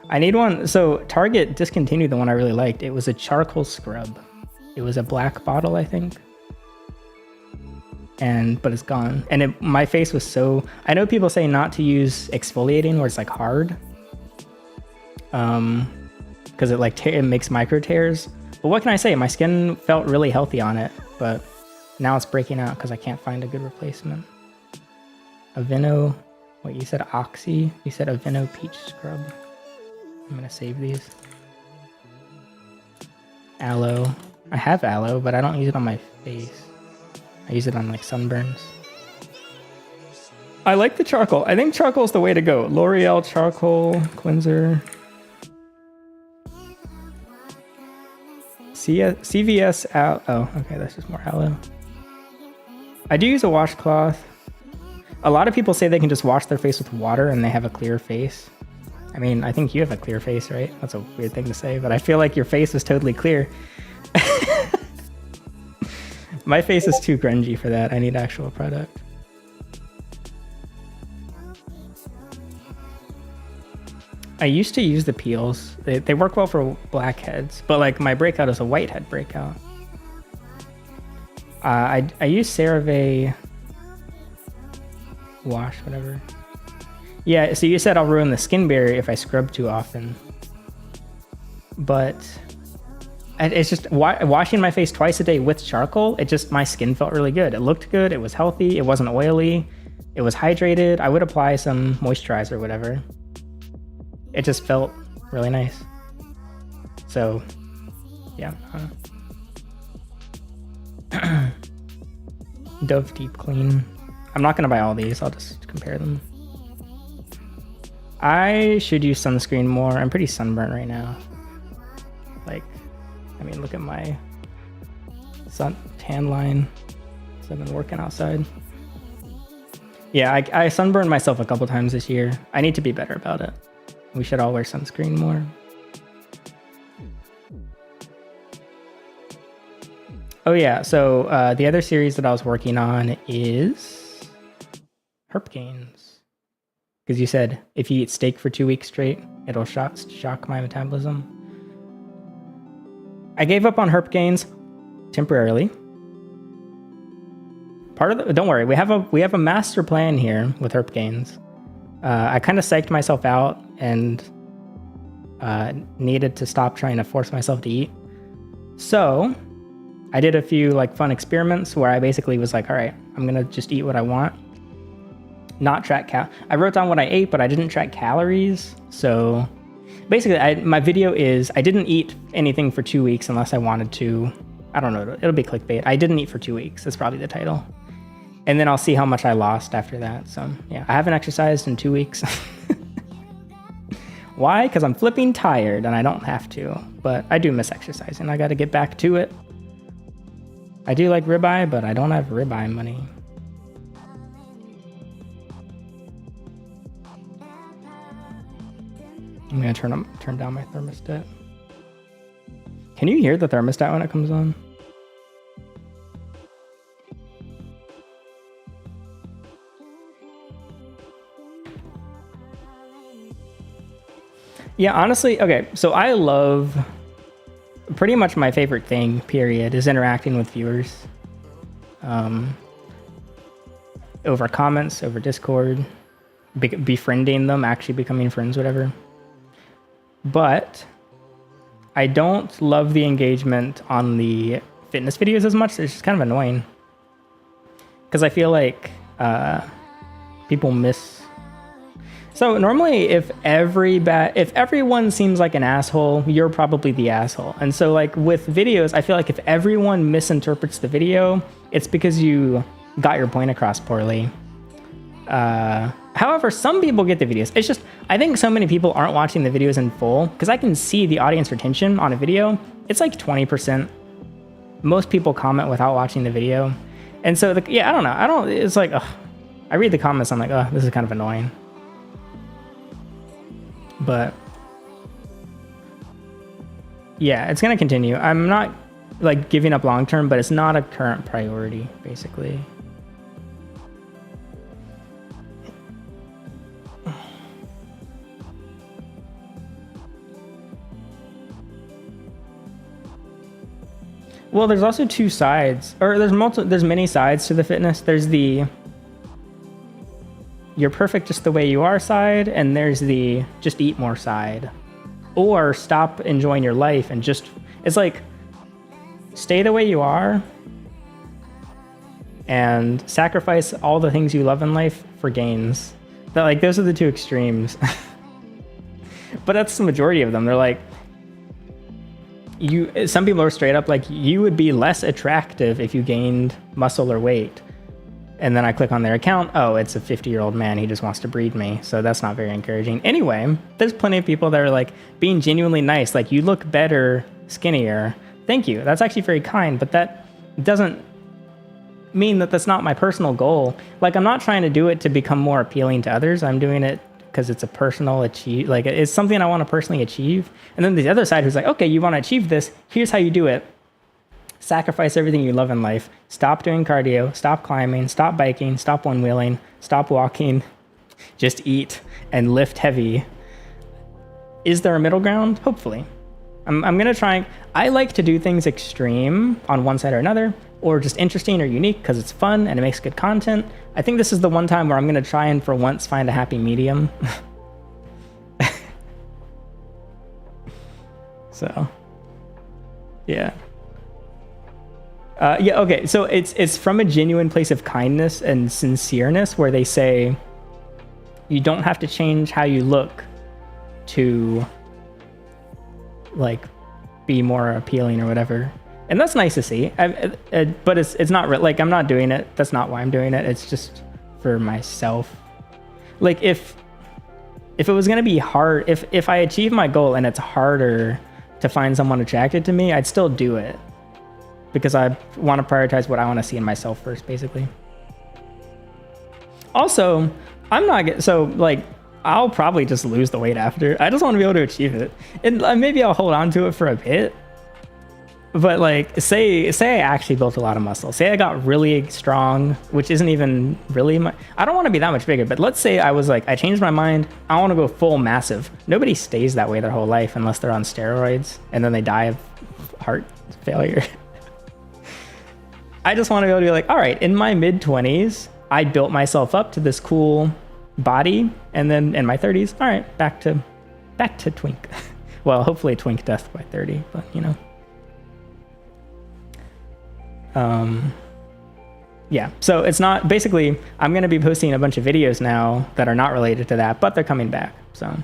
I need one. So Target discontinued the one I really liked. It was a charcoal scrub. It was a black bottle, I think. But it's gone. And my face was so... I know people say not to use exfoliating where it's like hard. Because it like it makes micro tears. But what can I say? My skin felt really healthy on it, but now it's breaking out because I can't find a good replacement. Aveeno... Wait, you said Oxy? You said Aveeno Peach Scrub. I'm gonna save these. Aloe. I have aloe, but I don't use it on my face. I use it on like sunburns. I like the charcoal. I think charcoal is the way to go. L'Oreal charcoal cleanser. CVS aloe. Oh, okay, that's just more aloe. I do use a washcloth. A lot of people say they can just wash their face with water and they have a clear face. I mean, I think you have a clear face, right? That's a weird thing to say, but I feel like your face is totally clear. My face is too grungy for that. I need actual product. I used to use the peels. They work well for blackheads, but like my breakout is a whitehead breakout. I use CeraVe wash, whatever. Yeah, so you said I'll ruin the skin barrier if I scrub too often. But it's just washing my face twice a day with charcoal, my skin felt really good. It looked good, it was healthy, it wasn't oily, it was hydrated. I would apply some moisturizer or whatever. It just felt really nice. So, yeah. Dove Deep Clean. I'm not gonna buy all these, I'll just compare them. I should use sunscreen more. I'm pretty sunburnt right now. Like, I mean, look at my tan line. So I've been working outside. Yeah, I sunburned myself a couple times this year. I need to be better about it. We should all wear sunscreen more. Oh yeah, so the other series that I was working on is Herp Gains. Because you said if you eat steak for 2 weeks straight, it'll shock my metabolism. I gave up on Herp Gains temporarily. Don't worry, we have a master plan here with Herp Gains. I kind of psyched myself out and needed to stop trying to force myself to eat. So I did a few like fun experiments where I basically was like, all right, I'm gonna just eat what I want. Not track I wrote down what I ate, but I didn't track calories. So basically my video is I didn't eat anything for 2 weeks unless I wanted to. I don't know, it'll be clickbait. I didn't eat for 2 weeks. That's probably the title. And then I'll see how much I lost after that. So yeah, I haven't exercised in 2 weeks. Why? Because I'm flipping tired and I don't have to, but I do miss exercising. I got to get back to it. I do like ribeye, but I don't have ribeye money. I'm gonna turn down my thermostat. Can you hear the thermostat when it comes on? Yeah, honestly, okay, so I love, pretty much my favorite thing, period, is interacting with viewers. Over comments, over Discord, befriending them, actually becoming friends, whatever. But I don't love the engagement on the fitness videos as much. It's just kind of annoying. Because I feel like people miss... So normally if everyone seems like an asshole, you're probably the asshole. And so like with videos, I feel like if everyone misinterprets the video, it's because you got your point across poorly. However, some people get the videos. It's just, I think so many people aren't watching the videos in full because I can see the audience retention on a video. It's like 20%. Most people comment without watching the video. And so, yeah, I don't, it's like, ugh. I read the comments, I'm like, oh, this is kind of annoying. But yeah, it's going to continue. I'm not like giving up long term, but it's not a current priority, basically. well, there's also two sides, or there's many sides to the fitness. There's the you're perfect just the way you are side, and there's the just eat more side. Or stop enjoying your life and just, it's like, stay the way you are and sacrifice all the things you love in life for gains. Like, those are the two extremes. But that's the majority of them. They're like, some people are straight up like, you would be less attractive if you gained muscle or weight. And then I click on their account. Oh, it's a 50-year-old man. He just wants to breed me. So that's not very encouraging. Anyway, there's plenty of people that are like being genuinely nice. Like, you look better, skinnier. Thank you. That's actually very kind. But that doesn't mean that that's not my personal goal. Like, I'm not trying to do it to become more appealing to others. I'm doing it because it's a personal achieve. Like, it's something I want to personally achieve. And then the other side who's like, okay, you want to achieve this. Here's how you do it. Sacrifice everything you love in life. Stop doing cardio, stop climbing, stop biking, stop one-wheeling, stop walking, just eat and lift heavy. Is there a middle ground? Hopefully. I'm going to try. I like to do things extreme on one side or another, or just interesting or unique because it's fun and it makes good content. I think this is the one time where I'm going to try and for once find a happy medium. So, yeah. Yeah, okay, so it's from a genuine place of kindness and sincereness where they say you don't have to change how you look to, like, be more appealing or whatever. And that's nice to see. But it's not like, I'm not doing it. That's not why I'm doing it. It's just for myself. Like, if it was going to be hard, if I achieve my goal and it's harder to find someone attracted to me, I'd still do it. Because I want to prioritize what I want to see in myself first, basically. Also, I'll probably just lose the weight after. I just want to be able to achieve it. And maybe I'll hold on to it for a bit. But like, say I actually built a lot of muscle. Say I got really strong, which isn't even really I don't want to be that much bigger, but let's say I was like, I changed my mind. I want to go full massive. Nobody stays that way their whole life unless they're on steroids and then they die of heart failure. I just want to be able to be like, all right, in my mid-20s, I built myself up to this cool body, and then in my 30s, all right, back to twink. Well, hopefully twink death by 30, but you know. Yeah, so it's not, basically, I'm going to be posting a bunch of videos now that are not related to that, but they're coming back, so.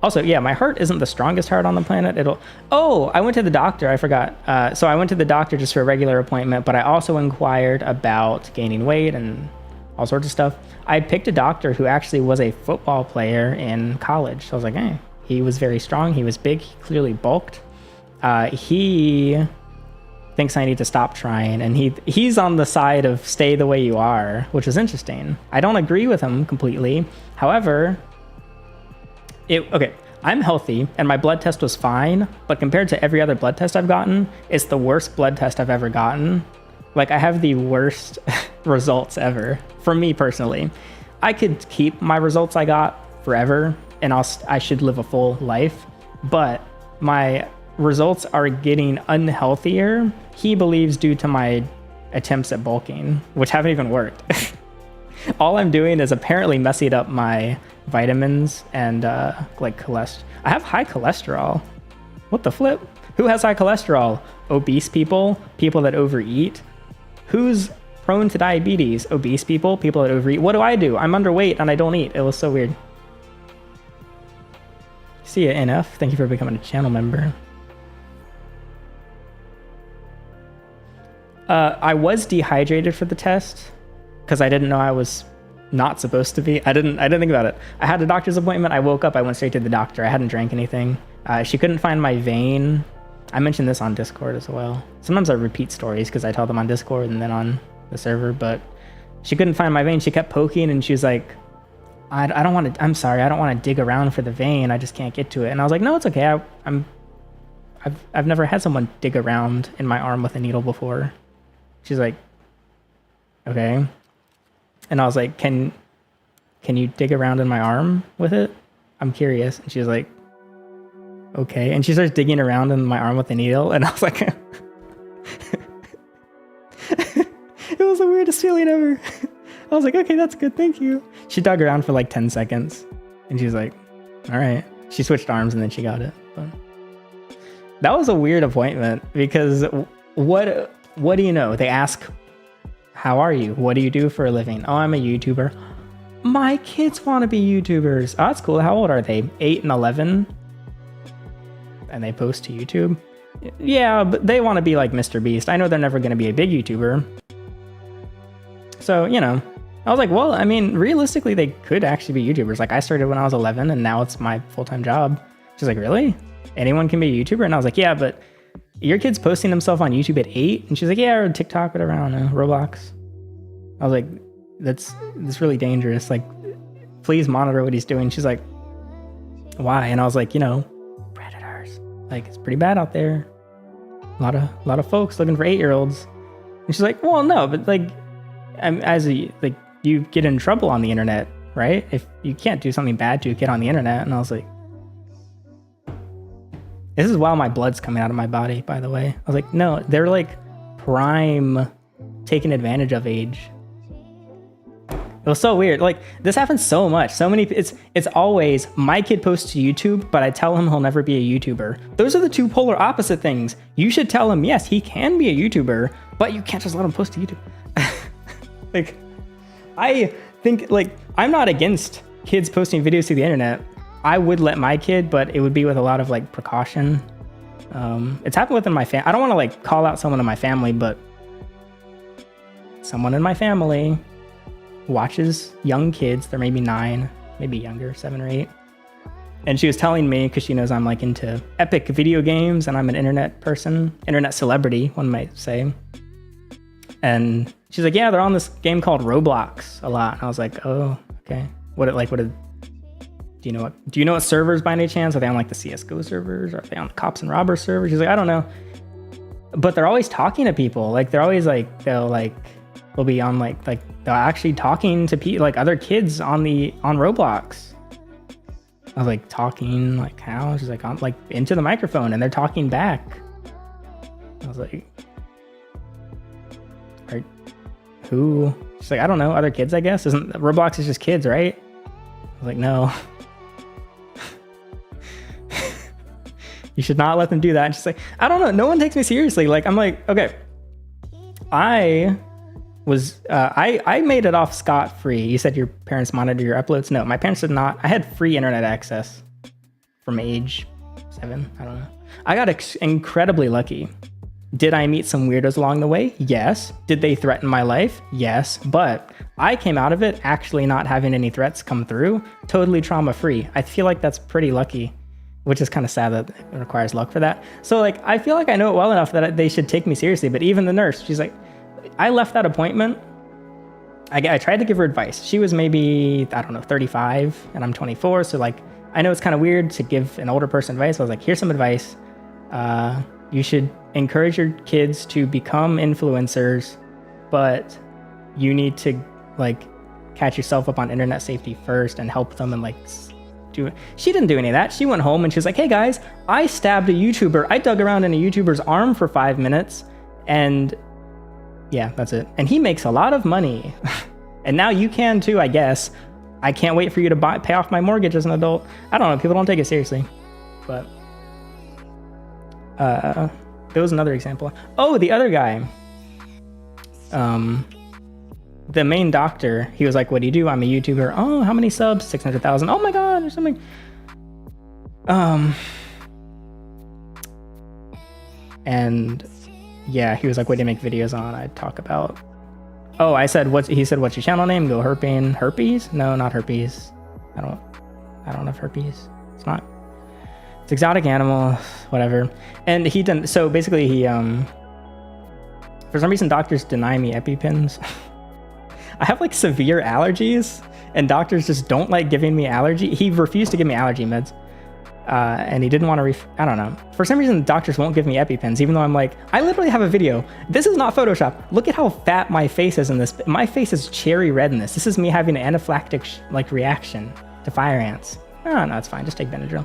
Also, yeah, my heart isn't the strongest heart on the planet. I went to the doctor. I forgot. So I went to the doctor just for a regular appointment, but I also inquired about gaining weight and all sorts of stuff. I picked a doctor who actually was a football player in college. So I was like, hey, he was very strong. He was big. He clearly bulked. He thinks I need to stop trying. And he's on the side of stay the way you are, which is interesting. I don't agree with him completely. However, okay, I'm healthy and my blood test was fine, but compared to every other blood test I've gotten, it's the worst blood test I've ever gotten. Like, I have the worst results ever, for me personally. I could keep my results I got forever and I should live a full life, but my results are getting unhealthier, he believes, due to my attempts at bulking, which haven't even worked. All I'm doing is apparently messing up my vitamins and like cholesterol. I have high cholesterol. What the flip? Who has high cholesterol? Obese people, people that overeat. Who's prone to diabetes? Obese people, people that overeat. What do? I'm underweight and I don't eat. It was so weird. See ya, NF. Thank you for becoming a channel member. I was dehydrated for the test because I didn't know I was not supposed to be. I didn't think about it. I had a doctor's appointment. I woke up. I went straight to the doctor. I hadn't drank anything. She couldn't find my vein. I mentioned this on Discord as well. Sometimes I repeat stories because I tell them on Discord and then on the server, but she couldn't find my vein. She kept poking and she was like, I don't want to, I'm sorry, I don't want to dig around for the vein. I just can't get to it. And I was like, no, it's okay. I've never had someone dig around in my arm with a needle before. She's like, okay. And I was like, can you dig around in my arm with it? I'm curious. And she was like, okay. And she starts digging around in my arm with the needle. And I was like, It was the weirdest feeling ever. I was like, okay, that's good, thank you. She dug around for like 10 seconds and she's like, all right. She switched arms and then she got it. But that was a weird appointment because what do you know? They ask, how are you? What do you do for a living? Oh, I'm a YouTuber. My kids want to be YouTubers. Oh, that's cool. How old are they? 8 and 11? And they post to YouTube? Yeah, but they want to be like Mr. Beast. I know they're never going to be a big YouTuber. So, you know, I was like, well, I mean, realistically, they could actually be YouTubers. Like, I started when I was 11 and now it's my full-time job. She's like, really? Anyone can be a YouTuber? And I was like, yeah, but your kid's posting himself on YouTube at 8? And she's like, yeah, or TikTok, whatever, I don't know, Roblox. I was like, that's really dangerous. Like, please monitor what he's doing. She's like, why? And I was like, you know, predators. Like, it's pretty bad out there. A lot of folks looking for 8-year-olds. And she's like, well, no, but like, you get in trouble on the internet, right? If you can't do something bad to a kid on the internet. And I was like, this is while my blood's coming out of my body, by the way. I was like, no, they're like prime taking advantage of age. It was so weird. Like, this happens so much. So many, it's always my kid posts to YouTube, but I tell him he'll never be a YouTuber. Those are the two polar opposite things. You should tell him, yes, he can be a YouTuber, but you can't just let him post to YouTube. Like, I think, like, I'm not against kids posting videos to the internet. I would let my kid, but it would be with a lot of like precaution. It's happened within my family. I don't want to like call out someone in my family, but someone in my family watches young kids. They're maybe 9, maybe younger, 7 or 8. And she was telling me, because she knows I'm like into epic video games and I'm an internet person, internet celebrity, one might say. And she's like, yeah, they're on this game called Roblox a lot. And I was like, oh, okay. Do you know what servers by any chance? Are they on like the CSGO servers? Or are they on the Cops and Robbers servers? She's like, I don't know. But they're always talking to people. Like, they're always like, they'll be on like they're actually talking to people, like other kids on Roblox. I was like, talking like how? She's like, on like into the microphone and they're talking back. I was like, who? She's like, I don't know, other kids, I guess. Roblox is just kids, right? I was like, no. You should not let them do that. And she's like, I don't know, no one takes me seriously. Like, I'm like, okay, I made it off scot-free. You said your parents monitor your uploads. No, my parents did not. I had free internet access from age 7. I don't know. I got incredibly lucky. Did I meet some weirdos along the way? Yes. Did they threaten my life? Yes. But I came out of it actually not having any threats come through, totally trauma-free. I feel like that's pretty lucky, which is kind of sad that it requires luck for that. So like, I feel like I know it well enough that they should take me seriously. But even the nurse, she's like, I left that appointment. I tried to give her advice. She was maybe, I don't know, 35 and I'm 24. So like, I know it's kind of weird to give an older person advice. I was like, here's some advice. You should encourage your kids to become influencers, but you need to like catch yourself up on internet safety first and help them and like do it. She didn't do any of that. She went home and she was like, hey guys, I stabbed a YouTuber. I dug around in a YouTuber's arm for 5 minutes and yeah, that's it. And he makes a lot of money. And now you can too, I guess. I can't wait for you to pay off my mortgage as an adult. I don't know. People don't take it seriously. But there was another example. Oh, the other guy. The main doctor, he was like, what do you do? I'm a YouTuber. Oh, how many subs? 600,000. Oh my God, or something. And yeah, he was like, what do you make videos on? I'd talk about, oh, he said, what's your channel name? Go herpes? No, not herpes. I don't have herpes. It's exotic animal, whatever. And he didn't, so basically he, for some reason doctors deny me EpiPens. I have like severe allergies and doctors just don't like giving me he refused to give me allergy meds. And he didn't want to, I don't know. For some reason, doctors won't give me EpiPens, even though I'm like, I literally have a video. This is not Photoshop. Look at how fat my face is in this. My face is cherry red in this. This is me having an anaphylactic reaction to fire ants. Oh, no, it's fine. Just take Benadryl.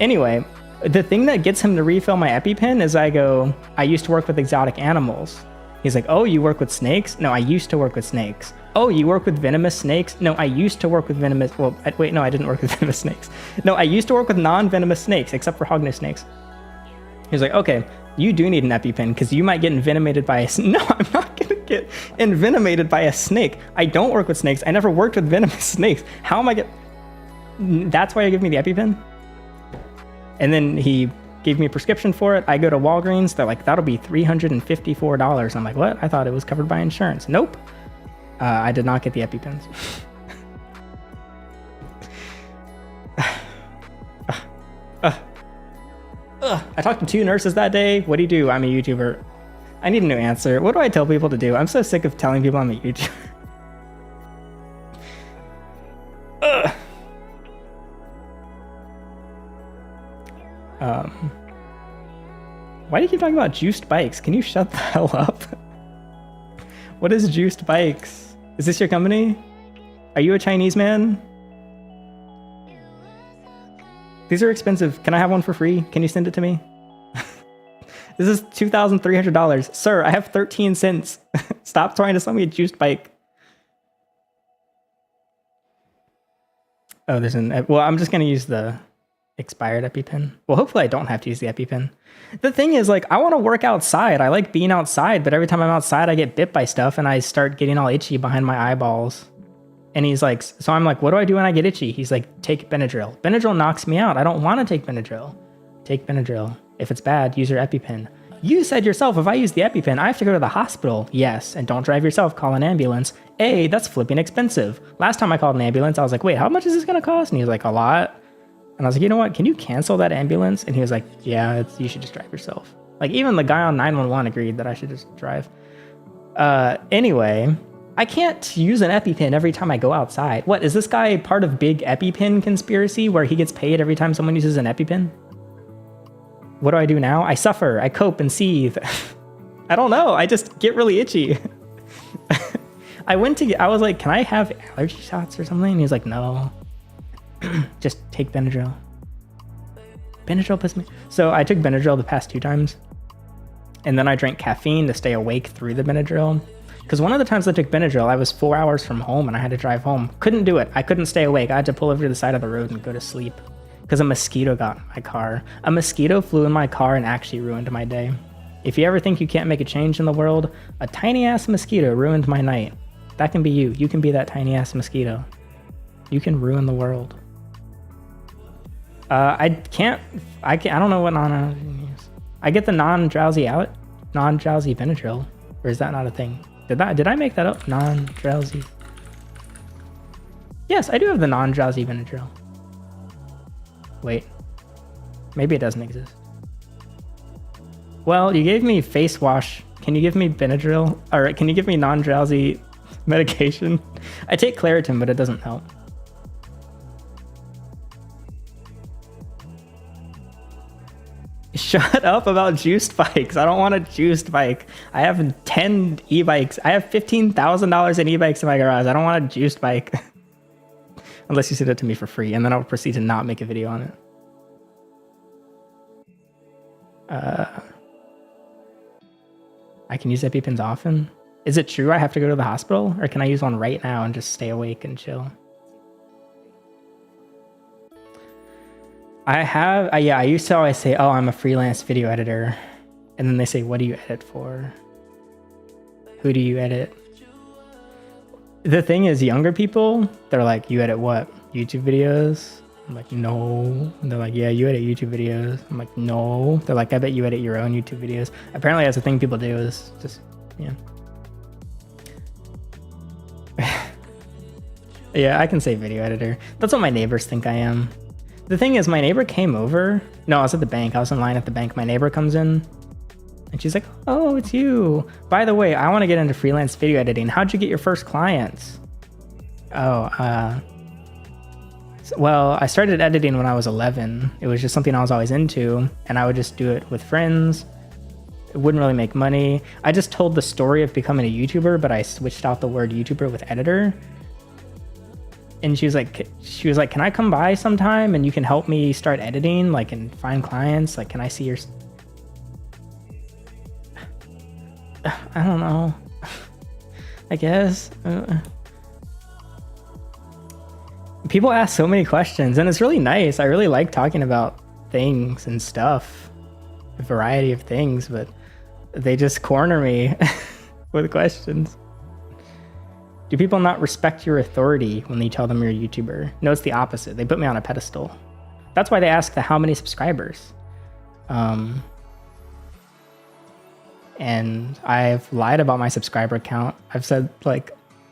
Anyway, The thing that gets him to refill my EpiPen is I go, I used to work with exotic animals. He's like, oh, you work with snakes? No, I used to work with snakes. Oh, you work with venomous snakes? No, I used to work with venomous, well, wait, no, I didn't work with venomous snakes. No, I used to work with non-venomous snakes, except for hognose snakes. He's like, okay, you do need an EpiPen because you might get envenomated by a snake. No, I'm not gonna get envenomated by a snake. I don't work with snakes. I never worked with venomous snakes. How am I That's why you give me the EpiPen? And then he gave me a prescription for it. I go to Walgreens. They're like, that'll be $354. I'm like, what? I thought it was covered by insurance. Nope. I did not get the EpiPens. I talked to 2 nurses that day. What do you do? I'm a YouTuber. I need a new answer. What do I tell people to do? I'm so sick of telling people I'm a YouTuber. Why do you keep talking about juiced bikes? Can you shut the hell up? What is juiced bikes? Is this your company? Are you a Chinese man? These are expensive. Can I have one for free? Can you send it to me? This is $2,300. Sir, I have 13 cents. Stop trying to sell me a juiced bike. Oh, well, I'm just going to use the expired EpiPen. Well, hopefully I don't have to use the EpiPen. The thing is, like, I want to work outside. I like being outside, but every time I'm outside, I get bit by stuff and I start getting all itchy behind my eyeballs. And he's like, so I'm like, what do I do when I get itchy? He's like, take Benadryl. Benadryl knocks me out. I don't want to take Benadryl. Take Benadryl. If it's bad, use your EpiPen. You said yourself, if I use the EpiPen, I have to go to the hospital. Yes, and don't drive yourself, call an ambulance. A, that's flipping expensive. Last time I called an ambulance, I was like, wait, how much is this going to cost? And he was like, a lot. And I was like, you know what, can you cancel that ambulance? And he was like, yeah, you should just drive yourself. Like, even the guy on 911 agreed that I should just drive. Anyway, I can't use an EpiPen every time I go outside. What, is this guy part of big EpiPen conspiracy where he gets paid every time someone uses an EpiPen? What do I do now? I suffer, I cope and seethe. I don't know, I just get really itchy. I was like, can I have allergy shots or something? And he was like, no. Just take Benadryl. Benadryl puts me... So I took Benadryl the past 2 times. And then I drank caffeine to stay awake through the Benadryl. Because one of the times I took Benadryl, I was 4 hours from home and I had to drive home. Couldn't do it. I couldn't stay awake. I had to pull over to the side of the road and go to sleep. Because a mosquito got in my car. A mosquito flew in my car and actually ruined my day. If you ever think you can't make a change in the world, a tiny ass mosquito ruined my night. That can be you. You can be that tiny ass mosquito. You can ruin the world. I don't know what non-drowsy is. I get the non-drowsy Benadryl, or is that not a thing? Did I make that up? Non-drowsy. Yes, I do have the non-drowsy Benadryl. Wait, maybe it doesn't exist. Well, you gave me face wash. Can you give me Benadryl? Or can you give me non-drowsy medication? I take Claritin, but it doesn't help. Shut up about juiced bikes. I don't want a juiced bike. I have 10 e-bikes. I have $15,000 in e-bikes in my garage. I don't want a juiced bike. Unless you send it to me for free, and then I'll proceed to not make a video on it. I can use EpiPens often. Is it true I have to go to the hospital? Or can I use one right now and just stay awake and chill? I used to always say, oh, I'm a freelance video editor. And then they say, what do you edit for? Who do you edit? The thing is, younger people, they're like, you edit what? YouTube videos? I'm like, no. And they're like, yeah, you edit YouTube videos. I'm like, no. They're like, I bet you edit your own YouTube videos. Apparently that's a thing people do, is just, yeah. Yeah, I can say video editor. That's what my neighbors think I am. The thing is, my neighbor came over. No, I was at the bank. I was in line at the bank. My neighbor comes in and she's like, oh, it's you. By the way, I want to get into freelance video editing. How'd you get your first clients? Oh, well, I started editing when I was 11. It was just something I was always into, and I would just do it with friends. It wouldn't really make money. I just told the story of becoming a YouTuber, but I switched out the word YouTuber with editor. and she was like, can I come by sometime and you can help me start editing, like, and find clients? Like, can I see your... I don't know. I guess. People ask so many questions, and it's really nice. I really like talking about things and stuff, a variety of things, but they just corner me with questions. Do people not respect your authority when you tell them you're a YouTuber? No, it's the opposite. They put me on a pedestal. That's why they ask how many subscribers. And I've lied about my subscriber count. I've said like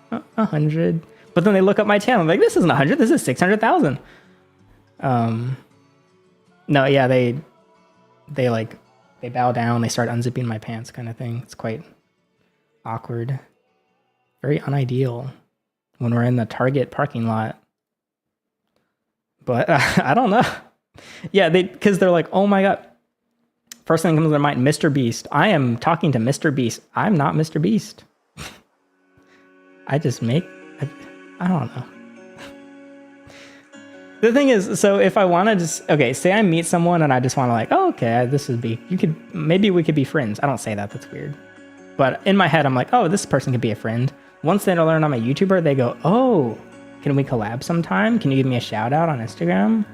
100, but then they look up my channel like, this isn't 100, this is 600,000. No, yeah, they bow down, they start unzipping my pants kind of thing. It's quite awkward. Very unideal when we're in the Target parking lot. But I don't know. Yeah, because they're like, oh my God. First thing comes to their mind, Mr. Beast. I am talking to Mr. Beast. I'm not Mr. Beast. I just I don't know. The thing is, so if I want to just, okay, say I meet someone and I just want to like, oh, okay, maybe we could be friends. I don't say that, that's weird. But in my head, I'm like, oh, this person could be a friend. Once they learn I'm a YouTuber, they go, oh, can we collab sometime? Can you give me a shout out on Instagram?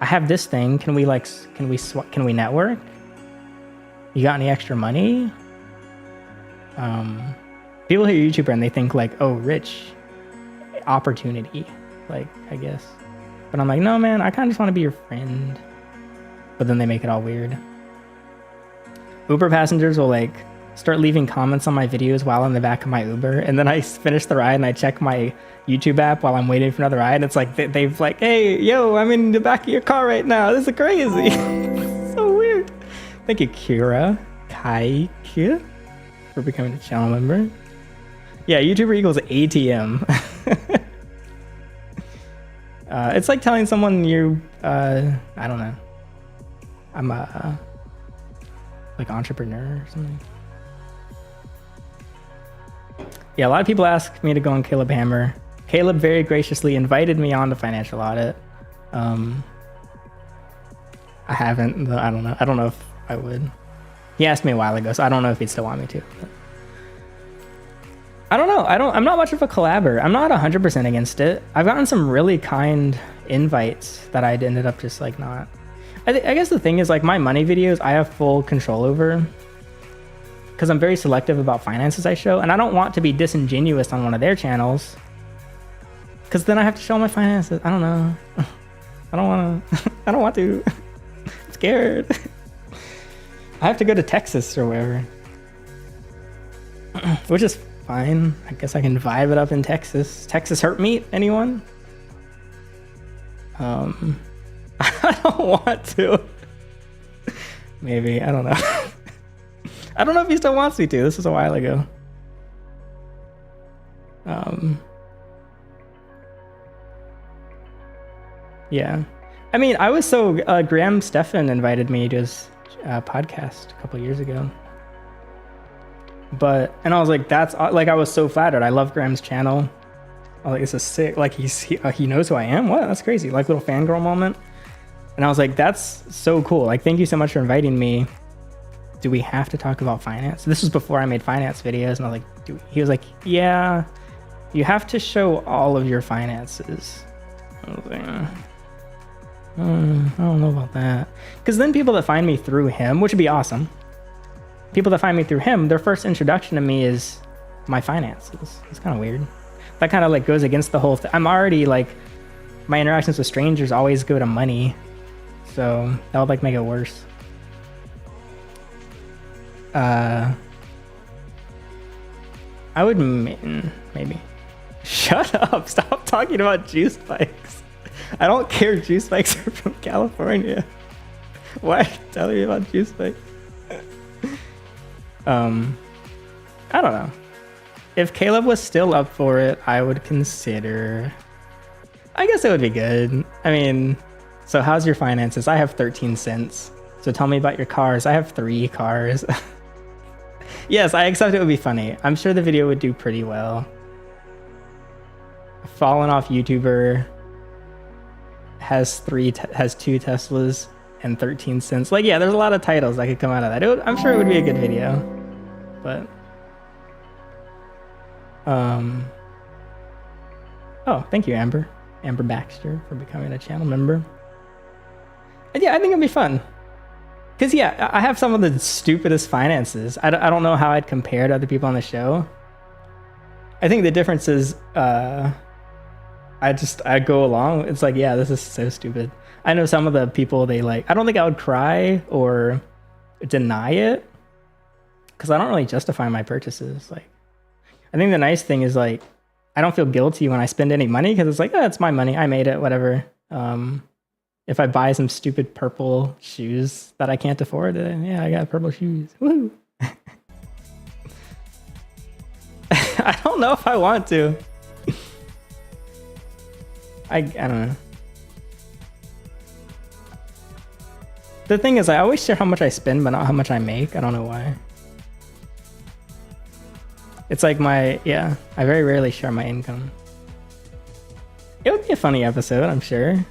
I have this thing. Can we network? You got any extra money? People hear YouTuber and they think like, oh, rich, opportunity, like, I guess. But I'm like, no, man, I kind of just want to be your friend. But then they make it all weird. Uber passengers will like start leaving comments on my videos while in the back of my Uber, and then I finish the ride and I check my YouTube app while I'm waiting for another ride, and it's like they've like, hey, yo, I'm in the back of your car right now, this is crazy. So weird. Thank you, Kira Kai for becoming a channel member. Yeah, YouTuber equals ATM. It's like telling someone you I don't know, I'm a like entrepreneur or something. Yeah, a lot of people ask me to go on Caleb Hammer. Caleb very graciously invited me on to Financial Audit. I haven't. I don't know. I don't know if I would. He asked me a while ago, so I don't know if he'd still want me to. But I don't know. I'm not much of a collabor. I'm not 100% against it. I've gotten some really kind invites that I'd ended up just like not. I guess the thing is like my money videos, I have full control over, because I'm very selective about finances I show, and I don't want to be disingenuous on one of their channels, because then I have to show my finances. I don't know. I don't want to. I'm scared. I have to go to Texas or wherever, which is fine. I guess I can vibe it up in Texas. Texas hurt meat, anyone? I don't want to. Maybe, I don't know. I don't know if he still wants me to. This was a while ago. Yeah. I mean, I was so... Graham Stephan invited me to his podcast a couple years ago. And I was like, that's... Like, I was so flattered. I love Graham's channel. I was like, this is sick. Like, he knows who I am? What? That's crazy. Like, little fangirl moment. And I was like, that's so cool. Like, thank you so much for inviting me. Do we have to talk about finance? This was before I made finance videos, and I was like, he was like, yeah, you have to show all of your finances. I was like, I don't know about that. Because then people that find me through him, which would be awesome. People that find me through him, their first introduction to me is my finances. It's kind of weird. That kind of like goes against the whole thing. I'm already like, my interactions with strangers always go to money. So that would like make it worse. I would maybe. Shut up. Stop talking about juice bikes. I don't care. Juice bikes are from California. Why are you telling me about juice bikes? I don't know. If Caleb was still up for it, I would consider. I guess it would be good. I mean, so how's your finances? I have 13 cents. So tell me about your cars. I have 3 cars. Yes, I accept it would be funny. I'm sure the video would do pretty well. fallen off YouTuber has has 2 Teslas and 13 cents. Like, yeah, there's a lot of titles that could come out of that. I'm sure it would be a good video, but oh, thank you, Amber Baxter, for becoming a channel member. And yeah, I think it'd be fun. Because yeah, I have some of the stupidest finances. I don't know how I'd compare to other people on the show. I think the difference is I go along. It's like, yeah, this is so stupid. I know some of the people, they like, I don't think I would cry or deny it because I don't really justify my purchases. Like, I think the nice thing is like, I don't feel guilty when I spend any money because it's like, oh, it's my money. I made it, whatever. If I buy some stupid purple shoes that I can't afford, yeah, I got purple shoes. Woo! I don't know if I want to. I don't know. The thing is, I always share how much I spend, but not how much I make. I don't know why. It's like I very rarely share my income. It would be a funny episode, I'm sure.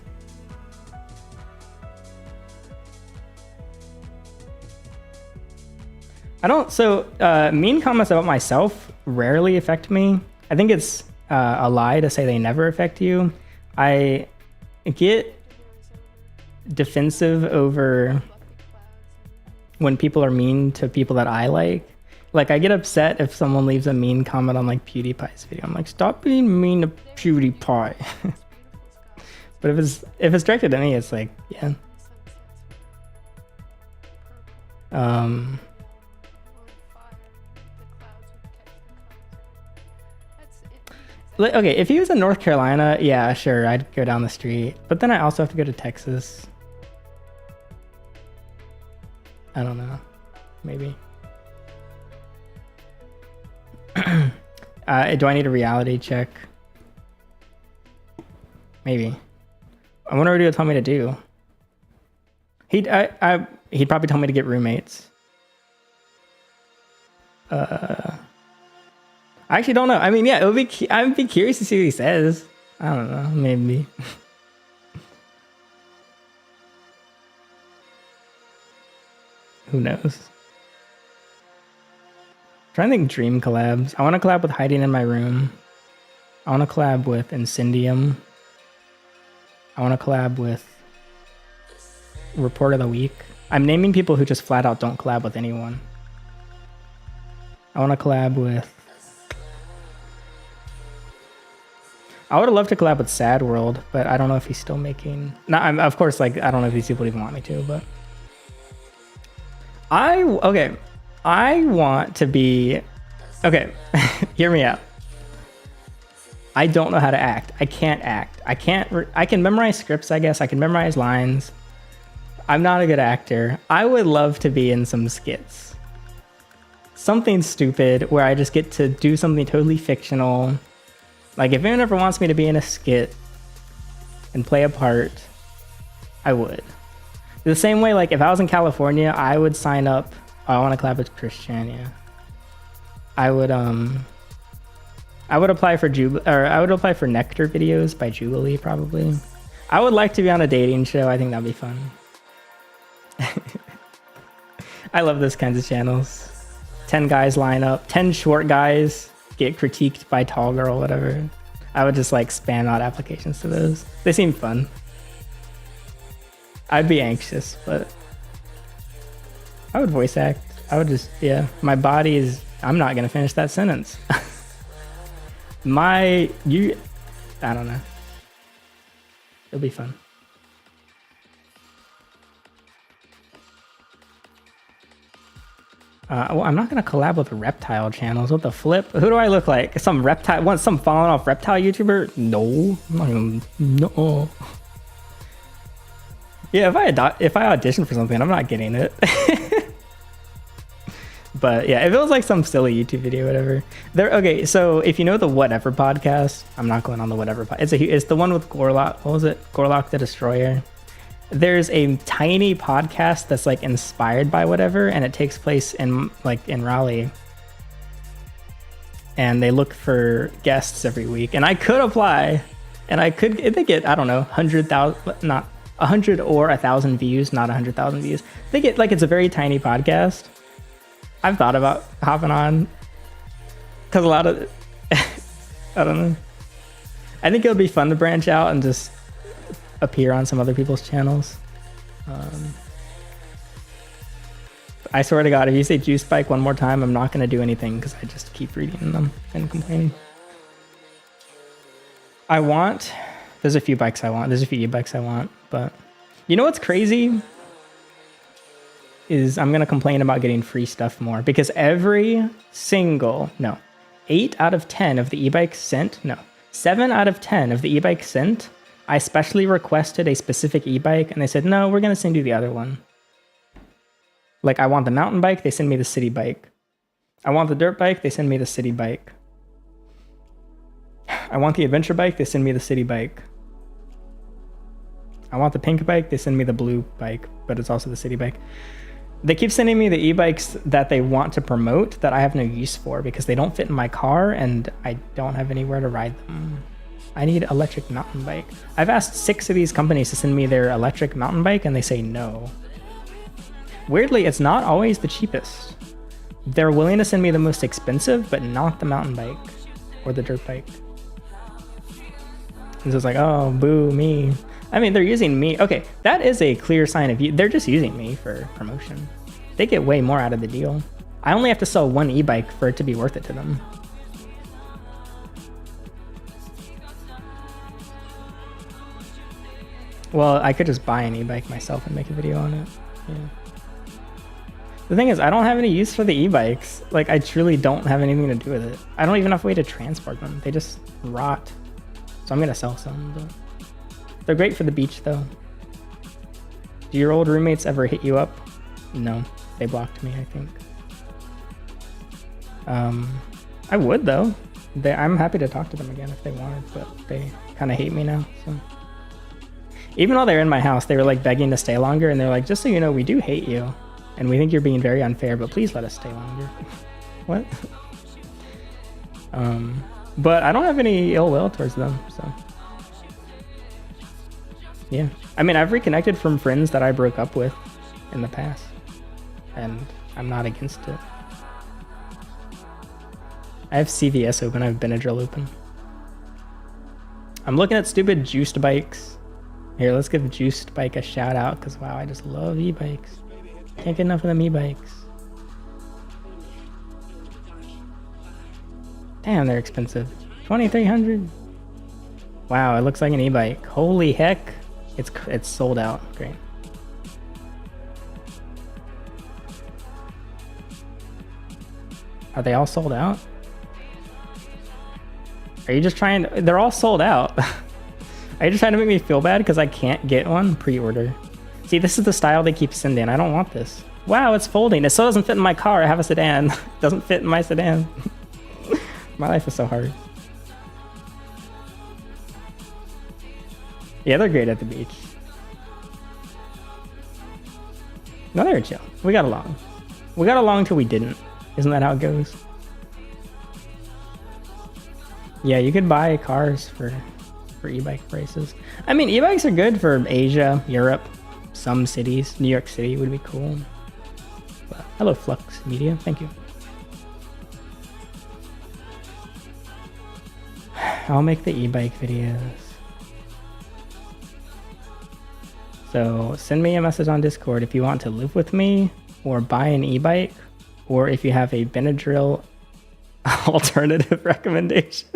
Mean comments about myself rarely affect me. I think it's a lie to say they never affect you. I get defensive over when people are mean to people that I like. Like, I get upset if someone leaves a mean comment on like PewDiePie's video. I'm like, stop being mean to PewDiePie. But if it's directed at me, it's like, yeah. Okay, if he was in North Carolina, yeah, sure, I'd go down the street. But then I also have to go to Texas. I don't know. Maybe. Do I need a reality check? Maybe. I wonder what he would tell me to do. He'd probably tell me to get roommates. I actually don't know. I mean, yeah, I'd be curious to see what he says. I don't know, maybe. Who knows? I'm trying to think dream collabs. I want to collab with Hiding in My Room. I want to collab with Incendium. I want to collab with Report of the Week. I'm naming people who just flat out don't collab with anyone. I want to collab with... I would have loved to collab with Sad World, but I don't know if he's still making... of course, like, I don't know if these people even want me to, but... I want to be... Okay, hear me out. I don't know how to act. I can't act. I can memorize scripts, I guess. I can memorize lines. I'm not a good actor. I would love to be in some skits. Something stupid where I just get to do something totally fictional. Like, if anyone ever wants me to be in a skit and play a part, I would. The same way, like, if I was in California, I would sign up. Oh, I want to collab with Christian, yeah. I would apply for Nectar videos by Jubilee, probably. I would like to be on a dating show. I think that'd be fun. I love those kinds of channels. 10 guys line up, 10 short guys get critiqued by tall girl, whatever. I would just like spam out applications to those. They seem fun. I'd be anxious, but I would voice act. I would just, yeah. My body is, I'm not gonna finish that sentence. I don't know. It'll be fun. Well, I'm not gonna collab with reptile channels. What the flip? Who do I look like? Some reptile? Some falling off reptile YouTuber? No, I'm not gonna. No. Yeah, if I audition for something, I'm not getting it. But yeah, if it was like some silly YouTube video, whatever. Okay, so if you know the Whatever podcast, I'm not going on the Whatever podcast. It's the one with Gorlock. What was it? Gorlock the Destroyer. There's a tiny podcast that's like inspired by Whatever, and it takes place in Raleigh. and they look for guests every week, and I could apply, and I could, if they get, I don't know, 100,000, not 100 or 1,000 views, not 100,000 views. They get, like, it's a very tiny podcast. I've thought about hopping on, because a lot of, I don't know. I think it would be fun to branch out and just appear on some other people's channels. I swear to God, if you say juice bike one more time, I'm not going to do anything because I just keep reading them and complaining. There's a few bikes I want. There's a few e-bikes I want, but you know what's crazy? Is I'm going to complain about getting free stuff more because 8 out of 10 of the e-bikes sent, 7 out of 10 of the e-bikes sent, I specially requested a specific e-bike and they said, no, we're going to send you the other one. Like, I want the mountain bike, they send me the city bike. I want the dirt bike, they send me the city bike. I want the adventure bike, they send me the city bike. I want the pink bike, they send me the blue bike, but it's also the city bike. They keep sending me the e-bikes that they want to promote that I have no use for because they don't fit in my car and I don't have anywhere to ride them. I need electric mountain bike. I've asked 6 of these companies to send me their electric mountain bike and they say no. Weirdly, it's not always the cheapest. They're willing to send me the most expensive, but not the mountain bike or the dirt bike. And so it's like, oh, boo me. I mean, they're using me. Okay, that is a clear sign of you. They're just using me for promotion. They get way more out of the deal. I only have to sell 1 e-bike for it to be worth it to them. Well, I could just buy an e-bike myself and make a video on it. Yeah. The thing is, I don't have any use for the e-bikes. Like, I truly don't have anything to do with it. I don't even have a way to transport them. They just rot. So I'm gonna sell some, but they're great for the beach though. Do your old roommates ever hit you up? No, they blocked me, I think. I would though. I'm happy to talk to them again if they wanted, but they kind of hate me now, so. Even while they're in my house, they were like begging to stay longer and they're like, just so you know, we do hate you. And we think you're being very unfair, but please let us stay longer. What? But I don't have any ill will towards them, so. Yeah. I mean, I've reconnected from friends that I broke up with in the past. And I'm not against it. I have CVS open, I have Benadryl open. I'm looking at stupid juiced bikes. Here, let's give Juiced Bike a shout out, because wow, I just love e-bikes. Can't get enough of them e-bikes. Damn, they're expensive. 2,300. Wow, it looks like an e-bike. Holy heck. It's sold out. Great. Are they all sold out? Are you just trying to... They're all sold out. Are you just trying to make me feel bad because I can't get one? Pre-order. See, this is the style they keep sending. I don't want this. Wow, it's folding. It still doesn't fit in my car. I have a sedan. It doesn't fit in my sedan. My life is so hard. Yeah, they're great at the beach. No, they were chill. We got along. We got along till we didn't. Isn't that how it goes? Yeah, you could buy cars for e-bike prices. I mean, e-bikes are good for Asia, Europe, some cities. New York City would be cool. But, hello, Flux Media. Thank you. I'll make the e-bike videos. So send me a message on Discord if you want to live with me or buy an e-bike, or if you have a Benadryl alternative recommendation.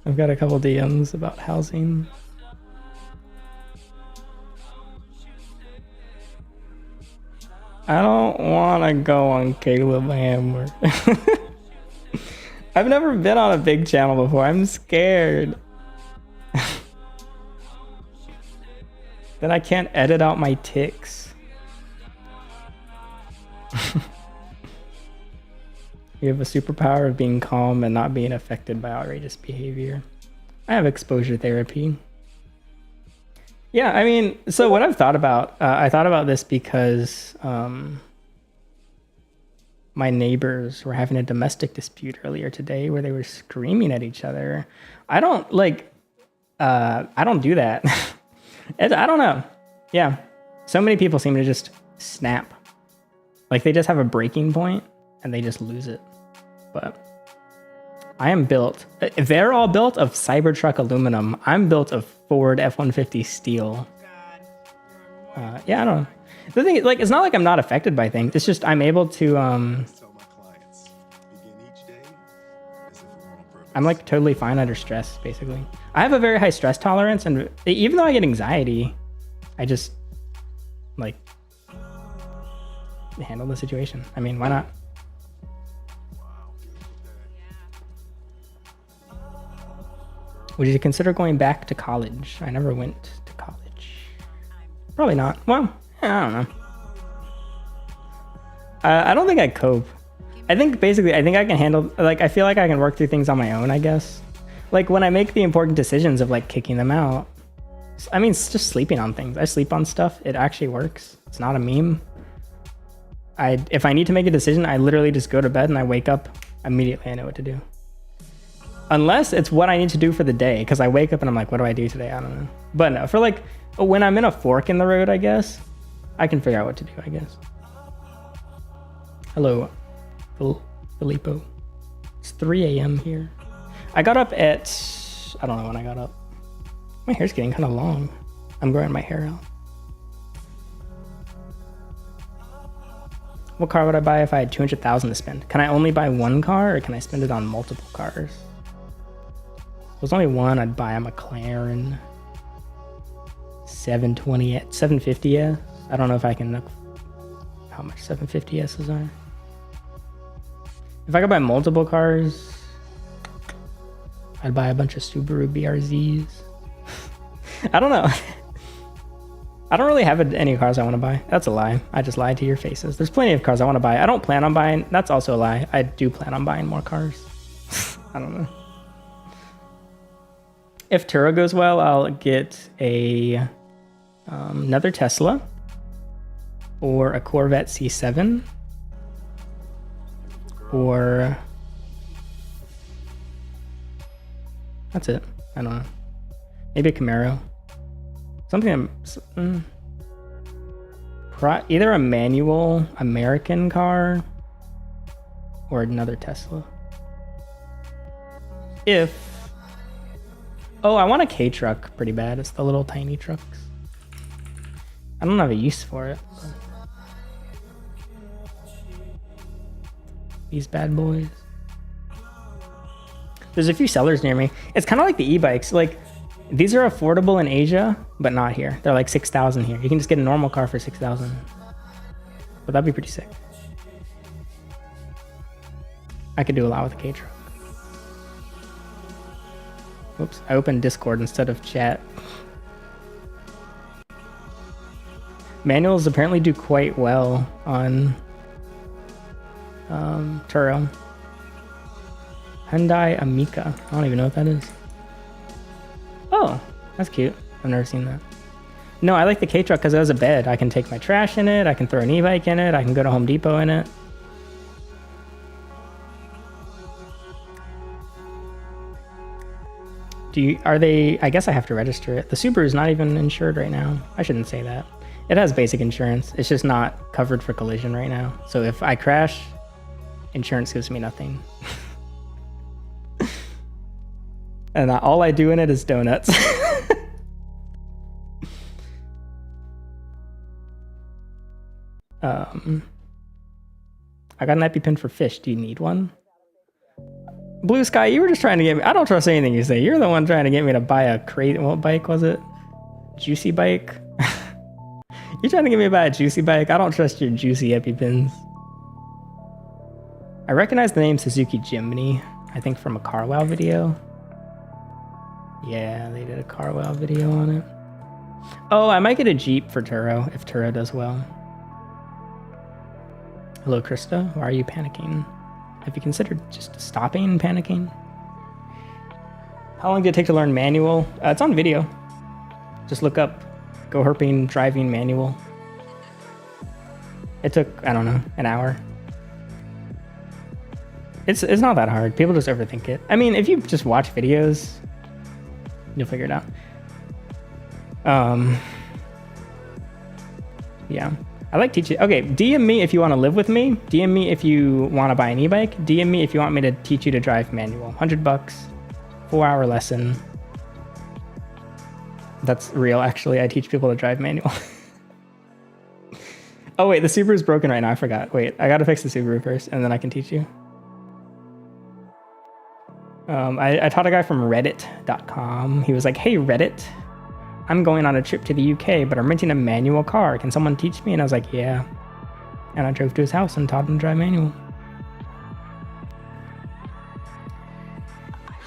I've got a couple DMs about housing. I don't want to go on Caleb Hammer. I've never been on a big channel before. I'm scared. Then I can't edit out my tics. You have a superpower of being calm and not being affected by outrageous behavior. I have exposure therapy. Yeah, I mean, so what I've thought about, I thought about this because my neighbors were having a domestic dispute earlier today where they were screaming at each other. I don't I don't do that. I don't know. Yeah. So many people seem to just snap. Like they just have a breaking point and they just lose it. But I am built. They're all built of Cybertruck aluminum. I'm built of Ford F-150 steel. Yeah, I don't know. The thing is, like, it's not like I'm not affected by things. It's just I'm able to, I'm like totally fine under stress, basically. I have a very high stress tolerance, and even though I get anxiety, I just, like, handle the situation. I mean, why not? Would you consider going back to college? I never went to college. Probably not. Well, I don't know. I don't think I cope. I think basically, I think I can handle, like, I feel like I can work through things on my own, I guess. Like when I make the important decisions of like kicking them out, I mean, it's just sleeping on things. I sleep on stuff. It actually works. It's not a meme. If I need to make a decision, I literally just go to bed and I wake up immediately. I know what to do. Unless it's what I need to do for the day, because I wake up and I'm like, what do I do today? I don't know. But no, for like when I'm in a fork in the road, I guess, I can figure out what to do, I guess. Hello, Filippo. It's 3 a.m. here. I got up at, I don't know when I got up. My hair's getting kind of long. I'm growing my hair out. What car would I buy if I had 200,000 to spend? Can I only buy one car or can I spend it on multiple cars? If there's only one, I'd buy a McLaren 750S. I don't know if I can look how much 750Ss are. If I could buy multiple cars, I'd buy a bunch of Subaru BRZs. I don't know. I don't really have any cars I want to buy. That's a lie. I just lied to your faces. There's plenty of cars I want to buy. I don't plan on buying. That's also a lie. I do plan on buying more cars. I don't know. If Turo goes well, I'll get another Tesla or a Corvette C7 or that's it. I don't know. Maybe a Camaro. Something either a manual American car or another Tesla. Oh, I want a K truck pretty bad. It's the little tiny trucks. I don't have a use for it. These bad boys. There's a few sellers near me. It's kind of like the e-bikes. Like, these are affordable in Asia, but not here. They're like 6,000 here. You can just get a normal car for 6,000. But that'd be pretty sick. I could do a lot with a K truck. Oops, I opened Discord instead of chat. Manuals apparently do quite well on Turo. Hyundai Amica. I don't even know what that is. Oh, that's cute. I've never seen that. No, I like the K-Truck because it has a bed. I can take my trash in it. I can throw an e-bike in it. I can go to Home Depot in it. I guess I have to register it. The Subaru is not even insured right now. I shouldn't say that. It has basic insurance. It's just not covered for collision right now. So if I crash, insurance gives me nothing. And all I do in it is donuts. I got an EpiPen for fish. Do you need one? Blue Sky, you were just trying to get me. I don't trust anything you say. You're the one trying to get me to buy a crate. What bike was it? Juicy bike? You trying to get me to buy a juicy bike? I don't trust your juicy EpiPens. I recognize the name Suzuki Jimny, I think from a CarWow video. Yeah, they did a CarWow video on it. Oh, I might get a Jeep for Turo if Turo does well. Hello, Krista. Why are you panicking? Have you considered just stopping panicking? How long did it take to learn manual? It's on video. Just look up Go herping driving manual. It took, I don't know, an hour. It's not that hard. People just overthink it. I mean, if you just watch videos, you'll figure it out. Yeah. I like teaching. Okay, DM me if you want to live with me. DM me if you want to buy an e-bike. DM me if you want me to teach you to drive manual. $100, 4-hour lesson. That's real, actually. I teach people to drive manual. Oh, wait, the Subaru's broken right now. I forgot. Wait, I got to fix the Subaru first, and then I can teach you. I taught a guy from reddit.com. He was like, hey, Reddit, I'm going on a trip to the UK, but I'm renting a manual car. Can someone teach me? And I was like, yeah. And I drove to his house and taught him to drive manual.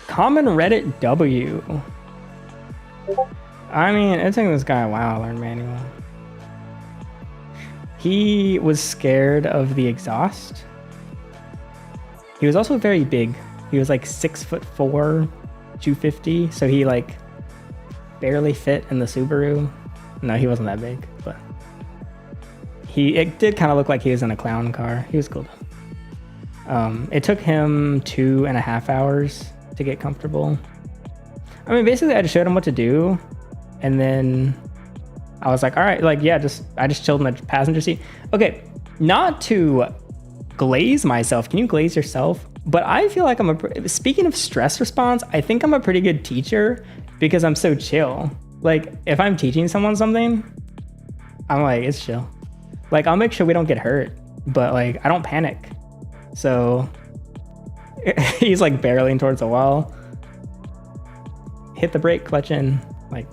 Common Reddit W. I mean, it took this guy a while to learn manual. He was scared of the exhaust. He was also very big. He was like 6'4", 250. So he like barely fit in the Subaru. No, he wasn't that big, but it did kind of look like he was in a clown car. He was cool though. It took him 2.5 hours to get comfortable. I mean, basically I just showed him what to do, and then I was like, all right, like, yeah, I just chilled in the passenger seat. Okay, not to glaze myself. Can you glaze yourself? But I feel like speaking of stress response, I think I'm a pretty good teacher because I'm so chill. Like, if I'm teaching someone something, I'm like, it's chill. Like, I'll make sure we don't get hurt, but like, I don't panic. So he's like barreling towards the wall. Hit the brake, clutch in. Like,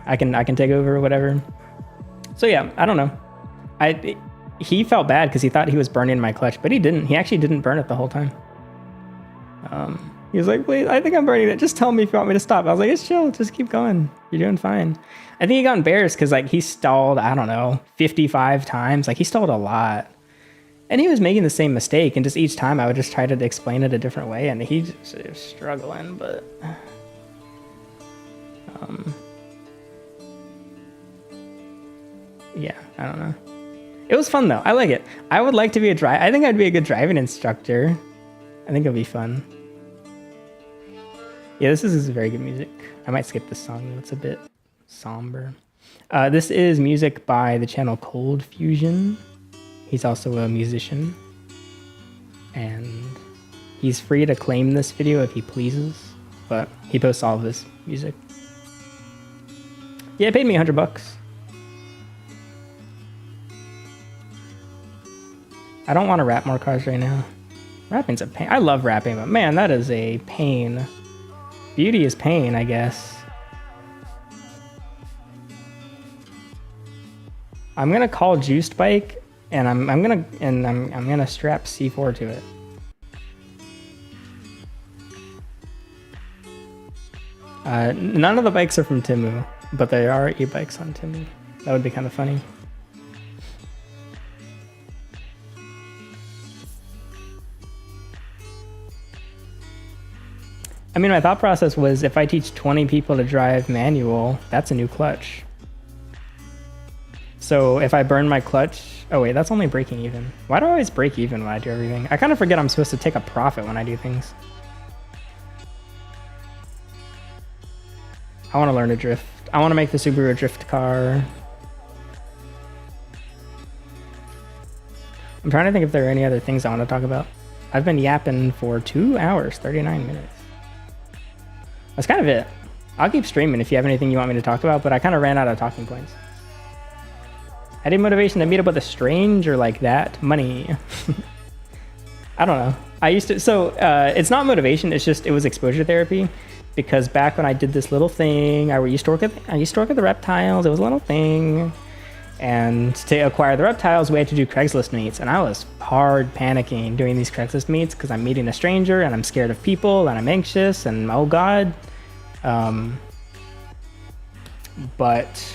I can take over or whatever. So yeah, I don't know. He felt bad because he thought he was burning my clutch, but he didn't. He actually didn't burn it the whole time. He was like, wait, I think I'm burning it. Just tell me if you want me to stop. I was like, it's chill. Just keep going. You're doing fine. I think he got embarrassed because like he stalled, I don't know, 55 times. Like he stalled a lot. And he was making the same mistake. And just each time I would just try to explain it a different way. And he just was struggling, but... yeah, I don't know. It was fun though. I like it. I would like to be I think I'd be a good driving instructor. I think it'll be fun. Yeah, this is very good music. I might skip this song though. It's a bit somber. This is music by the channel Cold Fusion. He's also a musician. And he's free to claim this video if he pleases. But he posts all of his music. Yeah, it paid me $100. I don't want to wrap more cars right now. Wrapping's a pain. I love wrapping, but man, that is a pain. Beauty is pain, I guess. I'm gonna call Juiced Bike, and I'm gonna strap C4 to it. None of the bikes are from Temu, but there are e-bikes on Temu. That would be kind of funny. I mean, my thought process was if I teach 20 people to drive manual, that's a new clutch. So if I burn my clutch, oh wait, that's only breaking even. Why do I always break even when I do everything? I kind of forget I'm supposed to take a profit when I do things. I want to learn to drift. I want to make the Subaru a drift car. I'm trying to think if there are any other things I want to talk about. I've been yapping for 2 hours, 39 minutes. That's kind of it. I'll keep streaming if you have anything you want me to talk about, but I kind of ran out of talking points. I did motivation to meet up with a stranger like that. Money. I don't know. I used to, so it's not motivation, it's just, it was exposure therapy. Because back when I did this little thing, I used to work at the reptiles, it was a little thing. And to acquire the reptiles, we had to do Craigslist meets. And I was hard panicking doing these Craigslist meets because I'm meeting a stranger and I'm scared of people and I'm anxious and oh God. But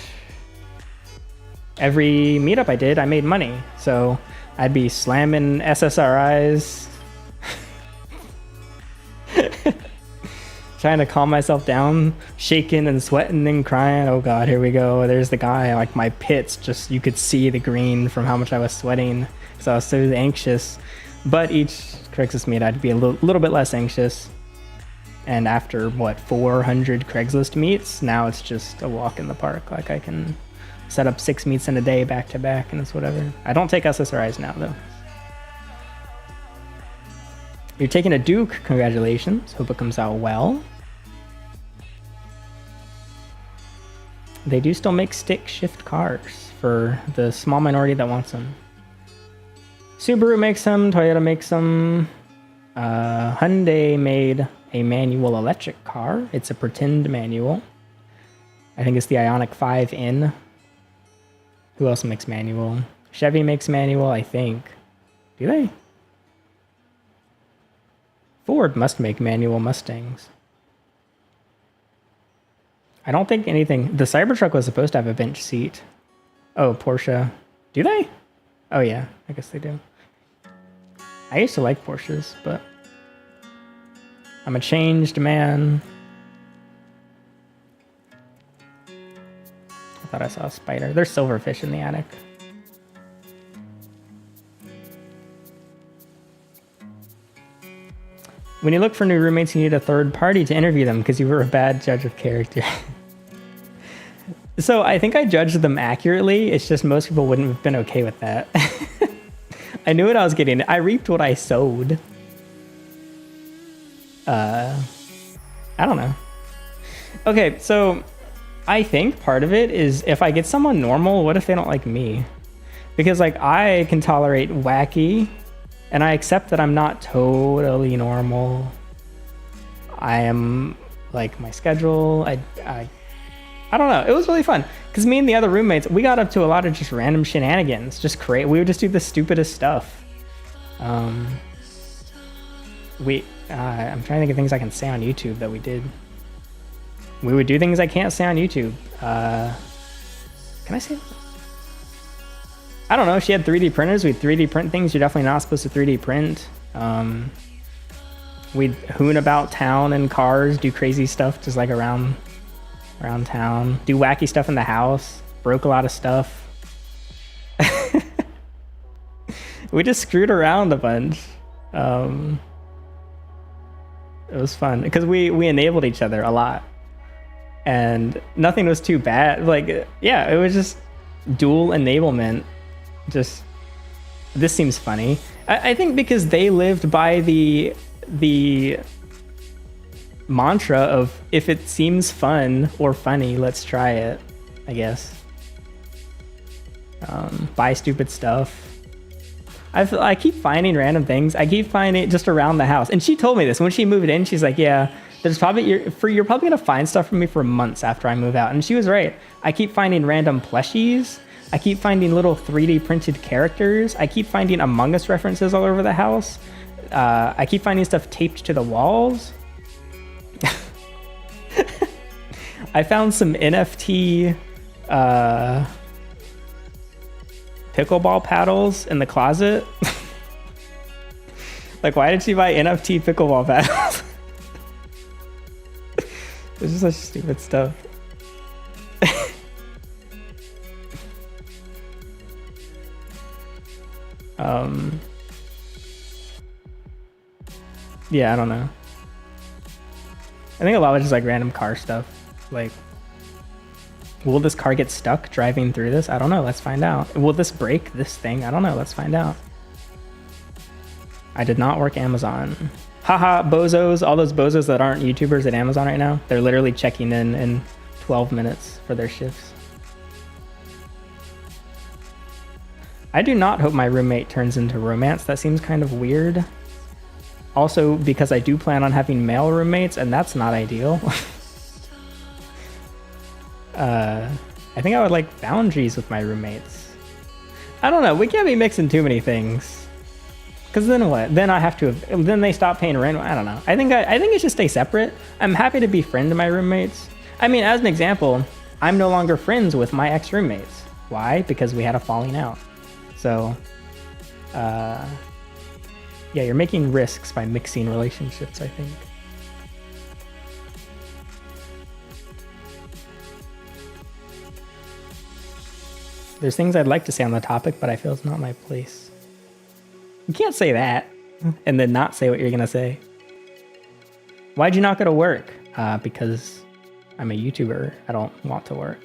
every meetup I did, I made money. So I'd be slamming SSRIs. trying to calm myself down, shaking and sweating and crying. Oh God, here we go. There's the guy. Like my pits, just you could see the green from how much I was sweating because I was so anxious. But each Craigslist meet, I'd be a little bit less anxious. And after what 400 Craigslist meets, now it's just a walk in the park. Like I can set up 6 meets in a day back to back, and it's whatever. I don't take SSRIs now though. You're taking a Duke. Congratulations. Hope it comes out well. They do still make stick shift cars for the small minority that wants them. Subaru makes them. Toyota makes them. Hyundai made a manual electric car. It's a pretend manual. I think it's the Ioniq 5N. Who else makes manual? Chevy makes manual, I think. Do they? Ford must make manual Mustangs. I don't think anything... The Cybertruck was supposed to have a bench seat. Oh, Porsche. Do they? Oh yeah, I guess they do. I used to like Porsches, but... I'm a changed man. I thought I saw a spider. There's silverfish in the attic. When you look for new roommates, you need a third party to interview them because you were a bad judge of character. So I think I judged them accurately. It's just most people wouldn't have been okay with that. I knew what I was getting. I reaped what I sowed. I don't know. Okay, so I think part of it is if I get someone normal, what if they don't like me? Because like I can tolerate wacky, and I accept that I'm not totally normal. I am like my schedule. I don't know. It was really fun because me and the other roommates, we got up to a lot of just random shenanigans. Just crazy. We would just do the stupidest stuff. I'm trying to think of things I can say on YouTube that we did. We would do things I can't say on YouTube. Can I say that? I don't know. She had 3D printers. We'd 3D print things you're definitely not supposed to 3D print. We'd hoon about town in cars, do crazy stuff just like around town, do wacky stuff in the house, broke a lot of stuff. We just screwed around a bunch. It was fun because we enabled each other a lot, and nothing was too bad. Like, yeah, it was just dual enablement. Just, this seems funny. I think because they lived by the mantra of if it seems fun or funny, let's try it, I guess. Buy stupid stuff. I keep finding random things. I keep finding it just around the house. And she told me this when she moved in. She's like, yeah, you're probably gonna find stuff from me for months after I move out. And she was right. I keep finding random plushies. I keep finding little 3D printed characters. I keep finding Among Us references all over the house. I keep finding stuff taped to the walls. I found some NFT pickleball paddles in the closet. Like, why did she buy NFT pickleball paddles? It's just such stupid stuff. Yeah, I don't know. I think a lot of just like random car stuff. Like, will this car get stuck driving through this? I don't know. Let's find out. Will this break this thing? I don't know. Let's find out. I did not work Amazon. Haha, bozos. All those bozos that aren't YouTubers at Amazon right now. They're literally checking in 12 minutes for their shifts. I do not hope my roommate turns into romance. That seems kind of weird. Also, because I do plan on having male roommates, and that's not ideal. I think I would like boundaries with my roommates. I don't know. We can't be mixing too many things. Because then what? Then I have to. Then they stop paying rent. I don't know. I think it should stay separate. I'm happy to be friend to my roommates. I mean, as an example, I'm no longer friends with my ex-roommates. Why? Because we had a falling out. So, yeah, you're making risks by mixing relationships, I think. There's things I'd like to say on the topic, but I feel it's not my place. You can't say that and then not say what you're gonna say. Why'd you not go to work? Because I'm a YouTuber. I don't want to work.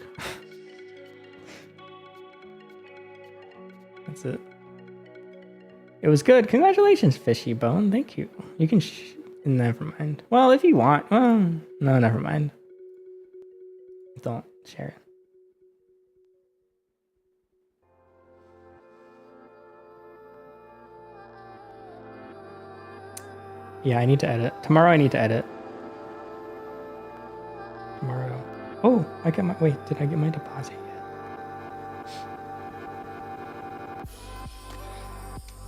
That's it. It was good. Congratulations, Fishy Bone. Thank you. You can never mind. Well, if you want. No, never mind. Don't share it. Yeah, I need to edit. Tomorrow I need to edit. Tomorrow. Oh, I got my... Wait, did I get my deposit yet?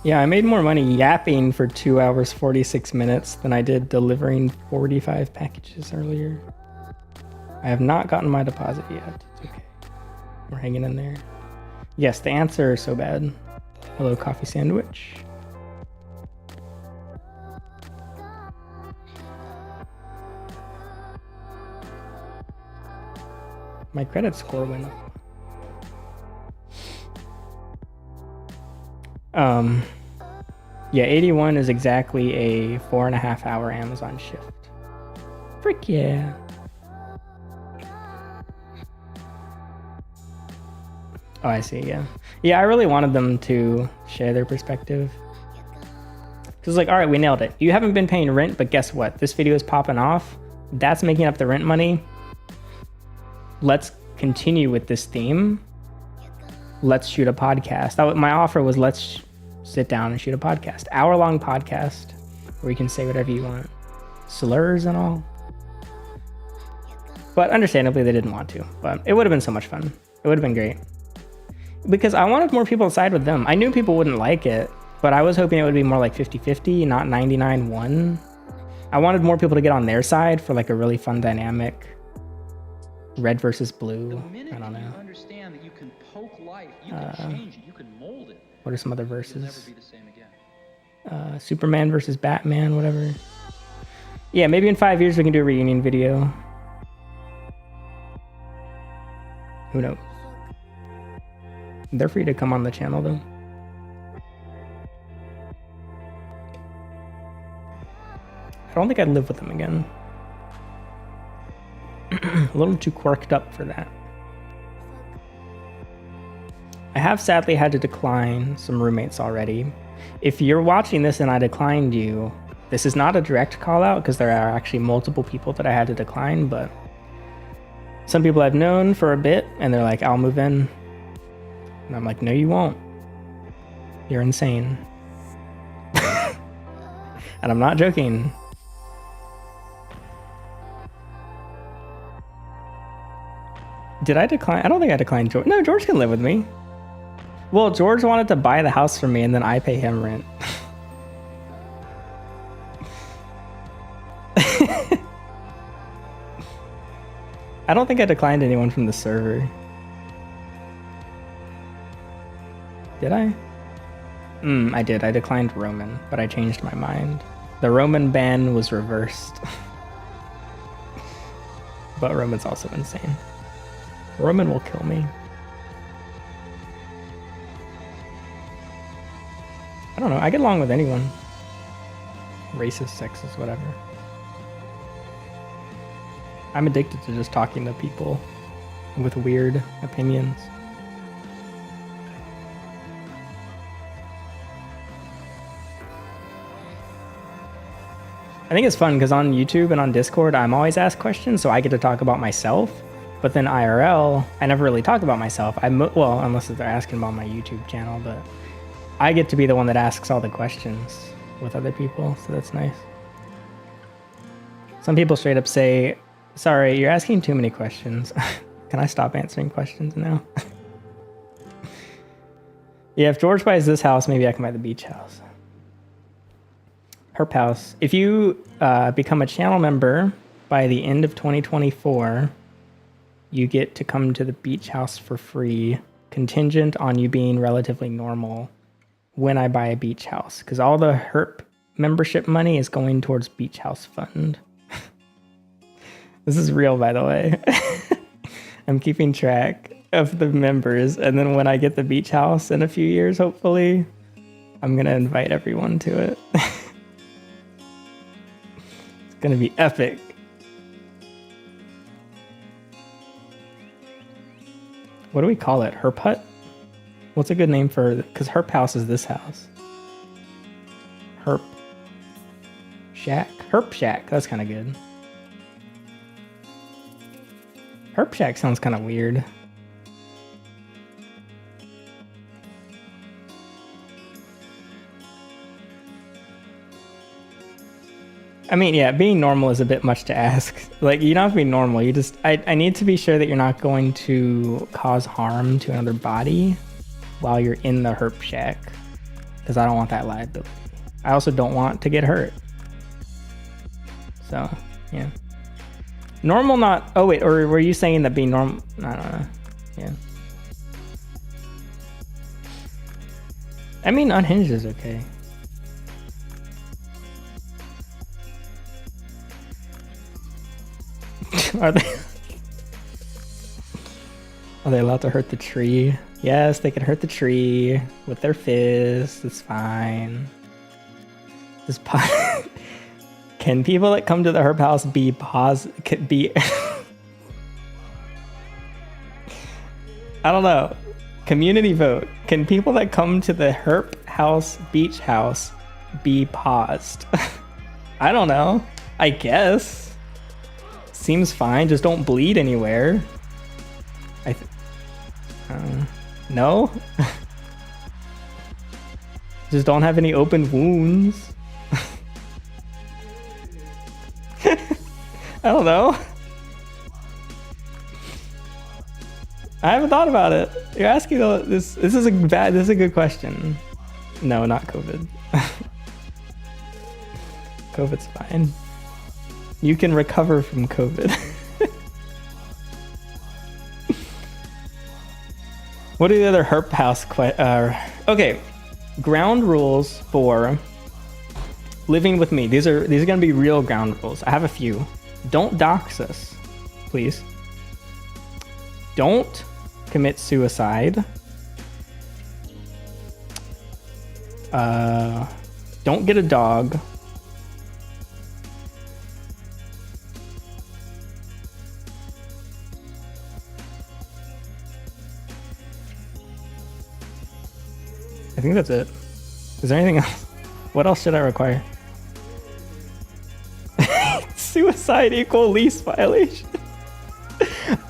Yeah, I made more money yapping for 2 hours, 46 minutes than I did delivering 45 packages earlier. I have not gotten my deposit yet. It's okay. We're hanging in there. Yes, the answer is so bad. Hello, coffee sandwich. My credit score went up. Yeah, 81 is exactly a 4.5 hour Amazon shift. Frick yeah. Oh, I see, yeah. Yeah, I really wanted them to share their perspective. Because like, all right, we nailed it. You haven't been paying rent, but guess what? This video is popping off. That's making up the rent money. Let's continue with this theme. Let's shoot a podcast. My offer was let's sit down and shoot a podcast. Hour-long podcast where you can say whatever you want. Slurs and all. But understandably, they didn't want to. But it would have been so much fun. It would have been great. Because I wanted more people to side with them. I knew people wouldn't like it, but I was hoping it would be more like 50-50, not 99-1. I wanted more people to get on their side for like a really fun dynamic. Red versus blue. I don't know. You understand that you can poke life, you can change it, you can mold it. What are some other verses? You'll never be the same again. Superman versus Batman, whatever. Yeah, maybe in 5 years we can do a reunion video. Who knows? They're free to come on the channel though. I don't think I'd live with them again. A little too quirked up for that. I have sadly had to decline some roommates already. If you're watching this and I declined you, this is not a direct call out because there are actually multiple people that I had to decline, but some people I've known for a bit and they're like, I'll move in. And I'm like, no, you won't. You're insane. And I'm not joking. Did I decline? I don't think I declined George. No, George can live with me. Well, George wanted to buy the house from me and then I pay him rent. I don't think I declined anyone from the server. Did I? I did. I declined Roman, but I changed my mind. The Roman ban was reversed. But Roman's also insane. Roman will kill me. I don't know. I get along with anyone. Racist, sexist, whatever. I'm addicted to just talking to people with weird opinions. I think it's fun because on YouTube and on Discord, I'm always asked questions, so I get to talk about myself. But then IRL, I never really talk about myself. Well, unless they're asking about my YouTube channel, but I get to be the one that asks all the questions with other people, so that's nice. Some people straight up say, sorry, you're asking too many questions. Can I stop answering questions now? Yeah, if George buys this house, maybe I can buy the beach house. Herp house. If you become a channel member by the end of 2024, you get to come to the beach house for free, contingent on you being relatively normal when I buy a beach house. Because all the Herp membership money is going towards beach house fund. This is real, by the way. I'm keeping track. of the members, and then when I get the beach house in a few years, hopefully, I'm gonna invite everyone to it. It's gonna be epic. What do we call it? Herp hut? What's a good name for? Because Herp house is this house. Herp shack. Herp shack. That's kind of good. Herp shack sounds kind of weird. I mean, yeah, being normal is a bit much to ask. Like, you don't have to be normal. You just, I need to be sure that you're not going to cause harm to another body while you're in the herp shack, because I don't want that liability. I also don't want to get hurt. So, yeah. Normal, not, oh wait, or were you saying that being normal? I don't know. Yeah. I mean, unhinged is okay. Are they allowed to hurt the tree? Yes, they can hurt the tree with their fists. It's fine. Just can people that come to the herp house be I don't know. Community vote. Can people that come to the herp house, beach house, be paused? I don't know. I guess. Seems fine. Just don't bleed anywhere. No? Just don't have any open wounds. I don't know. I haven't thought about it. You're asking this. This is a good question. No, not COVID. COVID's fine. You can recover from COVID. What are the other herp house okay, ground rules for living with me. These are gonna be real ground rules. I have a few. Don't dox us, please. Don't commit suicide. Don't get a dog. I think that's it. Is there anything else? What else should I require? Suicide equal lease violation.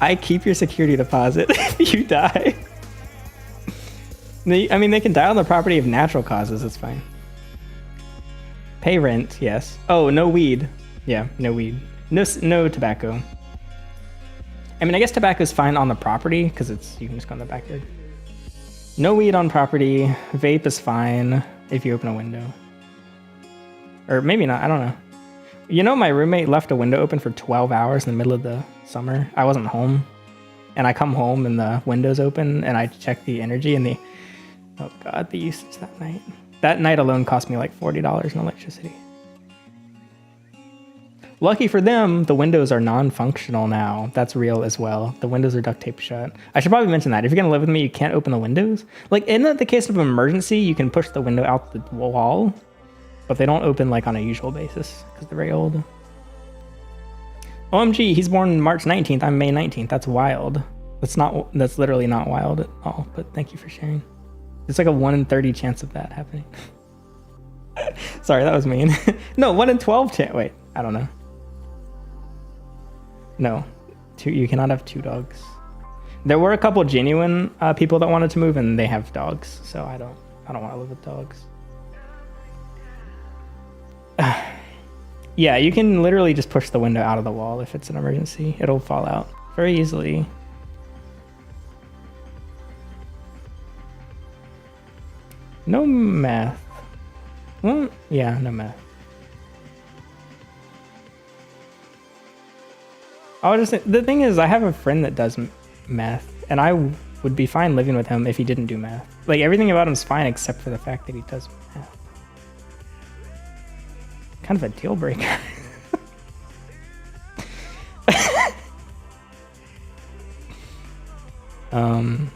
I keep your security deposit if you die. I mean, they can die on the property of natural causes. It's fine. Pay rent, yes. Oh, no weed. Yeah, no weed. No tobacco. I mean, I guess tobacco is fine on the property because you can just go in the backyard. No weed on property. Vape is fine if you open a window. Or maybe not, I don't know. You know, my roommate left a window open for 12 hours in the middle of the summer. I wasn't home. And I come home and the window's open and I check the energy and oh God, the usage that night. That night alone cost me like $40 in electricity. Lucky for them, the windows are non-functional now. That's real as well. The windows are duct taped shut. I should probably mention that. If you're gonna live with me, you can't open the windows. Like in the case of emergency, you can push the window out the wall, but they don't open like on a usual basis because they're very old. OMG, he's born March 19th. I'm May 19th. That's wild. That's literally not wild at all, but thank you for sharing. It's like a 1 in 30 chance of that happening. Sorry, that was mean. No, 1 in 12 chance. Wait, I don't know. No, you cannot have 2 dogs. There were a couple genuine people that wanted to move, and they have dogs, so I don't want to live with dogs. Yeah, you can literally just push the window out of the wall if it's an emergency. It'll fall out very easily. No meth. Well, yeah, no meth. The thing is, I have a friend that does meth, and I would be fine living with him if he didn't do meth. Like, everything about him's fine except for the fact that he does meth. Kind of a deal breaker. You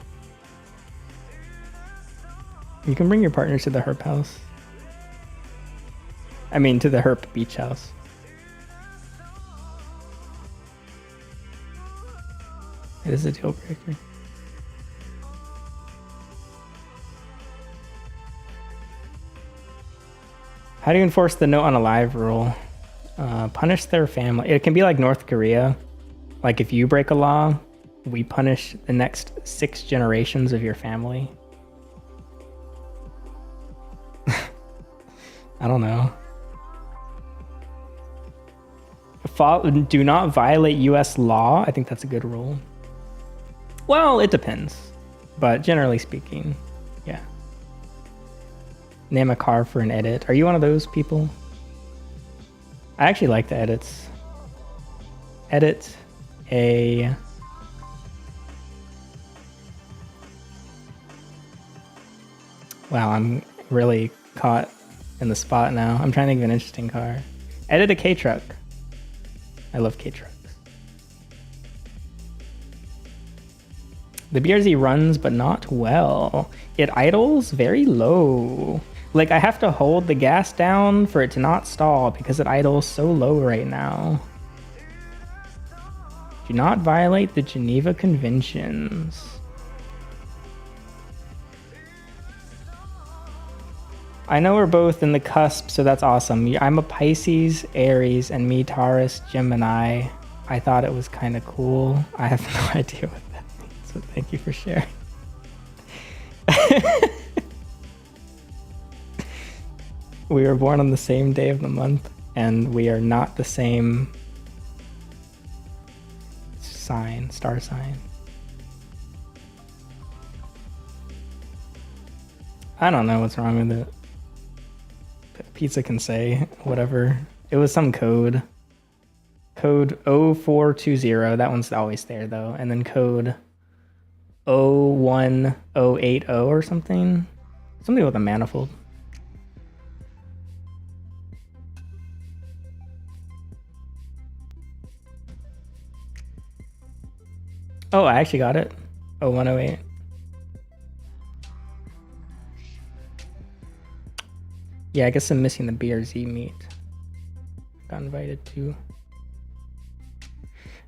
can bring your partner to the herp house. I mean, to the herp beach house. It is a deal breaker. How do you enforce the no unalive rule? Punish their family. It can be like North Korea. Like if you break a law, we punish the next 6 generations of your family. I don't know. Do not violate US law. I think that's a good rule. Well, it depends. But generally speaking, yeah. Name a car for an edit. Are you one of those people? I actually like the edits. Edit a... Wow, I'm really caught in the spot now. I'm trying to think of an interesting car. Edit a K-truck. I love K-trucks. The BRZ runs, but not well. It idles very low. Like I have to hold the gas down for it to not stall because it idles so low right now. Do not violate the Geneva Conventions. I know we're both in the cusp, so that's awesome. I'm a Pisces, Aries, and me, Taurus, Gemini. I thought it was kind of cool. I have no idea what that means, so thank you for sharing. We were born on the same day of the month, and we are not the same sign, star sign. I don't know what's wrong with it. Pizza can say whatever. It was some code. Code 0420. That one's always there though. And then code 01080 or something. Something with a manifold. Oh, I actually got it. 0108. Yeah, I guess I'm missing the BRZ meet. Got invited to.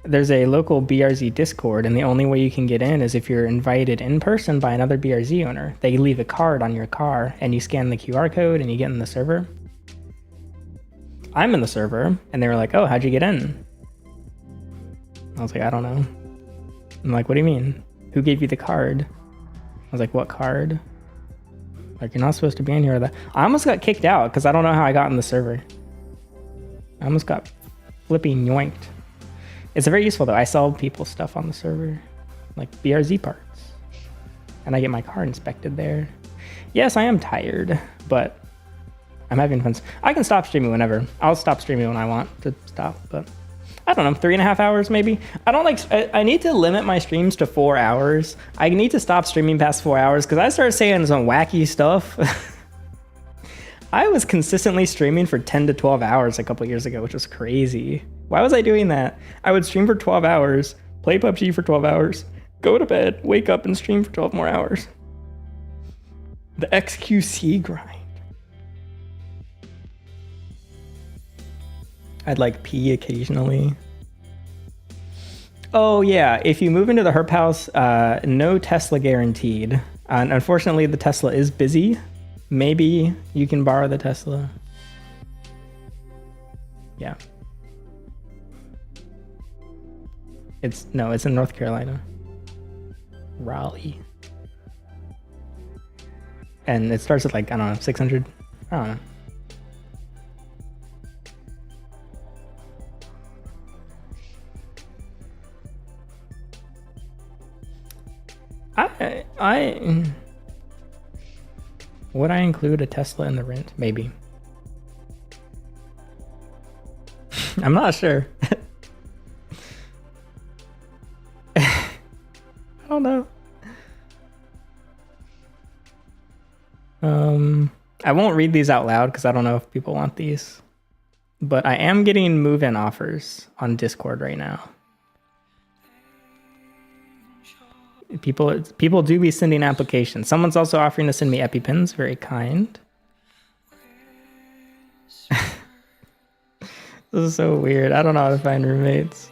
There's a local BRZ Discord, and the only way you can get in is if you're invited in person by another BRZ owner. They leave a card on your car, and you scan the QR code, and you get in the server. I'm in the server, and they were like, oh, how'd you get in? I was like, I don't know. I'm like, what do you mean? Who gave you the card? I was like, what card? Like, you're not supposed to be in here. I almost got kicked out because I don't know how I got in the server. I almost got flipping yoinked. It's very useful though. I sell people stuff on the server, like BRZ parts. And I get my car inspected there. Yes, I am tired, but I'm having fun. I can stop streaming whenever. I'll stop streaming when I want to stop, but I don't know, 3.5 hours maybe. I need to limit my streams to 4 hours. I need to stop streaming past 4 hours because I started saying some wacky stuff. I was consistently streaming for 10 to 12 hours a couple years ago, which was crazy. Why was I doing that? I would stream for 12 hours, play PUBG for 12 hours, go to bed, wake up and stream for 12 more hours. The XQC grind. I'd like pee occasionally. Oh yeah, if you move into the herp house, no Tesla guaranteed. And unfortunately, the Tesla is busy. Maybe you can borrow the Tesla. Yeah. It's in North Carolina. Raleigh. And it starts at like, I don't know, 600. I don't know. Would I include a Tesla in the rent? Maybe. I'm not sure. I don't know. I won't read these out loud because I don't know if people want these. But I am getting move-in offers on Discord right now. People do be sending applications. Someone's also offering to send me EpiPens. Very kind. This is so weird. I don't know how to find roommates.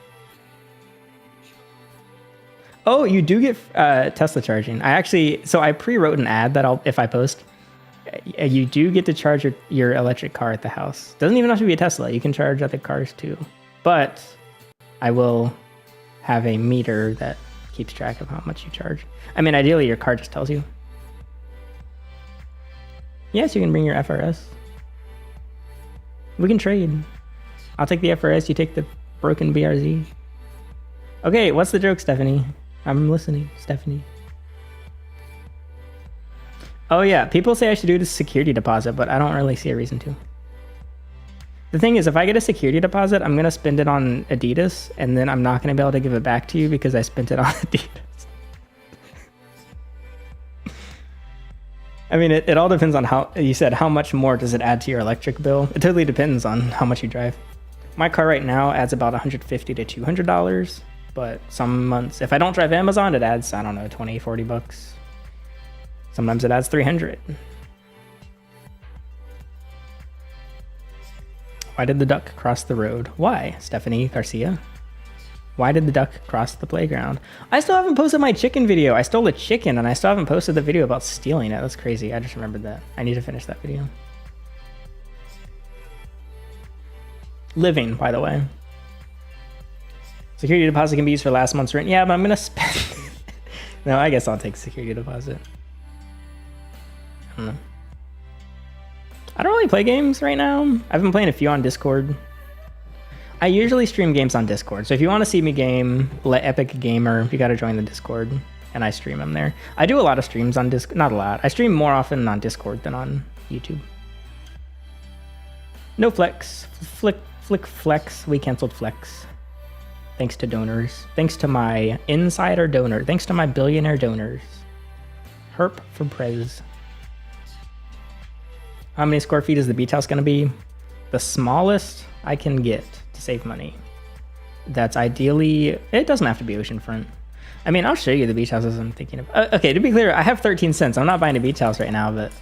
Oh, you do get Tesla charging. I pre-wrote an ad that if I post, you do get to charge your electric car at the house. Doesn't even have to be a Tesla. You can charge other cars too. But I will have a meter that keeps track of how much you charge. I mean, ideally, your car just tells you. Yes, you can bring your FRS. We can trade. I'll take the FRS, you take the broken BRZ. Okay, what's the joke, Stephanie? I'm listening, Stephanie. Oh yeah, people say I should do the security deposit, but I don't really see a reason to. The thing is, if I get a security deposit, I'm going to spend it on Adidas, and then I'm not going to be able to give it back to you because I spent it on Adidas. I mean, it all depends on how, you said, how much more does it add to your electric bill? It totally depends on how much you drive. My car right now adds about $150 to $200, but some months, if I don't drive Amazon, it adds, I don't know, 20, 40 bucks. Sometimes it adds 300. Why did the duck cross the road? Why, Stephanie Garcia? Why did the duck cross the playground? I still haven't posted my chicken video. I stole a chicken and I still haven't posted the video about stealing it. That's crazy. I just remembered that. I need to finish that video. Living, by the way. Security deposit can be used for last month's rent. Yeah, but I'm going to spend... No, I guess I'll take security deposit. I don't know. I don't really play games right now. I've been playing a few on Discord. I usually stream games on Discord. So if you want to see me game, let Epic Gamer, you got to join the Discord. And I stream them there. I do a lot of streams on Discord. Not a lot. I stream more often on Discord than on YouTube. No flex. Flick flex. We canceled flex. Thanks to donors. Thanks to my insider donor. Thanks to my billionaire donors. Herp for Prez. How many square feet is the beach house going to be? The smallest I can get to save money. That's ideally... It doesn't have to be oceanfront. I mean, I'll show you the beach houses I'm thinking of. Okay, to be clear, I have 13 cents. I'm not buying a beach house right now, but...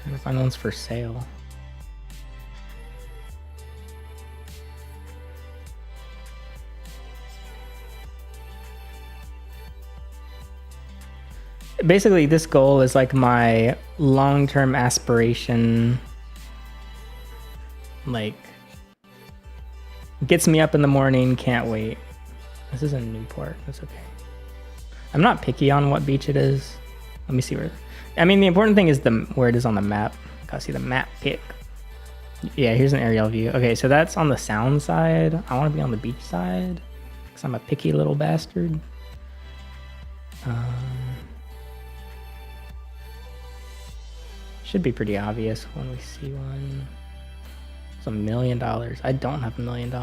Trying to find ones for sale. Basically, this goal is like my long-term aspiration. Like, gets me up in the morning, can't wait. This is in Newport. That's okay. I'm not picky on what beach it is. Let me see where. I mean, the important thing is where it is on the map. Gotta see the map pick. Yeah, here's an aerial view. Okay, so that's on the sound side. I want to be on the beach side because I'm a picky little bastard. Should be pretty obvious when we see one. It's $1 million. I don't have $1 million.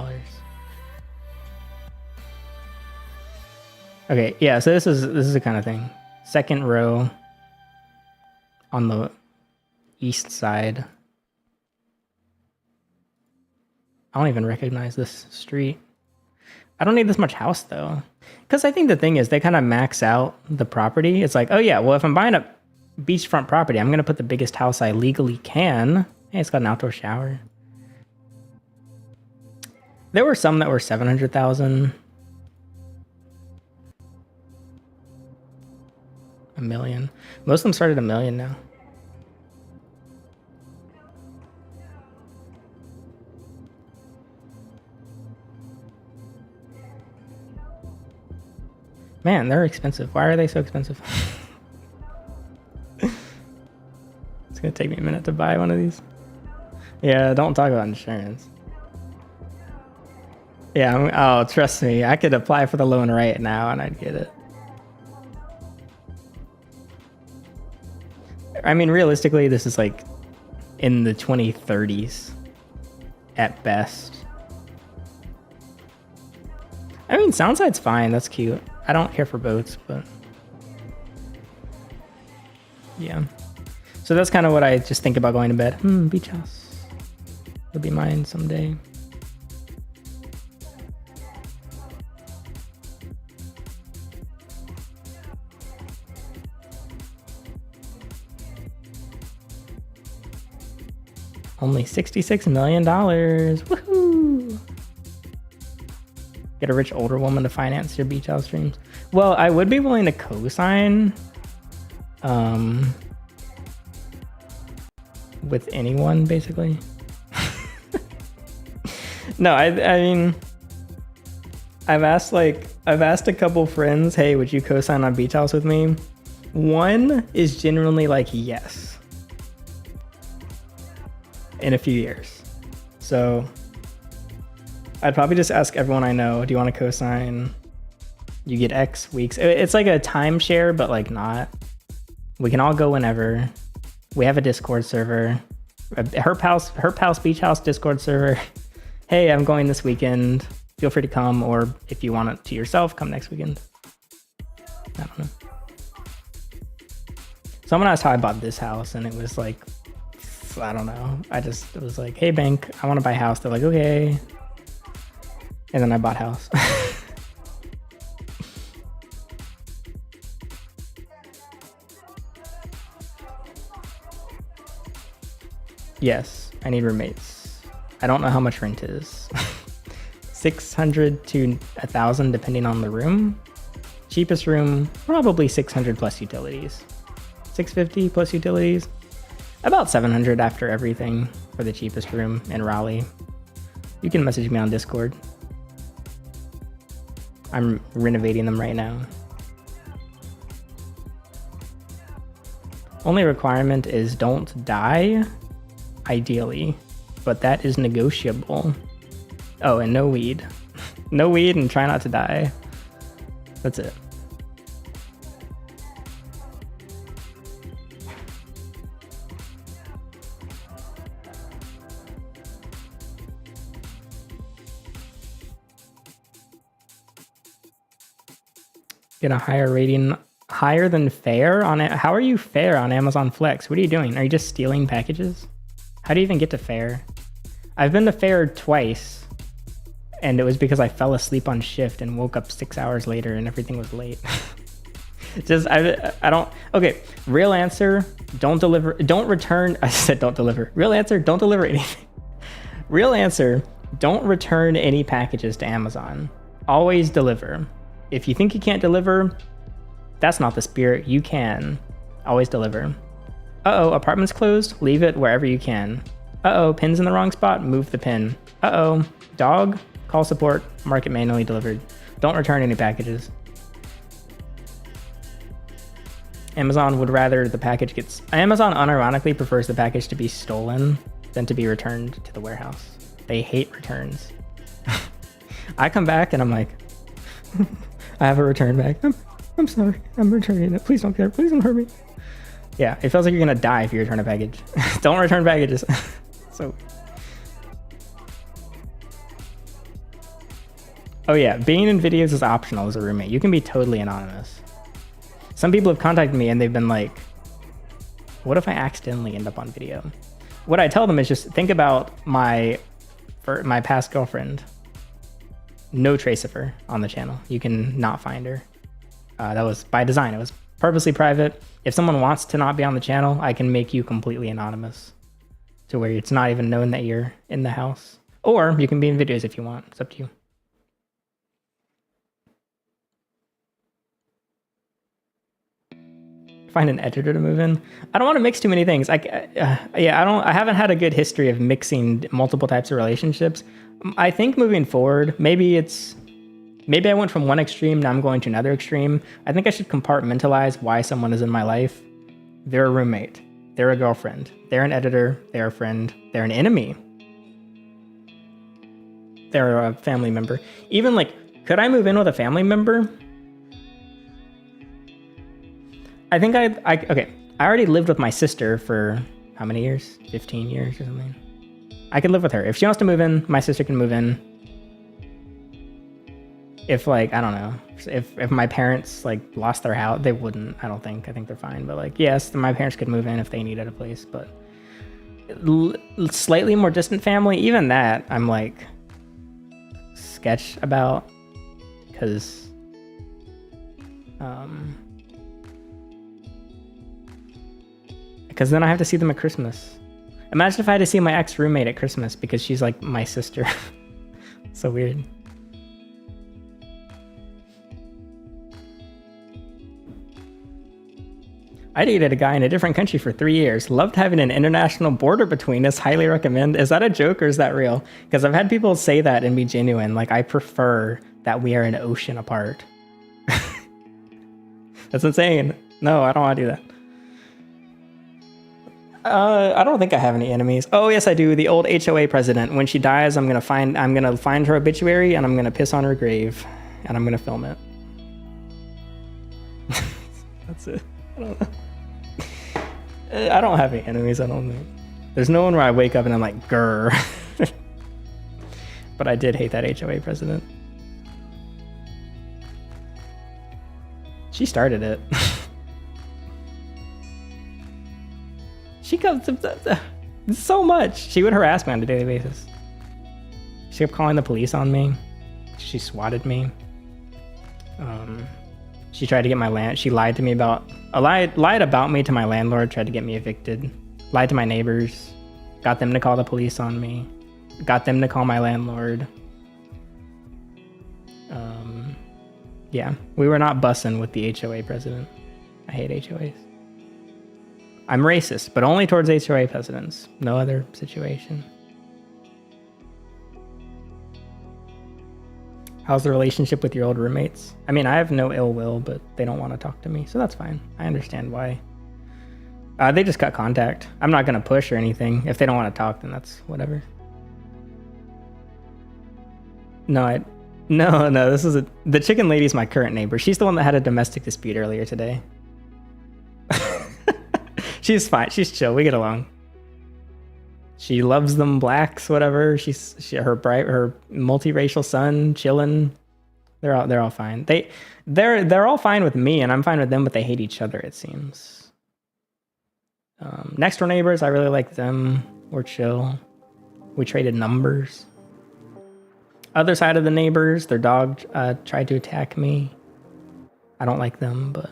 Okay, yeah, so this is the kind of thing. Second row on the east side. I don't even recognize this street. I don't need this much house though. Because I think the thing is they kind of max out the property. It's like, oh yeah, well if I'm buying a beachfront property, I'm going to put the biggest house I legally can. Hey, it's got an outdoor shower. There were some that were 700,000. $1 million. Most of them started $1 million now. Man, they're expensive. Why are they so expensive? It's gonna take me a minute to buy one of these. Yeah, don't talk about insurance. Yeah, oh, trust me, I could apply for the loan right now and I'd get it. I mean, realistically, this is like in the 2030s at best. I mean, Soundside's fine. That's cute. I don't care for boats, but yeah. So that's kind of what I just think about going to bed. Beach house. It'll be mine someday. Only $66 million. Woohoo! Get a rich older woman to finance your beach house dreams. Well, I would be willing to co-sign with anyone, basically. No, I mean, I've asked a couple friends, hey, would you co-sign on beach house with me? One is genuinely like, yes. In a few years. So I'd probably just ask everyone I know, do you want to co-sign? You get X weeks. It's like a timeshare, but like not. We can all go whenever. We have a Discord server. Her House Beach House Discord server. Hey, I'm going this weekend. Feel free to come, or if you want it to yourself, come next weekend. I don't know. Someone asked how I bought this house, and it was like, I don't know. It was like, hey, bank, I want to buy a house. They're like, okay. And then I bought house. Yes, I need roommates. I don't know how much rent is. 600 to 1,000 depending on the room. Cheapest room, probably 600 plus utilities. 650 plus utilities. About 700 after everything for the cheapest room in Raleigh. You can message me on Discord. I'm renovating them right now. Only requirement is don't die, ideally, but that is negotiable. Oh, and no weed. No weed and try not to die. That's it. Get a higher rating, higher than fair on it. How are you fair on Amazon Flex? What are you doing? Are you just stealing packages? How do you even get to fair? I've been to fair twice, and it was because I fell asleep on shift and woke up 6 hours later and everything was late. Just, I don't, okay. Real answer, don't deliver, don't return. I said don't deliver. Real answer, don't deliver anything. Real answer, don't return any packages to Amazon. Always deliver. If you think you can't deliver, that's not the spirit. You can always deliver. Uh-oh, apartment's closed. Leave it wherever you can. Uh-oh, pin's in the wrong spot. Move the pin. Uh-oh, dog. Call support. Mark it manually delivered. Don't return any packages. Amazon would rather the package gets... Amazon unironically prefers the package to be stolen than to be returned to the warehouse. They hate returns. I come back and I'm like... I have a return bag. I'm sorry. I'm returning it. Please don't care. Please don't hurt me. Yeah, it feels like you're gonna die if you return a package. Don't return packages. So. Oh yeah, being in videos is optional as a roommate. You can be totally anonymous. Some people have contacted me and they've been like, what if I accidentally end up on video? What I tell them is just think about my past girlfriend. No trace of her on the channel. You can not find her. That was by design. It was purposely private. If someone wants to not be on the channel, I can make you completely anonymous to where it's not even known that you're in the house. Or you can be in videos if you want. It's up to you. Find an editor to move in. I don't want to mix too many things. I haven't had a good history of mixing multiple types of relationships. I think moving forward, maybe I went from one extreme, now I'm going to another extreme. I think I should compartmentalize why someone is in my life. They're a roommate. They're a girlfriend. They're an editor. They're a friend. They're an enemy. They're a family member. Even like, could I move in with a family member? I think okay. I already lived with my sister for how many years? 15 years or something. I could live with her. If she wants to move in, my sister can move in. if like, I don't know, if my parents like lost their house, they wouldn't, I don't think. I think they're fine. But like, yes, my parents could move in if they needed a place, but slightly more distant family, even that I'm like sketch about, because then I have to see them at Christmas. Imagine if I had to see my ex-roommate at Christmas because she's like my sister. So weird. I dated a guy in a different country for 3 years. Loved having an international border between us. Highly recommend. Is that a joke or is that real? Because I've had people say that and be genuine. Like, I prefer that we are an ocean apart. That's insane. No, I don't want to do that. I don't think I have any enemies. Oh yes, I do. The old HOA president. When she dies, I'm gonna find her obituary and I'm gonna piss on her grave, and I'm gonna film it. That's it. I don't know. I don't have any enemies. I don't think. There's no one where I wake up and I'm like, grr. But I did hate that HOA president. She started it. She comes so much. She would harass me on a daily basis. She kept calling the police on me. She swatted me. She tried to get my land. She lied to me about lied about me to my landlord. Tried to get me evicted. Lied to my neighbors. Got them to call the police on me. Got them to call my landlord. Yeah, we were not bussing with the HOA president. I hate HOAs. I'm racist, but only towards HOA presidents. No other situation. How's the relationship with your old roommates? I mean, I have no ill will, but they don't want to talk to me, so that's fine. I understand why. They just cut contact. I'm not going to push or anything. If they don't want to talk, then that's whatever. No, this is the chicken lady's my current neighbor. She's the one that had a domestic dispute earlier today. She's fine. She's chill. We get along. She loves them blacks, whatever. Her multiracial son chilling. They're all fine. They're all fine with me, and I'm fine with them, but they hate each other, it seems. Next door neighbors, I really like them. We're chill. We traded numbers. Other side of the neighbors, their dog tried to attack me. I don't like them, but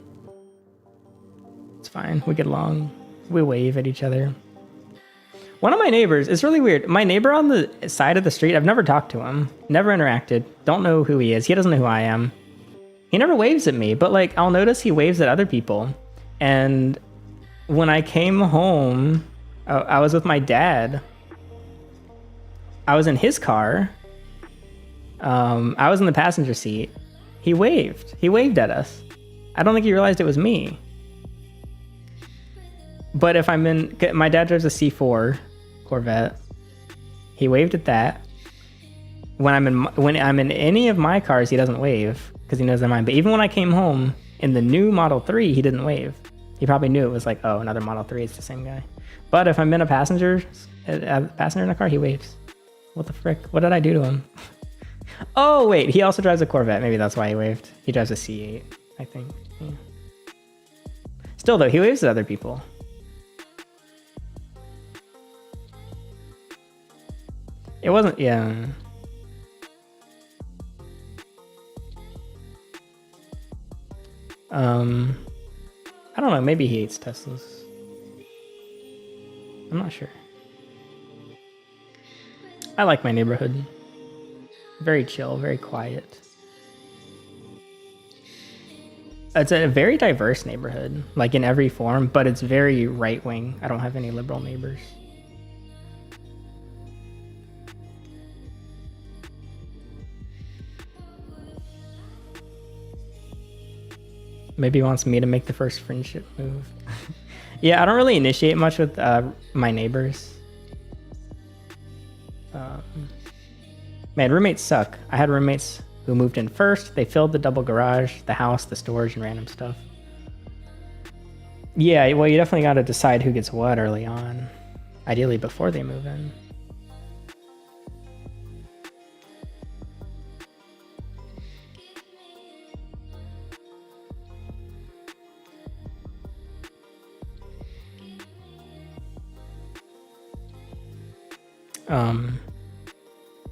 it's fine. We get along. We wave at each other. One of my neighbors, it's really weird. My neighbor on the side of the street, I've never talked to him. Never interacted. Don't know who he is. He doesn't know who I am. He never waves at me, but like I'll notice he waves at other people. And when I came home, I was with my dad. I was in his car. I was in the passenger seat. He waved. He waved at us. I don't think he realized it was me. But if I'm in, my dad drives a C4 Corvette. He waved at that. When I'm in any of my cars, he doesn't wave because he knows they're mine. But even when I came home in the new Model 3, he didn't wave. He probably knew it was like, oh, another Model 3. It's the same guy. But if I'm in a passenger in a car, he waves. What the frick? What did I do to him? Oh wait, he also drives a Corvette. Maybe that's why he waved. He drives a C8, I think. Yeah. Still though, he waves at other people. It wasn't, yeah. I don't know, maybe he hates Teslas. I'm not sure. I like my neighborhood. Very chill, very quiet. It's a very diverse neighborhood, like in every form, but it's very right-wing. I don't have any liberal neighbors. Maybe he wants me to make the first friendship move. Yeah, I don't really initiate much with my neighbors. Man, roommates suck. I had roommates who moved in first. They filled the double garage, the house, the storage, and random stuff. Yeah, well, you definitely got to decide who gets what early on. Ideally before they move in.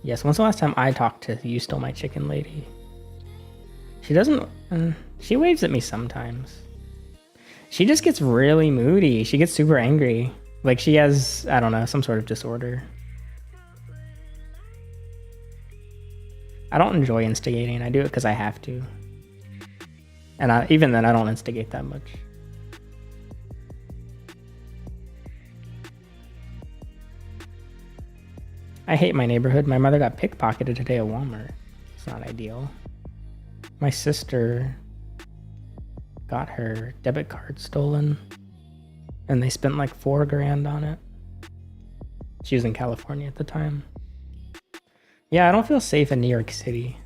Yes, when's the last time I talked to You Stole My Chicken Lady? She doesn't... she waves at me sometimes. She just gets really moody. She gets super angry. Like she has, I don't know, some sort of disorder. I don't enjoy instigating. I do it because I have to. And even then, I don't instigate that much. I hate my neighborhood. My mother got pickpocketed today at Walmart. It's not ideal. My sister got her debit card stolen and they spent like $4 grand on it. She was in California at the time. Yeah, I don't feel safe in New York City.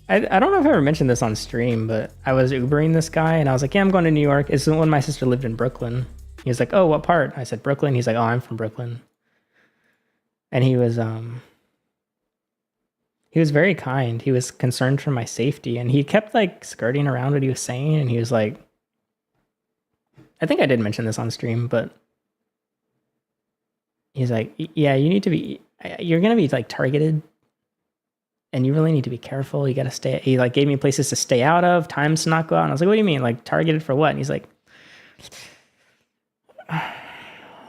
I don't know if I ever mentioned this on stream, but I was Ubering this guy and I was like, yeah, I'm going to New York. It's when my sister lived in Brooklyn. He was like, oh, what part? I said, Brooklyn. He's like, oh, I'm from Brooklyn. And he was very kind. He was concerned for my safety and he kept like skirting around what he was saying. And he was like, I think I did mention this on stream, but he's like, yeah, you're going to be like targeted and you really need to be careful. You got to stay. He like gave me places to stay out of, times to not go out. And I was like, what do you mean? Like targeted for what? And he's like,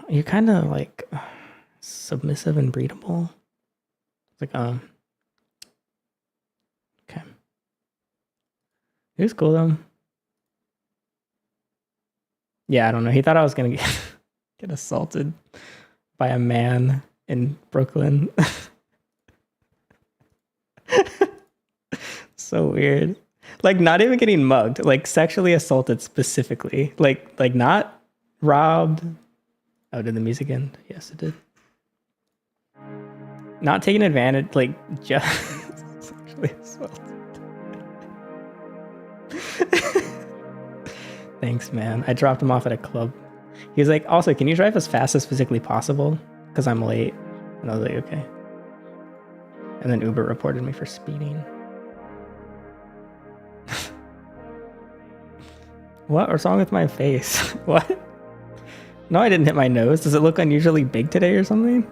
you're kind of like submissive and breedable. It's like, okay. It was cool though. Yeah, I don't know. He thought I was gonna get assaulted by a man in Brooklyn. So weird. Like not even getting mugged, like sexually assaulted specifically. Like not robbed. Oh, did the music end? Yes, it did. Not taking advantage, like just sexually assaulted. Thanks, man. I dropped him off at a club. He was like, also, can you drive as fast as physically possible? Because I'm late. And I was like, okay. And then Uber reported me for speeding. What? What's wrong with my face? What? No, I didn't hit my nose. Does it look unusually big today or something?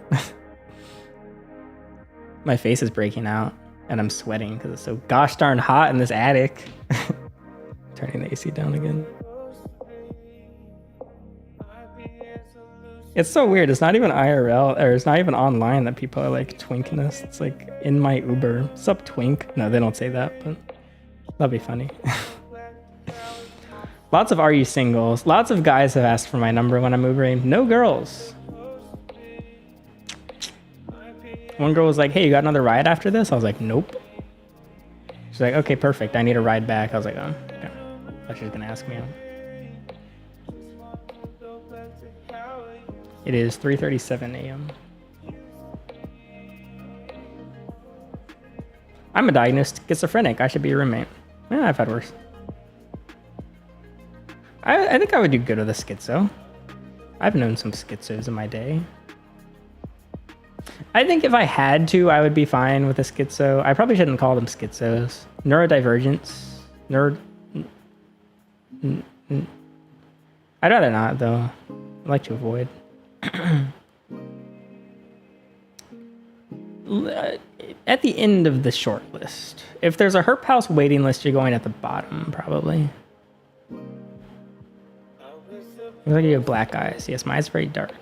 My face is breaking out and I'm sweating because it's so gosh darn hot in this attic. Turning the AC down again. It's so weird. It's not even IRL or it's not even online that people are like twinking us. It's like in my Uber. Sup twink? No, they don't say that, but that'd be funny. Lots of are you singles? Lots of guys have asked for my number when I'm Ubering. No girls. One girl was like, hey, you got another ride after this? I was like, nope. She's like, okay, perfect. I need a ride back. I was like, oh, okay. I thought she was gonna ask me out. It is 3:37 a.m. I'm a diagnosed schizophrenic. I should be a roommate. Yeah, I've had worse. I think I would do good with a schizo. I've known some schizos in my day. I think if I had to, I would be fine with a schizo. I probably shouldn't call them schizos. Neurodivergence. I'd rather not, though. I like to avoid. At the end of the short list. If there's a Herp House waiting list, you're going at the bottom, probably. Looks like you have black eyes. Yes, my eyes are very dark.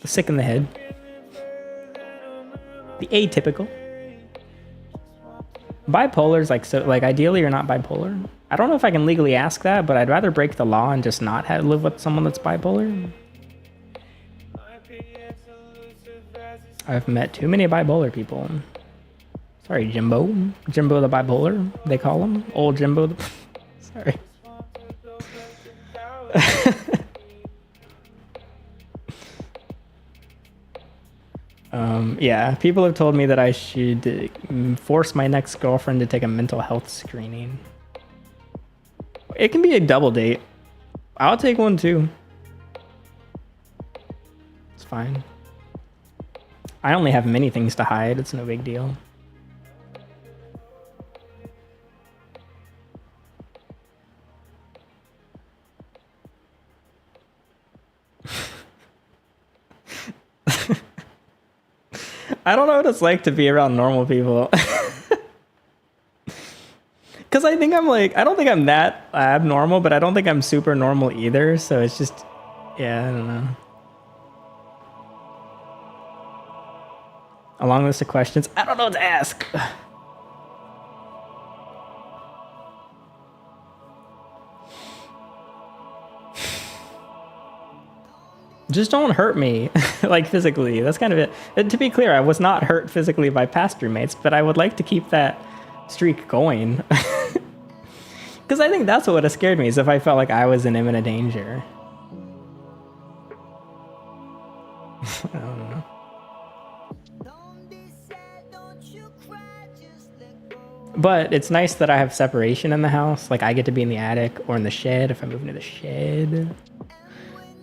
The sick in the head. The atypical. Bipolar is like, so like ideally you're not bipolar. I don't know if I can legally ask that, but I'd rather break the law and just not live with someone that's bipolar. I've met too many bipolar people. Sorry, Jimbo. Jimbo the bipolar, they call him. Old Jimbo the... Sorry. Yeah, people have told me that I should force my next girlfriend to take a mental health screening. It can be a double date. I'll take one too. It's fine. I only have many things to hide. It's no big deal. I don't know what it's like to be around normal people. Because I think I'm like, I don't think I'm that abnormal, but I don't think I'm super normal either. So it's just, yeah, I don't know. A long list of questions. I don't know what to ask. Just don't hurt me, like physically. That's kind of it. And to be clear, I was not hurt physically by past roommates, but I would like to keep that streak going. Because I think that's what would have scared me, is if I felt like I was in imminent danger. I don't know. But it's nice that I have separation in the house. Like I get to be in the attic or in the shed if I move into the shed.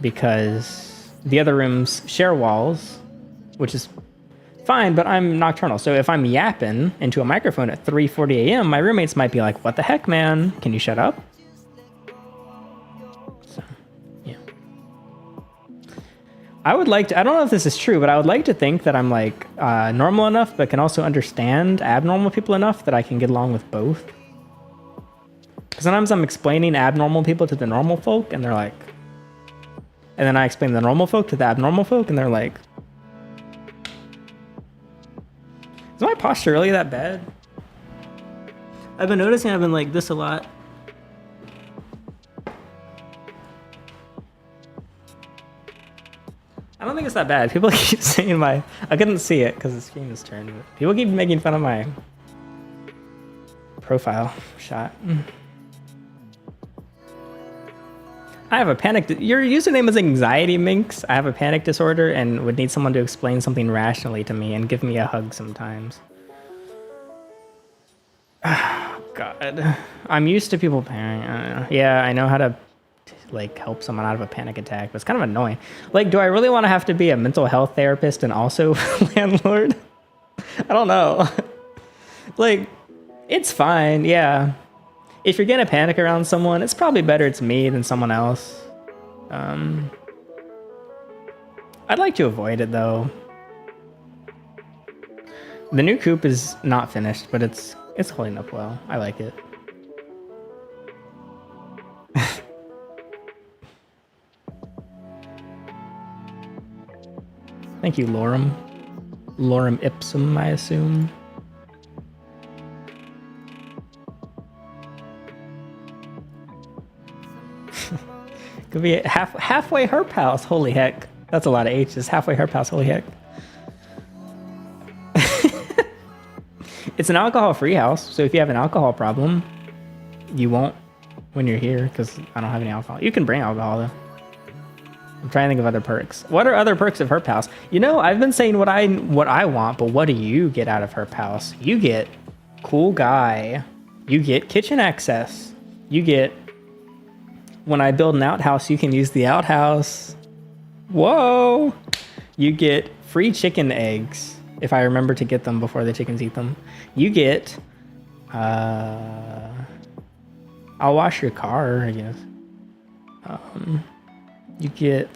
Because the other rooms share walls, which is fine, but I'm nocturnal. So if I'm yapping into a microphone at 3:40 a.m., my roommates might be like, what the heck, man? Can you shut up? So, yeah. I would like to, I don't know if this is true, but I would like to think that I'm like normal enough, but can also understand abnormal people enough that I can get along with both. Because sometimes I'm explaining abnormal people to the normal folk, and they're like, and then I explain the normal folk to the abnormal folk, and they're like, is my posture really that bad? I've been noticing I've been like this a lot. I don't think it's that bad. People keep saying I couldn't see it because the screen is turned. But people keep making fun of my profile shot. I have a panic. Your username is Anxiety Minx. I have a panic disorder and would need someone to explain something rationally to me and give me a hug sometimes. Oh, God. I'm used to people panicking. Yeah, I know how to like help someone out of a panic attack, but it's kind of annoying. Like, do I really want to have to be a mental health therapist and also landlord? I don't know. Like, it's fine. Yeah. If you're gonna panic around someone, it's probably better it's me than someone else. I'd like to avoid it though. The new coop is not finished, but it's holding up well. I like it. Thank you, Lorem. Lorem ipsum, I assume. Could be a halfway herp house. Holy heck. That's a lot of H's. Halfway herp house. Holy heck. It's an alcohol-free house, so if you have an alcohol problem, you won't when you're here, because I don't have any alcohol. You can bring alcohol, though. I'm trying to think of other perks. What are other perks of herp house? You know, I've been saying what I want, but what do you get out of herp house? You get cool guy. You get kitchen access. You get... When I build an outhouse, you can use the outhouse. Whoa! You get free chicken eggs, if I remember to get them before the chickens eat them. You get... I'll wash your car, I guess. You get...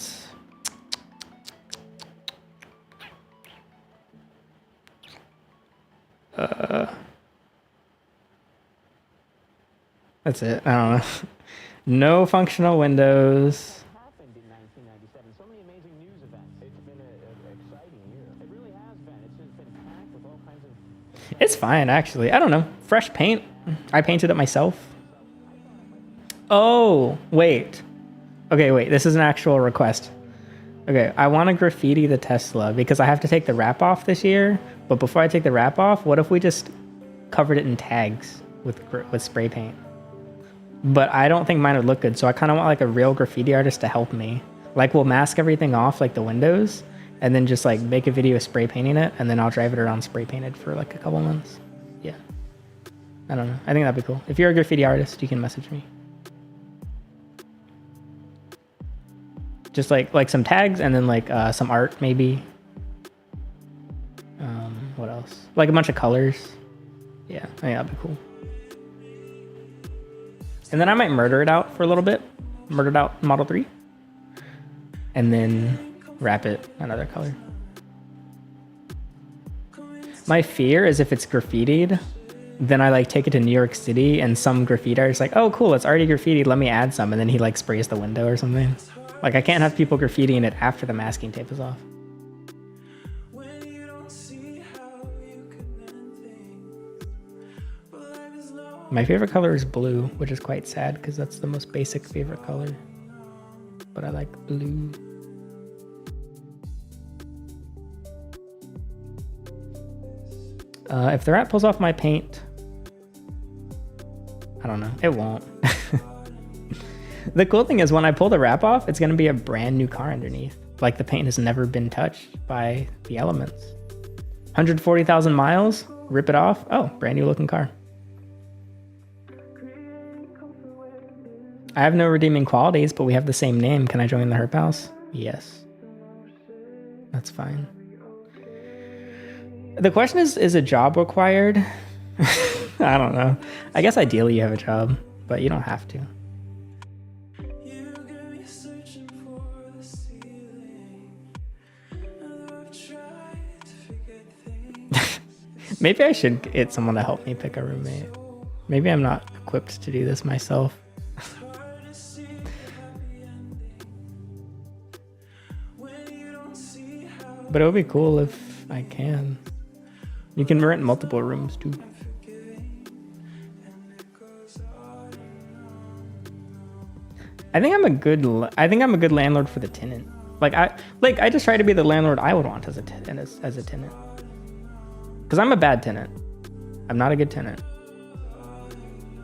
That's it. I don't know. No functional windows. Happened in 1997. So many amazing news events. It's been an exciting year. It really has been. It's just been packed with all kinds of... It's fine, actually. I don't know. Fresh paint. I painted it myself. Oh, wait. Okay, wait. This is an actual request. Okay, I want to graffiti the Tesla because I have to take the wrap off this year. But before I take the wrap off, what if we just covered it in tags with spray paint? But I don't think mine would look good, so I kind of want like a real graffiti artist to help me. Like we'll mask everything off, like the windows, and then just like make a video spray painting it, and then I'll drive it around spray painted for like a couple months. Yeah. I don't know. I think that'd be cool. If you're a graffiti artist, you can message me. Just like some tags and then like some art maybe. What else? Like a bunch of colors. Yeah, I think that'd be cool. And then I might murder it out for a little bit. Murder it out Model 3. And then wrap it another color. My fear is if it's graffitied, then I like take it to New York City and some graffiti artist like, oh cool, it's already graffitied, let me add some, and then he like sprays the window or something. Like I can't have people graffitiing it after the masking tape is off. My favorite color is blue, which is quite sad because that's the most basic favorite color. But I like blue. If the rat pulls off my paint, I don't know, it won't. The cool thing is when I pull the wrap off, it's gonna be a brand new car underneath. Like the paint has never been touched by the elements. 140,000 miles, rip it off. Oh, brand new looking car. I have no redeeming qualities, but we have the same name. Can I join the herp house? Yes. That's fine. The question is a job required? I don't know. I guess ideally you have a job, but you don't have to. Maybe I should get someone to help me pick a roommate. Maybe I'm not equipped to do this myself. But it would be cool if I can. You can rent multiple rooms too. I think I'm a good landlord for the tenant. I just try to be the landlord I would want as a tenant. Because I'm a bad tenant. I'm not a good tenant.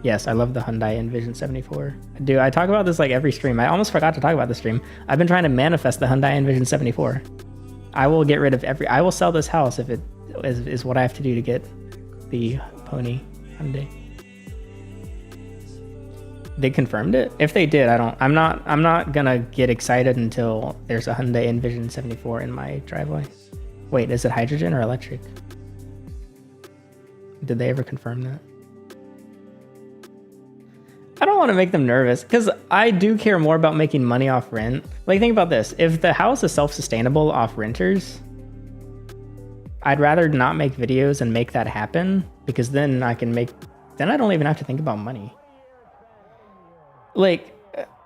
Yes, I love the Hyundai Envision 74. Dude, I talk about this like every stream. I almost forgot to talk about the stream. I've been trying to manifest the Hyundai Envision 74. I will get rid of I will sell this house if it is what I have to do to get the pony Hyundai. They confirmed it? If they did, I'm not gonna get excited until there's a Hyundai Envision 74 in my driveway. Wait, is it hydrogen or electric? Did they ever confirm that? I don't want to make them nervous because I do care more about making money off rent. Like, think about this. If the house is self-sustainable off renters, I'd rather not make videos and make that happen because then I don't even have to think about money. Like,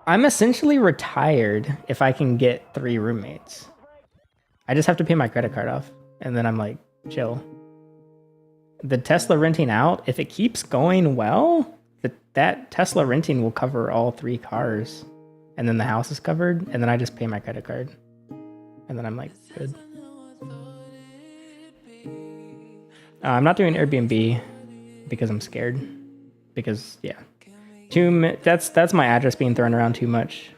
I'm essentially retired if I can get 3 roommates. I just have to pay my credit card off and then I'm like, chill. The Tesla renting out, if it keeps going well, that Tesla renting will cover all 3 cars, and then the house is covered, and then I just pay my credit card, and then I'm like, good. I'm not doing Airbnb because I'm scared. Because yeah, that's my address being thrown around too much.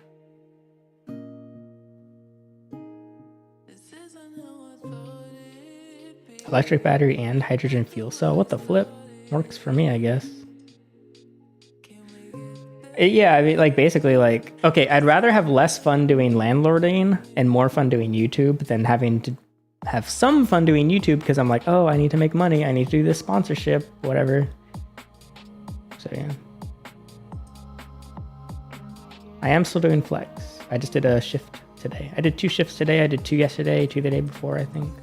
Electric battery and hydrogen fuel cell. What the flip? Works for me, I guess. Yeah, I mean, like, basically, like, okay, I'd rather have less fun doing landlording and more fun doing YouTube than having to have some fun doing YouTube because I'm like, oh, I need to make money. I need to do this sponsorship, whatever. So, yeah. I am still doing flex. I just did a shift today. I did 2 shifts today. I did 2 yesterday, 2 the day before, I think.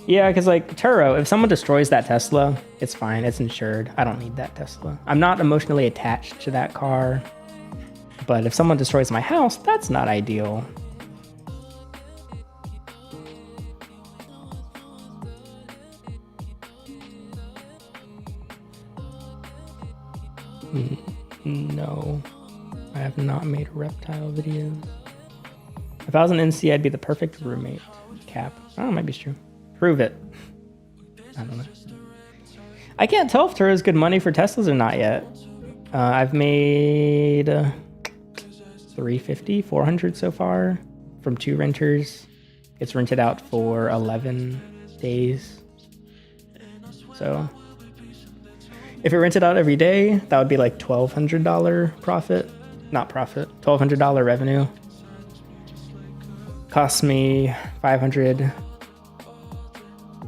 Yeah, because like Turo, if someone destroys that Tesla, it's fine. It's insured. I don't need that Tesla. I'm not emotionally attached to that car. But if someone destroys my house, that's not ideal. No, I have not made a reptile video. If I was an NC, I'd be the perfect roommate. Cap. Oh, maybe it's true. Prove it. I don't know. I can't tell if Turo is good money for Teslas or not yet. I've made 350, 400 so far from 2 renters. It's rented out for 11 days. So if it rented out every day, that would be like $1,200 profit. Not profit, $1,200 revenue. Costs me $500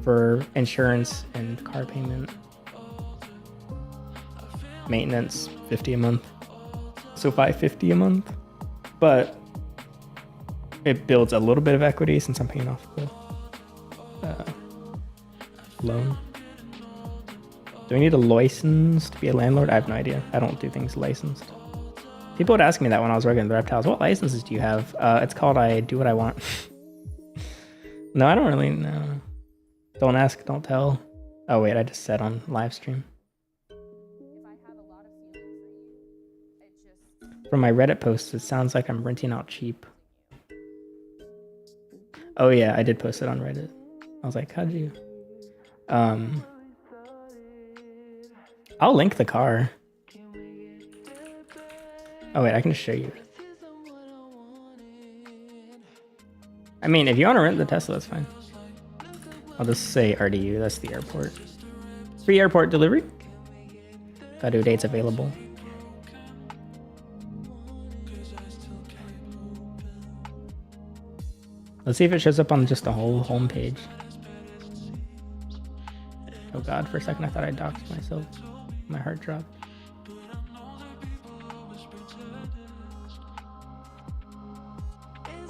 for insurance and car payment. Maintenance, $50 a month. So $550 a month. But it builds a little bit of equity since I'm paying off the loan. Do we need a license to be a landlord? I have no idea. I don't do things licensed. People would ask me that when I was working at the reptiles. What licenses do you have? It's called I do what I want. No, I don't really know. Don't ask, don't tell. Oh wait, I just said on live stream. From my Reddit posts, it sounds like I'm renting out cheap. Oh yeah, I did post it on Reddit. I was like, how'd you? I'll link the car. Oh wait, I can just show you. I mean, if you want to rent the Tesla, that's fine. I'll just say RDU, that's the airport. Free airport delivery. Due dates available. Let's see if it shows up on just the whole homepage. Oh god, for a second I thought I doxed myself. My heart dropped.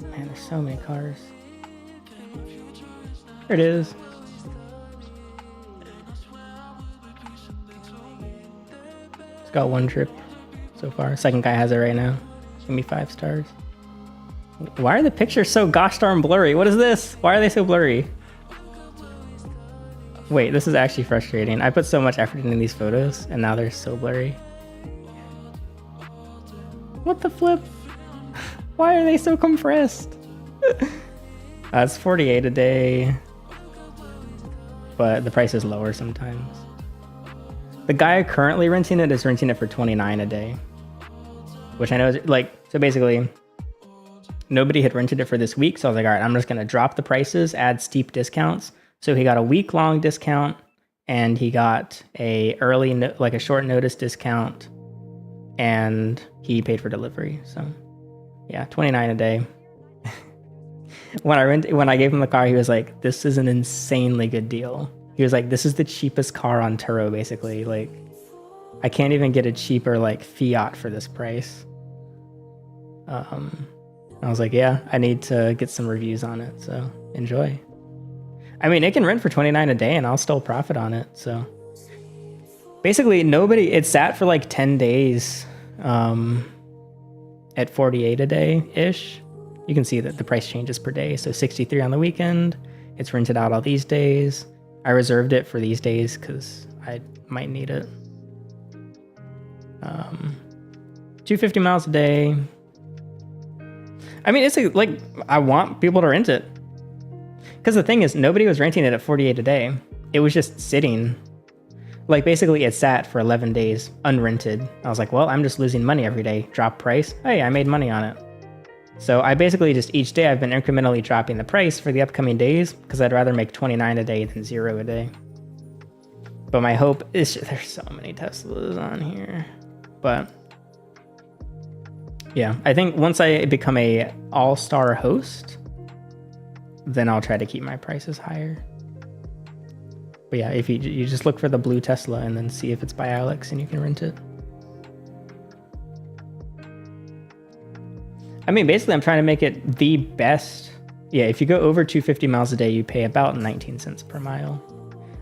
Man, there's so many cars. There it is. It's got one trip so far. Second guy has it right now. Give me 5 stars. Why are the pictures so gosh darn blurry? What is this? Why are they so blurry? Wait, this is actually frustrating. I put so much effort into these photos and now they're so blurry. What the flip? Why are they so compressed? It's 48 a day, but the price is lower sometimes. The guy currently renting it is renting it for 29 a day, which I know is like, so basically nobody had rented it for this week. So I was like, all right, I'm just going to drop the prices, add steep discounts. So he got a week-long discount and he got a like a short notice discount and he paid for delivery. So yeah, 29 a day. When I gave him the car, he was like, this is an insanely good deal. He was like, this is the cheapest car on Turo, basically. Like, I can't even get a cheaper like Fiat for this price. I was like, yeah, I need to get some reviews on it, so enjoy. I mean, it can rent for 29 a day and I'll still profit on it, so. Basically, it sat for like 10 days at 48 a day-ish. You can see that the price changes per day, so 63 on the weekend. It's rented out all these days. I reserved it for these days because I might need it. 250 miles a day. I mean, it's like, I want people to rent it. Because the thing is, nobody was renting it at 48 a day. It was just sitting. Like, basically, it sat for 11 days, unrented. I was like, well, I'm just losing money every day. Drop price. Hey, I made money on it. So I basically just, each day, I've been incrementally dropping the price for the upcoming days, because I'd rather make 29 a day than 0 a day. But my hope is, there's so many Teslas on here. But yeah, I think once I become a all-star host, then I'll try to keep my prices higher. But yeah, if you just look for the blue Tesla and then see if it's by Alex and you can rent it. I mean, basically I'm trying to make it the best. Yeah, if you go over 250 miles a day, you pay about 19 cents per mile.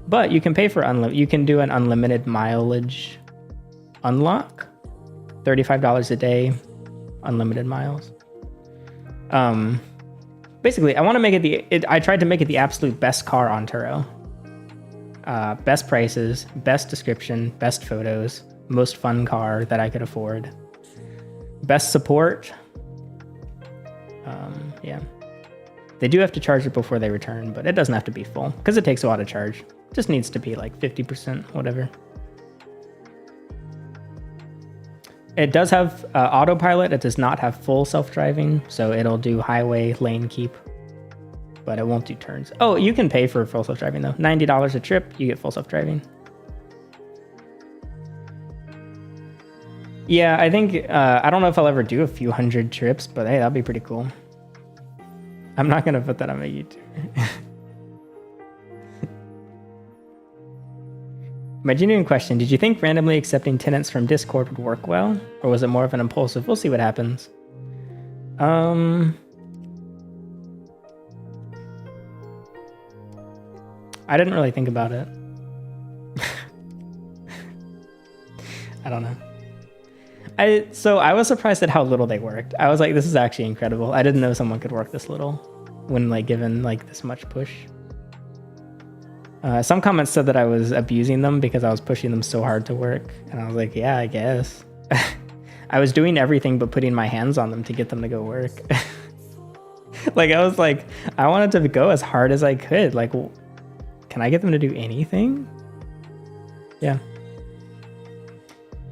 But you can pay for you can do an unlimited mileage unlock. $35 a day, unlimited miles. Basically, I want to make it I tried to make it the absolute best car on Turo. Best prices, best description, best photos, most fun car that I could afford. Best support. Yeah. They do have to charge it before they return, but it doesn't have to be full because it takes a while to charge. It just needs to be like 50%, whatever. It does have autopilot. It does not have full self-driving, so it'll do highway lane keep, but it won't do turns. Oh, you can pay for full self-driving though. $90 a trip, you get full self-driving. Yeah, I think, I don't know if I'll ever do a few hundred trips, but hey, that'd be pretty cool. I'm not gonna put that on my YouTube. My genuine question, did you think randomly accepting tenants from Discord would work well? Or was it more of an impulsive, we'll see what happens? I didn't really think about it. I don't know. So I was surprised at how little they worked. I was like, this is actually incredible. I didn't know someone could work this little when like given like this much push. Some comments said that I was abusing them because I was pushing them so hard to work. And I was like, yeah, I guess. I was doing everything but putting my hands on them to get them to go work. Like, I was like, I wanted to go as hard as I could. Like, can I get them to do anything? Yeah.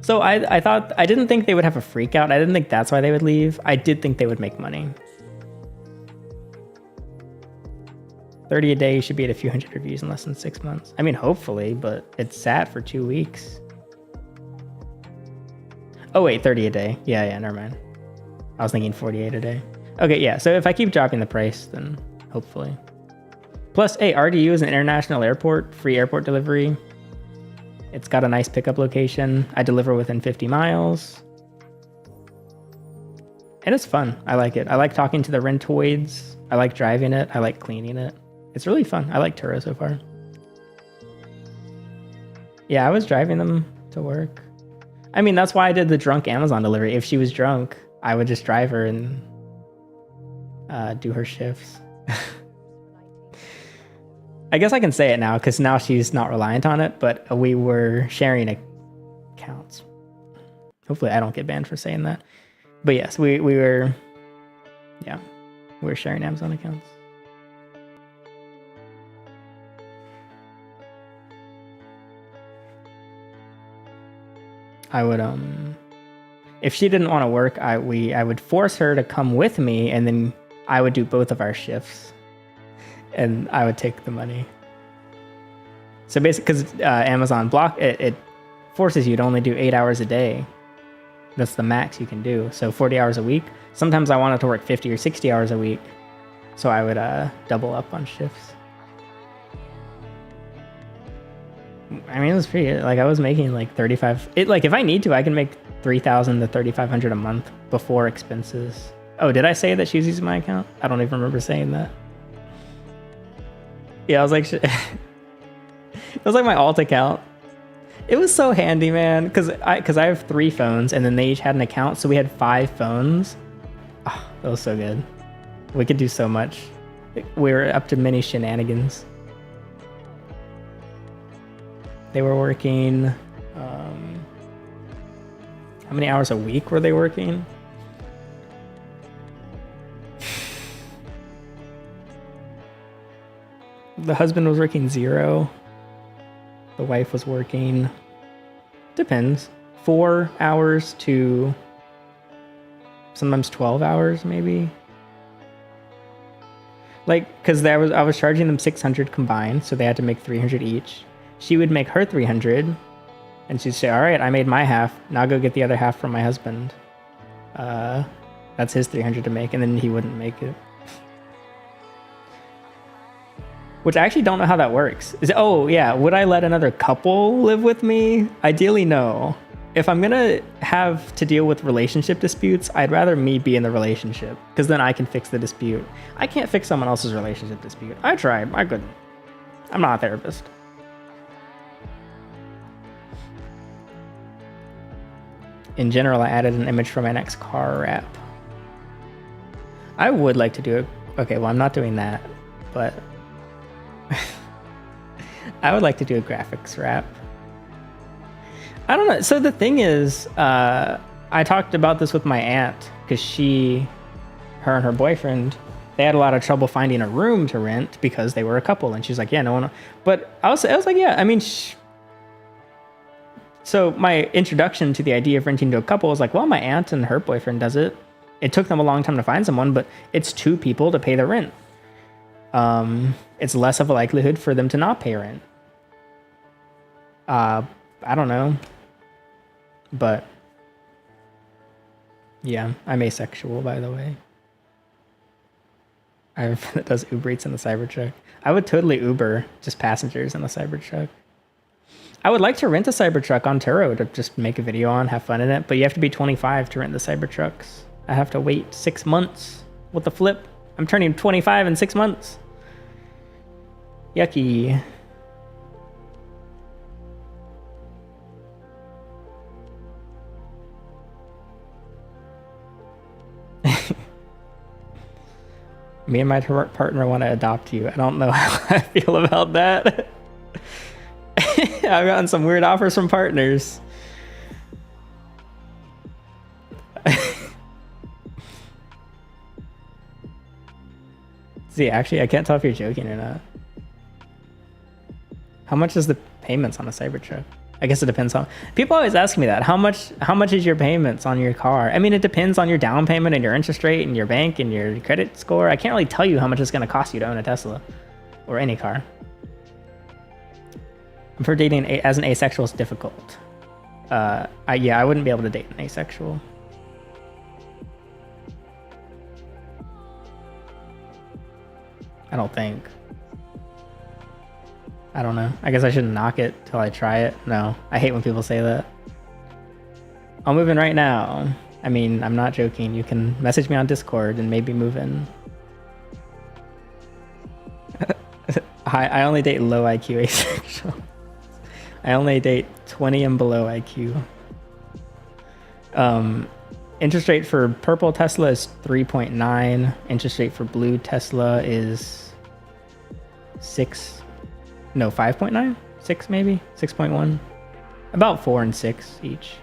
So I thought, I didn't think they would have a freak out. I didn't think that's why they would leave. I did think they would make money. 30 a day, you should be at a few hundred reviews in less than 6 months. I mean, hopefully, but it sat for 2 weeks. Oh wait, 30 a day. Yeah, never mind. I was thinking 48 a day. Okay, yeah, so if I keep dropping the price, then hopefully. Plus, hey, RDU is an international airport, free airport delivery. It's got a nice pickup location. I deliver within 50 miles. And it's fun. I like it. I like talking to the rentoids. I like driving it. I like cleaning it. It's really fun. I like Turo so far. Yeah, I was driving them to work. I mean, that's why I did the drunk Amazon delivery. If she was drunk, I would just drive her and do her shifts. I guess I can say it now because now she's not reliant on it, but we were sharing accounts. Hopefully I don't get banned for saying that. But yes, we were sharing Amazon accounts. I would if she didn't want to work, I would force her to come with me, and then I would do both of our shifts, and I would take the money. So basically, because Amazon block it forces you to only do 8 hours a day. That's the max you can do. So 40 hours a week. Sometimes I wanted to work 50 or 60 hours a week, so I would double up on shifts. I mean, it was pretty, like, I was making like 35. Like, if I need to, I can make 3,000 to 3,500 a month before expenses. Oh, did I say that she was using my account? I don't even remember saying that. Yeah, I was like, it was like my alt account. It was so handy, man, because I have 3 phones, and then they each had an account, so we had 5 phones. Oh, that was so good. We could do so much. We were up to many shenanigans. They were working, how many hours a week were they working? The husband was working 0. The wife was working, depends, 4 hours to sometimes 12 hours, maybe. Like, because I was charging them 600 combined, so they had to make 300 each. She would make her 300, and she'd say, all right, I made my half. Now go get the other half from my husband. That's his 300 to make, and then he wouldn't make it. Which I actually don't know how that works. Oh, yeah, would I let another couple live with me? Ideally, no. If I'm gonna have to deal with relationship disputes, I'd rather me be in the relationship, because then I can fix the dispute. I can't fix someone else's relationship dispute. I tried, I couldn't. I'm not a therapist. In general, I added an image for my next car wrap. I would like to do it. Okay, well, I'm not doing that, but I would like to do a graphics wrap. I don't know. So the thing is, I talked about this with my aunt, because her and her boyfriend, they had a lot of trouble finding a room to rent because they were a couple, and she's like, yeah, no one. But I was like, yeah, I mean, so my introduction to the idea of renting to a couple was like, well, my aunt and her boyfriend does it. It took them a long time to find someone, but it's 2 people to pay the rent. It's less of a likelihood for them to not pay rent. I don't know. But yeah, I'm asexual, by the way. I have a friend that does Uber Eats in the Cybertruck. I would totally Uber just passengers in the Cybertruck. I would like to rent a Cybertruck on Turo to just make a video on, have fun in it, but you have to be 25 to rent the Cybertrucks. I have to wait 6 months. What the flip? I'm turning 25 in 6 months. Yucky. Me and my partner want to adopt you. I don't know how I feel about that. I've gotten some weird offers from partners. See, actually, I can't tell if you're joking or not. How much is the payments on a Cybertruck? I guess it depends on. People always ask me that. How much is your payments on your car? I mean, it depends on your down payment and your interest rate and your bank and your credit score. I can't really tell you how much it's going to cost you to own a Tesla or any car. I'm for dating as an asexual is difficult. Yeah, I wouldn't be able to date an asexual. I don't think. I don't know. I guess I shouldn't knock it till I try it. No, I hate when people say that. I'll move in right now. I mean, I'm not joking. You can message me on Discord and maybe move in. I only date low IQ asexual. I only date 20 and below IQ. Interest rate for purple Tesla is 3.9. Interest rate for blue Tesla is 5.9? 6 maybe? 6.1? About 4 and 6 each.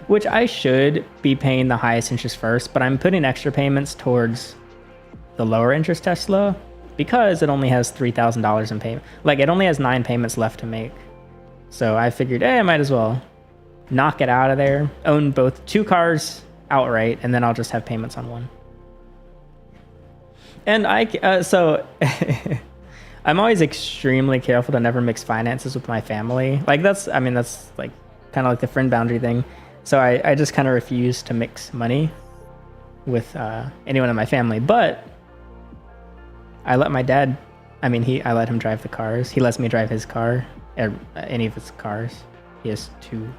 Which I should be paying the highest interest first, but I'm putting extra payments towards the lower interest Tesla because it only has $3,000 in payment. Like, it only has 9 payments left to make. So I figured, hey, I might as well knock it out of there, own both 2 cars outright, and then I'll just have payments on one. And I'm always extremely careful to never mix finances with my family. Like that's like kind of like the friend boundary thing. So I just kind of refuse to mix money with anyone in my family. But I let my dad, I let him drive the cars. He lets me drive his car, any of his cars. He has 2.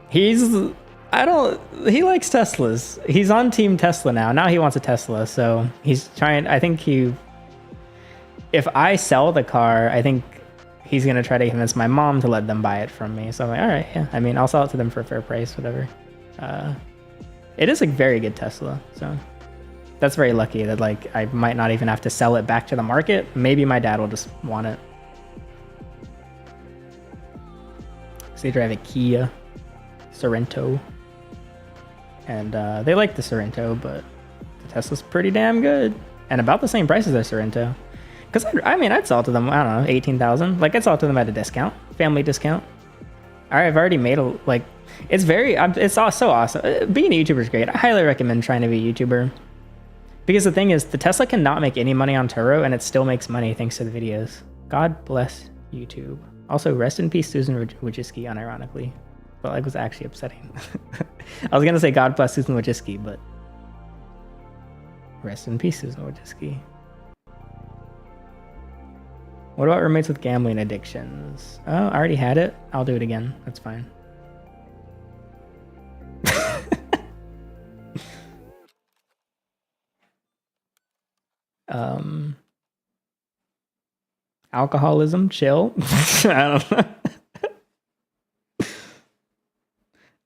He likes Teslas. He's on Team Tesla now. Now he wants a Tesla. So he's trying, if I sell the car, I think he's going to try to convince my mom to let them buy it from me. So I'm like, all right, yeah. I'll sell it to them for a fair price, whatever. It is a very good Tesla. So that's very lucky that I might not even have to sell it back to the market. Maybe my dad will just want it. So they drive a Kia Sorento. And they like the Sorento, but the Tesla's pretty damn good. And about the same price as their Sorento. Because I'd sell it to them, I don't know, 18,000. I'd sell it to them at a discount, family discount. I've already made it's so awesome. Being a YouTuber is great. I highly recommend trying to be a YouTuber. Because the thing is, the Tesla cannot make any money on Turo, and it still makes money thanks to the videos. God bless YouTube. Also, rest in peace, Susan Wojcicki, unironically. But was actually upsetting. I was going to say God bless Susan Wojcicki, but rest in peace, Susan Wojcicki. What about roommates with gambling addictions? Oh, I already had it. I'll do it again. That's fine. Alcoholism, chill. I don't know.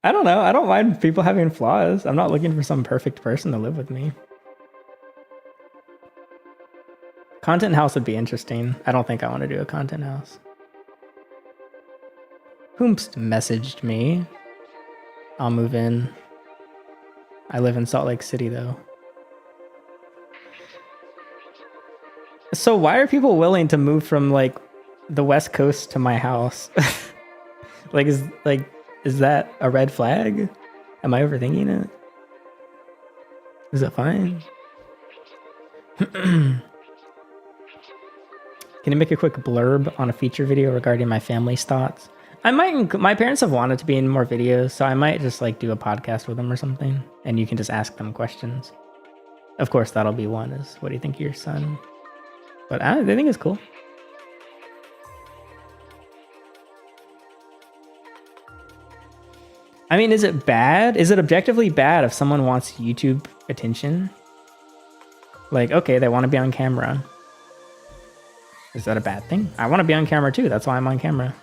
I don't know. I don't mind people having flaws. I'm not looking for some perfect person to live with me. Content house would be interesting. I don't think I want to do a content house. Whomst messaged me. I'll move in. I live in Salt Lake City though. So why are people willing to move from the West Coast to my house? Is that a red flag? Am I overthinking it? Is it fine? Can you make a quick blurb on a feature video regarding my family's thoughts? My parents have wanted to be in more videos, so I might just do a podcast with them or something, and you can just ask them questions. Of course, that'll be one is, what do you think of your son? But I think it's cool. Is it bad? Is it objectively bad if someone wants YouTube attention? Okay, they want to be on camera. Is that a bad thing? I want to be on camera too. That's why I'm on camera.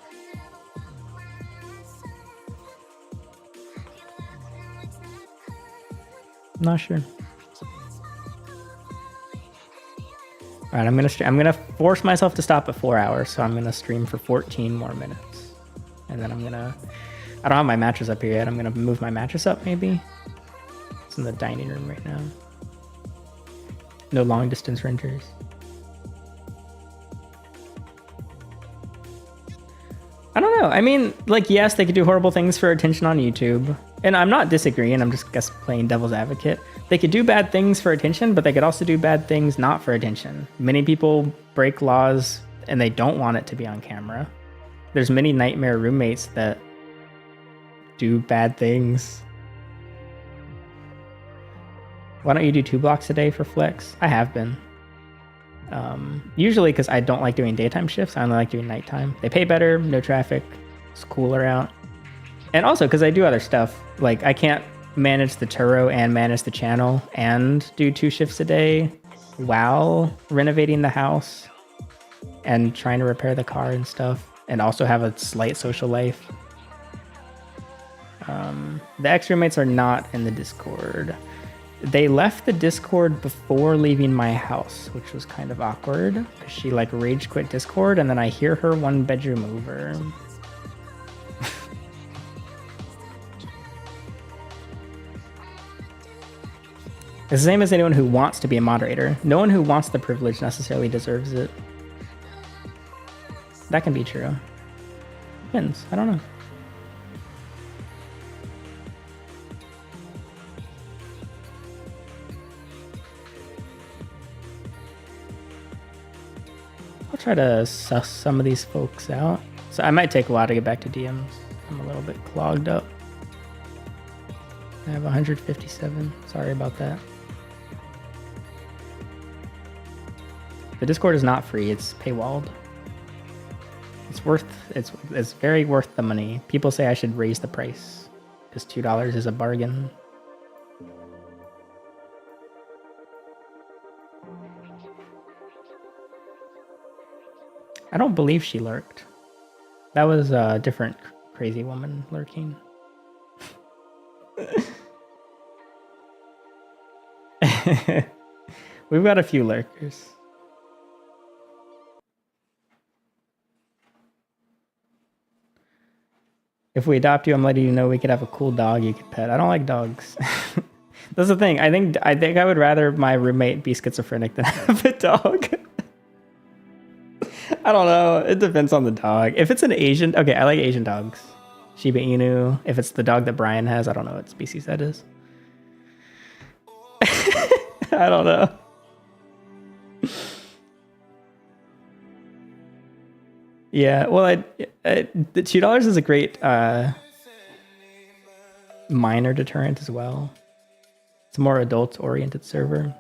Not sure. All right, I'm gonna force myself to stop at 4 hours, so I'm gonna stream for 14 more minutes, and then I don't have my mattress up here yet. I'm gonna move my mattress up maybe. It's in the dining room right now. No long distance renters. I don't know. I mean, like, yes, they could do horrible things for attention on YouTube. And I'm not disagreeing. I'm just playing devil's advocate. They could do bad things for attention, but they could also do bad things not for attention. Many people break laws and they don't want it to be on camera. There's many nightmare roommates that do bad things. Why don't you do 2 blocks a day for flex? I have been. Usually because I don't like doing daytime shifts. I only like doing nighttime. They pay better, no traffic, it's cooler out. And also because I do other stuff. Like I can't manage the Turo and manage the channel and do 2 shifts a day while renovating the house and trying to repair the car and stuff, and also have a slight social life. The ex-roommates are not in the Discord. They left the Discord before leaving my house, which was kind of awkward because she like rage quit Discord, and then I hear her 1 bedroom over. It's the same as anyone who wants to be a moderator. No one who wants the privilege necessarily deserves it. That can be true. Depends. I don't know. I'll try to suss some of these folks out. So I might take a while to get back to DMs. I'm a little bit clogged up. I have 157. Sorry about that. The Discord is not free, it's paywalled. It's very worth the money. People say I should raise the price because $2 is a bargain. I don't believe she lurked. That was a different crazy woman lurking. We've got a few lurkers. If we adopt you, I'm letting you know we could have a cool dog you could pet. I don't like dogs. That's the thing. I think I would rather my roommate be schizophrenic than have a dog. I don't know. It depends on the dog. If it's an Asian, okay, I like Asian dogs. Shiba Inu. If it's the dog that Brian has, I don't know what species that is. I don't know. Yeah, well, the $2 is a great minor deterrent as well. It's a more adult-oriented server.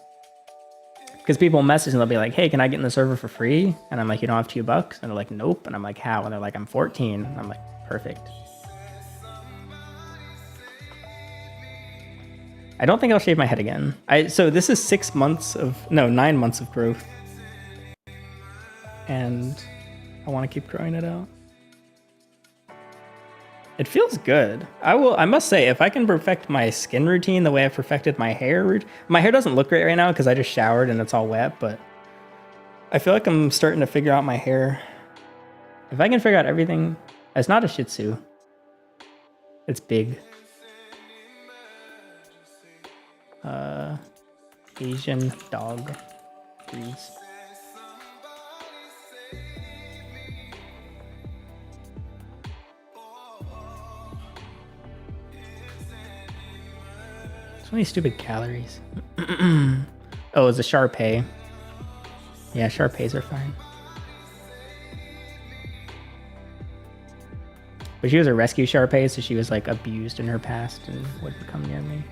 Because people message and they'll be like, hey, can I get in the server for free? And I'm like, you don't have $2? And they're like, nope. And I'm like, how? And they're like, I'm 14. And I'm like, perfect. I don't think I'll shave my head again. So this is 9 months of growth. And I want to keep growing it out. It feels good. I must say, if I can perfect my skin routine the way I've perfected my hair. My hair doesn't look great right now because I just showered and it's all wet, but I feel like I'm starting to figure out my hair. If I can figure out everything, it's not a Shih Tzu. It's big. Asian dog breeds. So many stupid calories. Oh, it's a Shar-Pei. Yeah, Shar-Peis are fine. But she was a rescue Shar-Pei, so she was like abused in her past and wouldn't come near me.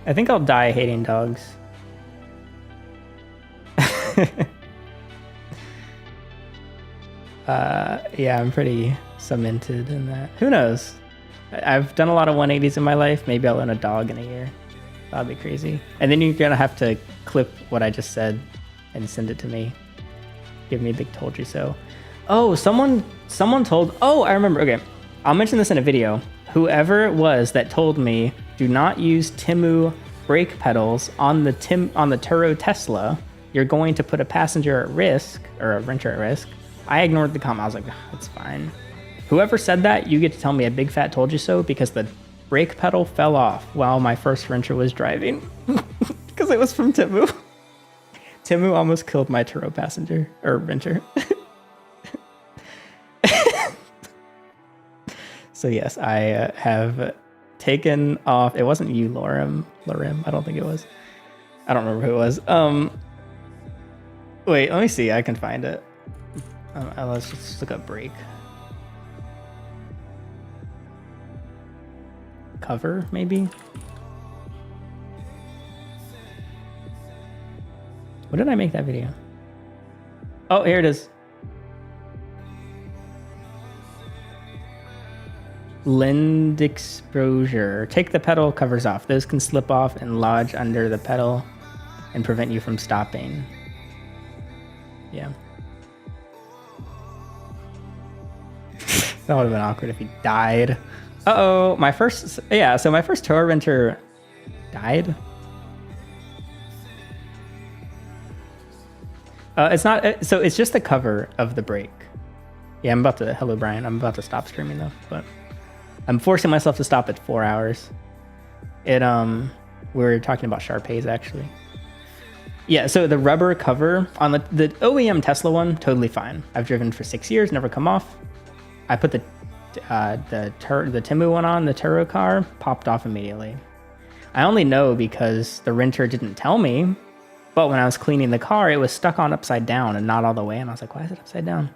I think I'll die hating dogs. Yeah, I'm pretty cemented in that. Who knows? I've done a lot of 180s in my life. Maybe I'll own a dog in a year. That'd be crazy. And then you're gonna have to clip what I just said and send it to me. Give me a big told you so. Oh, someone told. Oh, I remember. Okay, I'll mention this in a video. whoever it was that told me do not use Temu brake pedals on the Turo Tesla, you're going to put a passenger at risk or a renter at risk. I ignored the comment. I was like, it's fine. Whoever said that, you get to tell me a big fat told you so, because the brake pedal fell off while my first renter was driving because it was from Temu. Temu almost killed my Turo passenger or renter. So yes, I have taken off. It wasn't you, Lorem. I don't think it was. I don't remember who it was. Wait, let me see. I can find it. Let's just look up brake. Cover, maybe? What did I make that video? Oh, here it is. Lend exposure. Take the pedal covers off. Those can slip off and lodge under the pedal and prevent you from stopping. Yeah. That would have been awkward if he died. Uh-oh, my first Turo renter died. It's not, so it's just the cover of the brake. Yeah, hello Brian, I'm about to stop streaming though, but I'm forcing myself to stop at 4 hours. We were talking about Shar-Pays actually. Yeah, so the rubber cover on the OEM Tesla one, totally fine. I've driven for 6 years, never come off. I put the Temu one on, the Turo car, popped off immediately. I only know because the renter didn't tell me, but when I was cleaning the car, it was stuck on upside down and not all the way, and I was like, why is it upside down?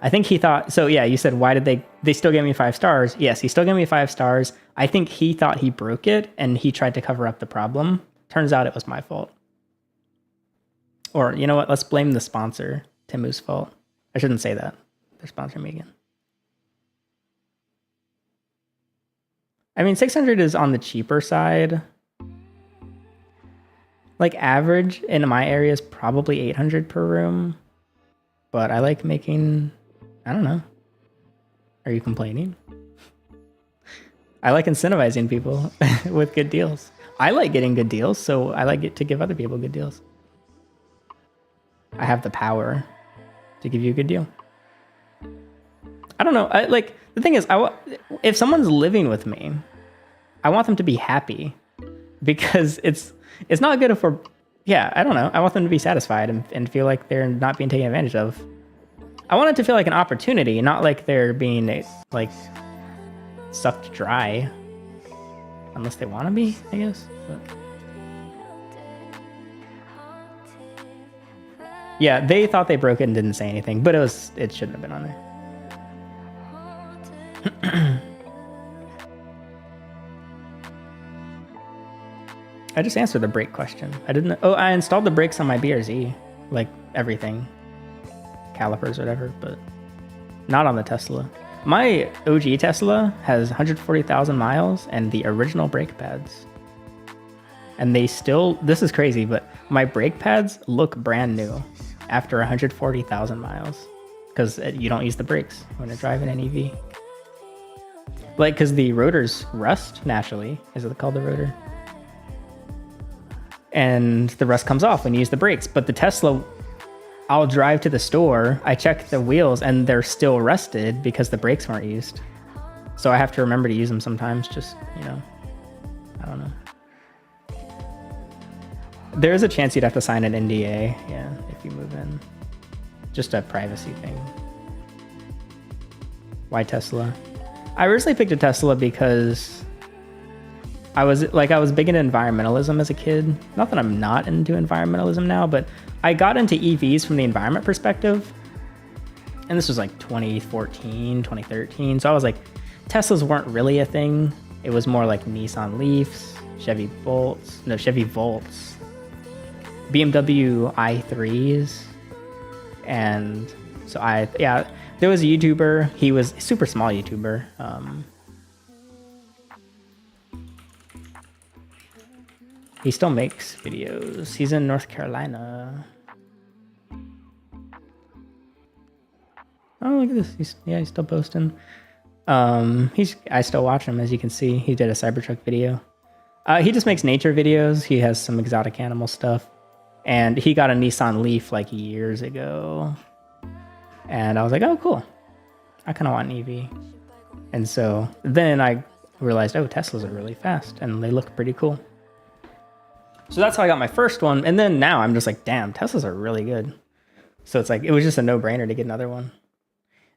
I think he thought, so yeah, you said, why did they still gave me 5 stars? Yes, he still gave me 5 stars. I think he thought he broke it and he tried to cover up the problem. Turns out it was my fault. Or, you know what, let's blame the sponsor, Temu's fault. I shouldn't say that. They're sponsoring me again. I mean, 600 is on the cheaper side. Like average in my area is probably 800 per room. But I like making, I don't know. Are you complaining? I like incentivizing people with good deals. I like getting good deals, so I like to give other people good deals. I have the power to give you a good deal. I don't know. The thing is, if someone's living with me, I want them to be happy, because it's not good if we're, yeah, I don't know. I want them to be satisfied and feel like they're not being taken advantage of. I want it to feel like an opportunity, not like they're being like sucked dry, unless they want to be, I guess. But yeah, they thought they broke it and didn't say anything, but it shouldn't have been on there. I just answered the brake question. I didn't. Oh, I installed the brakes on my BRZ, like everything, calipers, whatever, but not on the Tesla. My OG Tesla has 140,000 miles and the original brake pads. And they still, this is crazy, but my brake pads look brand new after 140,000 miles, because you don't use the brakes when you're driving an EV. Like, because the rotors rust naturally. Is it called the rotor? And the rust comes off when you use the brakes. But the Tesla, I'll drive to the store, I check the wheels, and they're still rusted because the brakes weren't used. So I have to remember to use them sometimes, just, you know, I don't know. There is a chance you'd have to sign an NDA, yeah, if you move in. Just a privacy thing. Why Tesla? I originally picked a Tesla because I was big into environmentalism as a kid. Not that I'm not into environmentalism now, but I got into EVs from the environment perspective. And this was like 2014, 2013. So I was like, Teslas weren't really a thing. It was more like Nissan Leafs, Chevy Volts, BMW i3s. And so there was a YouTuber. He was a super small YouTuber. He still makes videos. He's in North Carolina. Oh, look at this. He's still posting. I still watch him, as you can see. He did a Cybertruck video. He just makes nature videos. He has some exotic animal stuff. And he got a Nissan Leaf like years ago. And I was like, oh, cool. I kind of want an EV. And so then I realized, oh, Teslas are really fast and they look pretty cool. So that's how I got my first one. And then now I'm just like, damn, Teslas are really good. So it's like, it was just a no-brainer to get another one.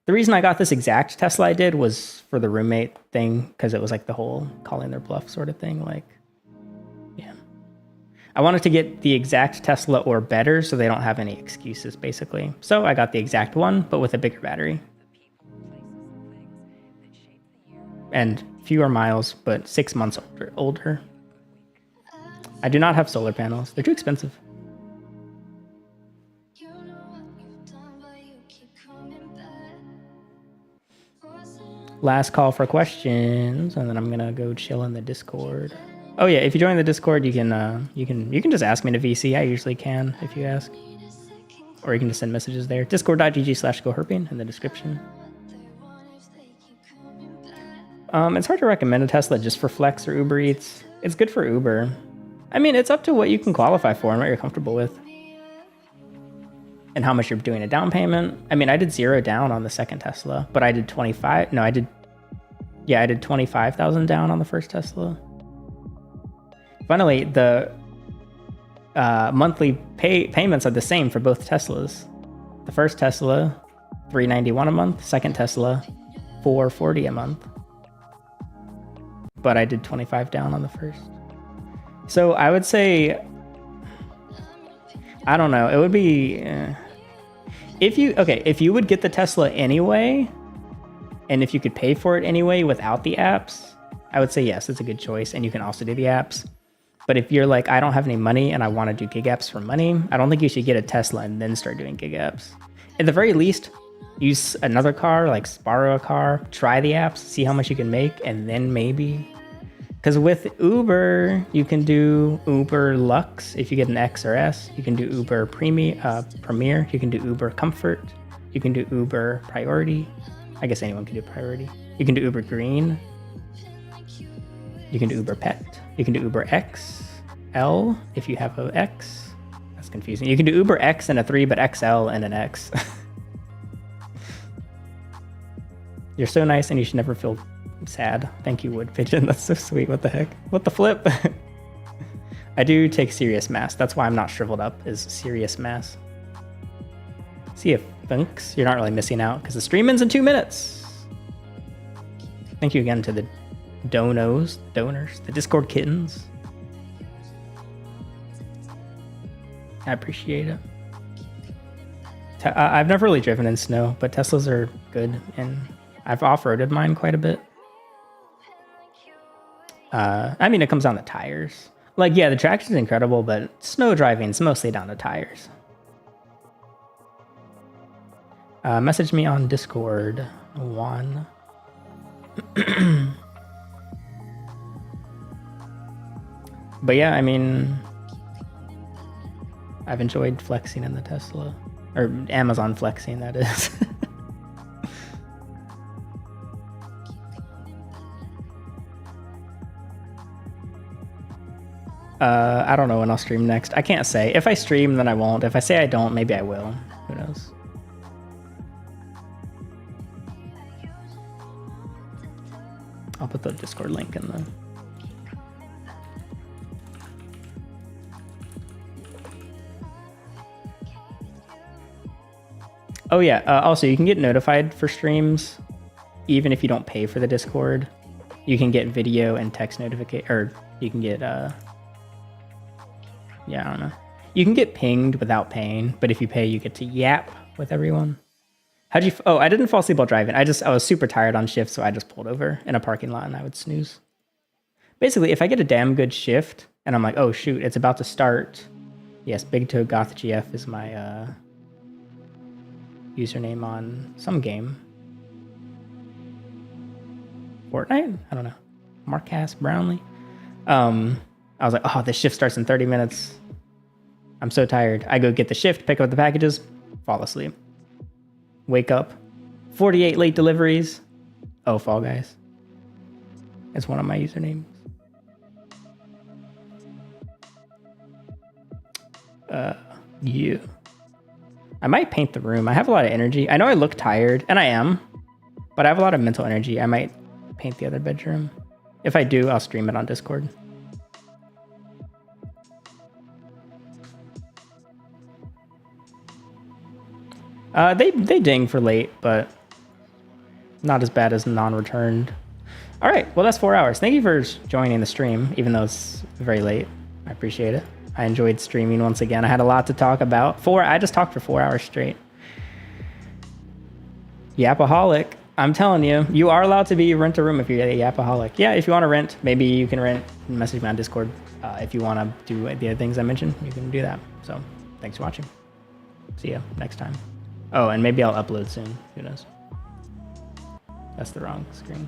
The reason I got this exact Tesla I did was for the roommate thing, because it was like the whole calling their bluff sort of thing. Like, yeah. I wanted to get the exact Tesla or better so they don't have any excuses, basically. So I got the exact one, but with a bigger battery. And fewer miles, but 6 months older. I do not have solar panels. They're too expensive. Last call for questions, and then I'm gonna go chill in the Discord. Oh yeah, if you join the Discord, you can just ask me to VC. I usually can if you ask, or you can just send messages there. Discord.gg/goherping in the description. It's hard to recommend a Tesla just for Flex or Uber Eats. It's good for Uber. I mean, it's up to what you can qualify for and what you're comfortable with. And how much you're doing a down payment. I mean, I did 0 down on the second Tesla, but I did 25. No, I did 25,000 down on the first Tesla. Finally, the monthly payments are the same for both Teslas. The first Tesla, $391 a month. Second Tesla, $440 a month. But I did 25 down on the first. So I would say, I don't know. It would be if you would get the Tesla anyway, and if you could pay for it anyway without the apps, I would say yes, it's a good choice. And you can also do the apps. But if you're like, I don't have any money and I want to do gig apps for money, I don't think you should get a Tesla and then start doing gig apps. At the very least, use another car, like borrow a car, try the apps, see how much you can make, and then maybe. Because with Uber, you can do Uber Lux if you get an X or S. You can do Uber Premier. You can do Uber Comfort. You can do Uber Priority. I guess anyone can do Priority. You can do Uber Green. You can do Uber Pet. You can do Uber XL if you have an X. That's confusing. You can do Uber X and a 3, but XL and an X. You're so nice and you should never feel sad. Thank you, Wood Pigeon. That's so sweet. What the heck? What the flip? I do take serious mass. That's why I'm not shriveled up, is serious mass. See if thanks. You're not really missing out because the stream ends in 2 minutes. Thank you again to the donors, the Discord kittens. I appreciate it. I've never really driven in snow, but Teslas are good, and I've off-roaded mine quite a bit. I mean, it comes down to tires. Like, yeah, the traction is incredible, but snow driving is mostly down to tires. Message me on Discord, Juan. But yeah, I mean, I've enjoyed flexing in the Tesla. Or Amazon flexing, that is. I don't know when I'll stream next. I can't say. If I stream, then I won't. If I say I don't, maybe I will. Who knows? I'll put the Discord link in the... Oh yeah, also you can get notified for streams even if you don't pay for the Discord. You can get video and text notification, or you can get yeah, I don't know. You can get pinged without paying, but if you pay, you get to yap with everyone. How'd you... Oh, I didn't fall asleep while driving. I was super tired on shift, so I just pulled over in a parking lot and I would snooze. Basically, if I get a damn good shift and I'm like, oh shoot, it's about to start. Yes, Big Toe Goth GF is my username on some game. Fortnite? I don't know. Marcus Brownlee. I was like, oh, this shift starts in 30 minutes. I'm so tired. I go get the shift, pick up the packages, fall asleep. Wake up. 48 late deliveries. Oh, Fall Guys. It's one of my usernames. Yeah. I might paint the room. I have a lot of energy. I know I look tired, and I am, but I have a lot of mental energy. I might paint the other bedroom. If I do, I'll stream it on Discord. They ding for late, but not as bad as non-returned. All right, well, that's 4 hours. Thank you for joining the stream, even though it's very late. I appreciate it. I enjoyed streaming once again. I had a lot to talk about. I just talked for 4 hours straight. Yapaholic. I'm telling you, you are allowed to rent a room if you're a Yapaholic. Yeah, if you want to rent, maybe you can rent. Message me on Discord. If you want to do the other things I mentioned, you can do that. So, thanks for watching. See you next time. Oh, and maybe I'll upload soon. Who knows? That's the wrong screen.